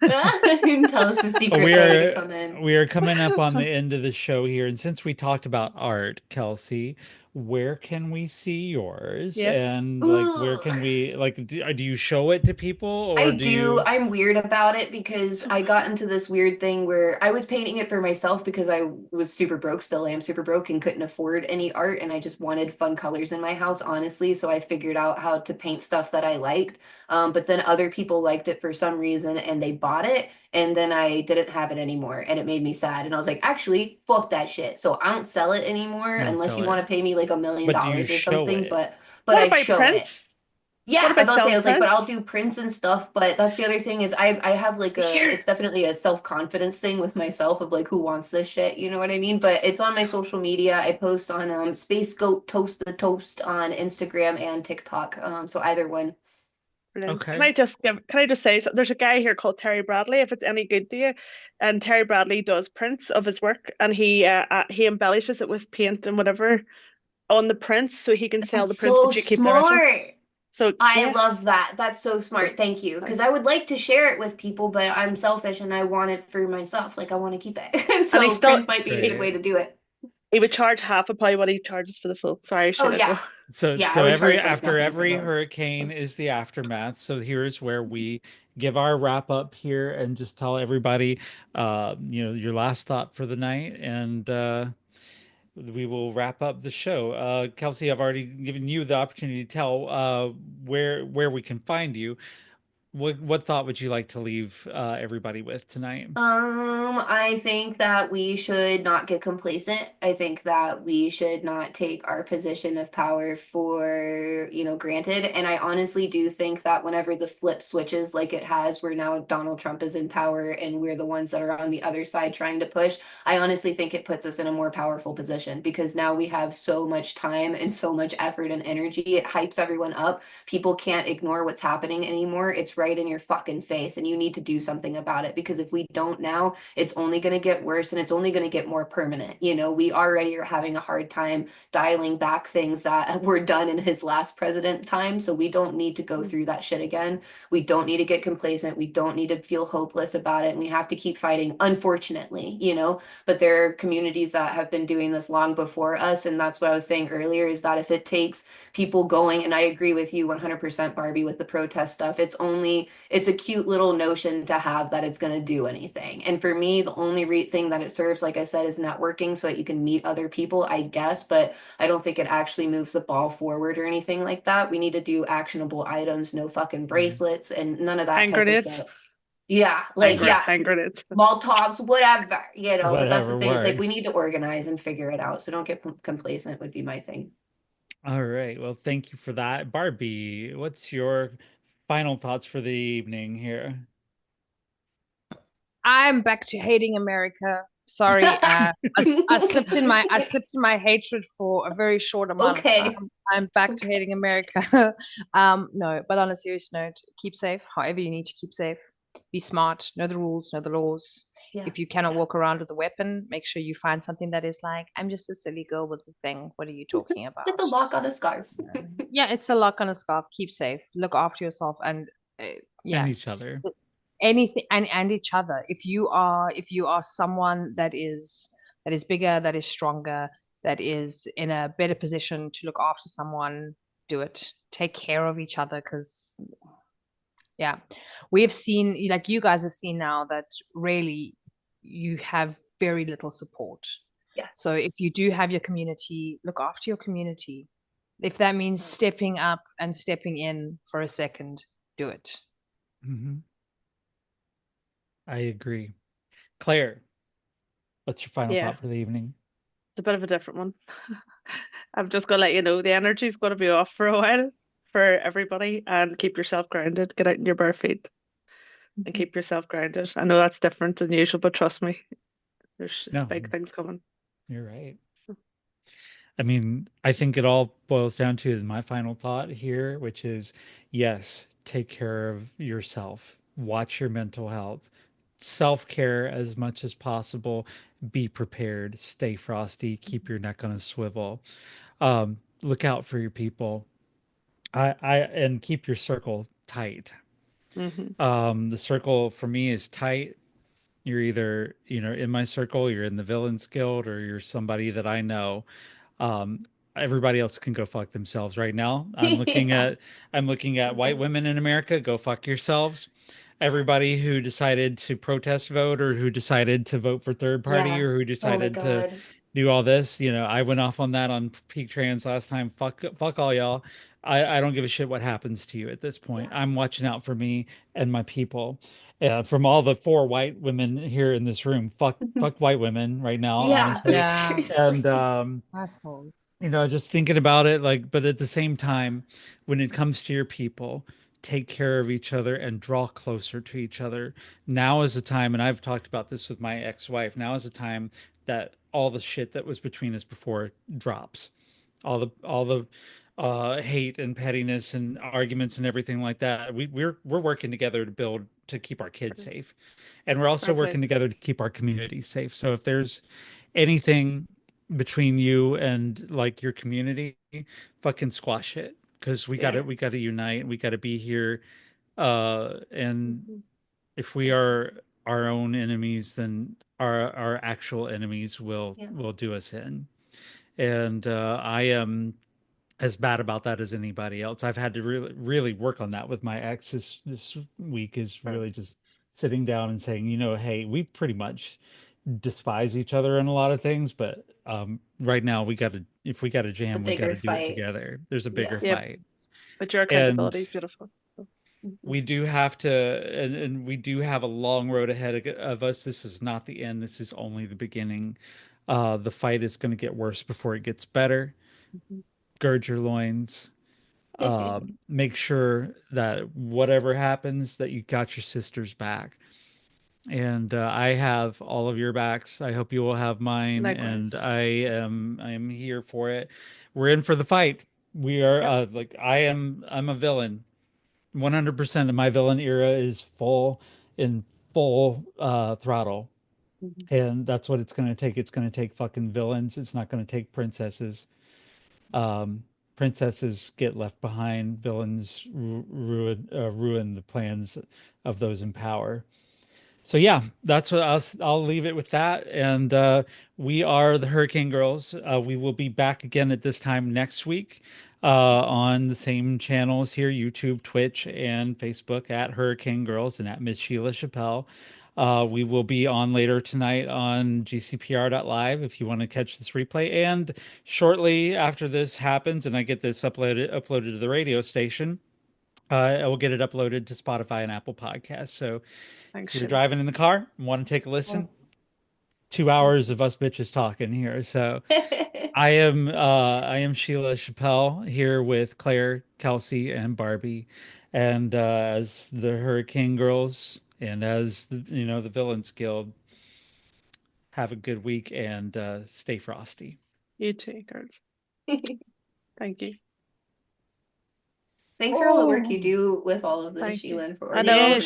Tell us the secret We way to are come in. we are coming up on the end of the show here, and since we talked about art, Kelsey, where can we see yours? Yes. And like, where Ooh. can we like? Do you show it to people, I or do do. you? I'm weird about it because I got into this weird thing where I was painting it for myself because I was super broke, still am super broke, and couldn't afford any art. And I just wanted fun colors in my house, honestly. So I figured out how to paint stuff that I liked. But then other people liked it for some reason and they bought it. And then I didn't have it anymore. And it made me sad. And I was like, actually, fuck that shit. So I don't sell it anymore You don't unless sell you it, want to pay me like $1 million but do you or show something. it? But What I about show prints? it. What Yeah, I about about to say, I was like, but self-prints? I'll do prints and stuff. But that's the other thing is I have like Here. it's definitely a self-confidence thing with myself of like who wants this shit, you know what I mean? But it's on my social media. I post on Space Goat Toast the Toast on Instagram and TikTok. So either one. Brilliant. Okay. Can I just say, so there's a guy here called Terry Bradley, if it's any good to you, and Terry Bradley does prints of his work, and he embellishes it with paint and whatever on the prints, so he can sell the That's prints, so but you keep everything. smart. So I yeah, love that. That's so so smart. Thank you. Because um, I would like to share it with people, but I'm selfish and I want it for myself. Like I want to keep it. and So prints might be a good Great. way to do it. he would charge half of probably what he charges for the full. Sorry, Oh Sheila, go. yeah. So Yeah, I so would every charge like after nothing for every those. hurricane is the aftermath. So here's where we give our wrap up here and just tell everybody your last thought for the night, and we will wrap up the show. Kelsey, I've already given you the opportunity to tell where we can find you. What thought would you like to leave everybody with tonight? I think that we should not get complacent. I think that we should not take our position of power for, granted. And I honestly do think that whenever the flip switches like it has, where now Donald Trump is in power and we're the ones that are on the other side trying to push, I honestly think it puts us in a more powerful position because now we have so much time and so much effort and energy. It hypes everyone up. People can't ignore what's happening anymore. It's right in your fucking face, and you need to do something about it because if we don't now, it's only going to get worse and it's only going to get more permanent. We already are having a hard time dialing back things that were done in his last president time. So we don't need to go through that shit again. We don't need to get complacent. We don't need to feel hopeless about it. And we have to keep fighting, unfortunately. But there are communities that have been doing this long before us. And that's what I was saying earlier is that if it takes people going, and I agree with you 100%, Barbie, with the protest stuff, it's a cute little notion to have that it's going to do anything. And for me, the only thing that it serves, like I said, is networking so that you can meet other people, I guess, but I don't think it actually moves the ball forward or anything like that. We need to do actionable items, no fucking Mhm. bracelets and none of that Hand type of grenades, shit. Yeah, like, yeah, hand grenades. Molotovs, whatever. But that's the Whatever thing is like we works. need to organize and figure it out. So don't get complacent would be my thing. All right. Well, thank you for that. Barbie, what's your final thoughts for the evening here? I'm back to hating America. Sorry, I slipped in my hatred for a very short amount of Okay. time. I'm back to hating America. No, but on a serious note, keep safe. However, you need to keep safe. Be smart. Know the rules. Know the laws. Yeah. If you cannot walk around with a weapon, make sure you find something that is like, I'm just a silly girl with a thing. What are you talking about? Just a lock on a scarf. Yeah, it's a lock on a scarf. Keep safe. Look after yourself, and uh, And yeah, each other. anything and each other. If you are someone that is bigger, that is stronger, that is in a better position to look after someone, do it. Take care of each other, because yeah, we have seen, like you guys have seen now, that really you have very little support. Yeah. So if you do have your community, look after your community. If that means stepping up and stepping in for a second, do it. Hmm. I agree. Claire, what's your final Yeah, thought for the evening? it's a bit of a different one. I'm just gonna let you know the energy's gonna be off for a while for everybody, and keep yourself grounded. Get out in your bare feet and keep yourself grounded. I know that's different than usual, but trust me, there's No, big things coming. you're right. I mean, I think it all boils down to my final thought here, which is yes, take care of yourself, watch your mental health, self care as much as possible, be prepared, stay frosty, keep your neck on a swivel, look out for your people, and keep your circle tight. Hmm. The circle for me is tight. You're either, in my circle, you're in the Villains Guild, or you're somebody that I know. Um, Everybody else can go fuck themselves right now. Yeah. I'm looking at white women in America, go fuck yourselves. Everybody who decided to protest vote, or who decided to vote for third party, Yeah. or who Oh my decided to God. do all this, I went off on that on Peak Trans last time. Fuck all y'all. I don't give a shit what happens to you at this point. Yeah. I'm watching out for me and my people. From all the four white women here in this room, fuck white women right now, Yeah. honestly. Yeah, And Seriously. assholes. just thinking about it, like, but at the same time, when it comes to your people, take care of each other and draw closer to each other. Now is the time, and I've talked about this with my ex-wife, now is the time that all the shit that was between us before drops. All the hate and pettiness and arguments and everything like that. We're working together to keep our kids safe. And we're also Fair play. working together to keep our community safe. So if there's anything between you and like your community, fucking squash it. Because Yeah. we gotta unite. We gotta be here. And Mhm. if we are our own enemies, then our actual enemies Yeah. will do us in. And I am as bad about that as anybody else. I've had to really work on that with my ex this week, is Fair. really just sitting down and saying, hey, we pretty much despise each other in a lot of things, but right now if we got to The jam, we got bigger to do it fight. together. There's a bigger Yeah. Yep. fight. But your And accountability is beautiful. So, mhm. we do have to, and we do have a long road ahead of us. This is not the end. This is only the beginning. The fight is going to get worse before it gets better. Mhm. Gird your loins. Make sure that whatever happens, that you got your sister's back. And I have all of your backs. I hope you will have mine, Likewise. and I am here for it. We're in for the fight. We are Yep. like I'm a villain. 100% of my villain era is full throttle. Mhm. And that's what it's going to take. It's going to take fucking villains. It's not going to take princesses. Um, Princesses get left behind. Villains ruin the plans of those in power. So yeah, that's what I'll leave it with that. And we are the Hurricane Girls. We will be back again at this time next week on the same channels here, YouTube, Twitch, and Facebook at Hurricane Girls and at Miss Sheila Chappelle. We will be on later tonight on GCPR.live if you want to catch this replay. And shortly after this happens and I get this uploaded to the radio station, I will get it uploaded to Spotify and Apple Podcasts. So Thanks, if you're Sheila. driving in the car and want to take a listen, Yes. 2 hours of us bitches talking here. So I am Sheila Chappelle here with Claire, Kelsey, and Barbie, and as the Hurricane Girls and as the Villains Guild. Have a good week and stay frosty. You too, girls. Thank you. Thanks for all the work you Oh, do with all of this, Thank you. Sheila, and for I know. yes. organizing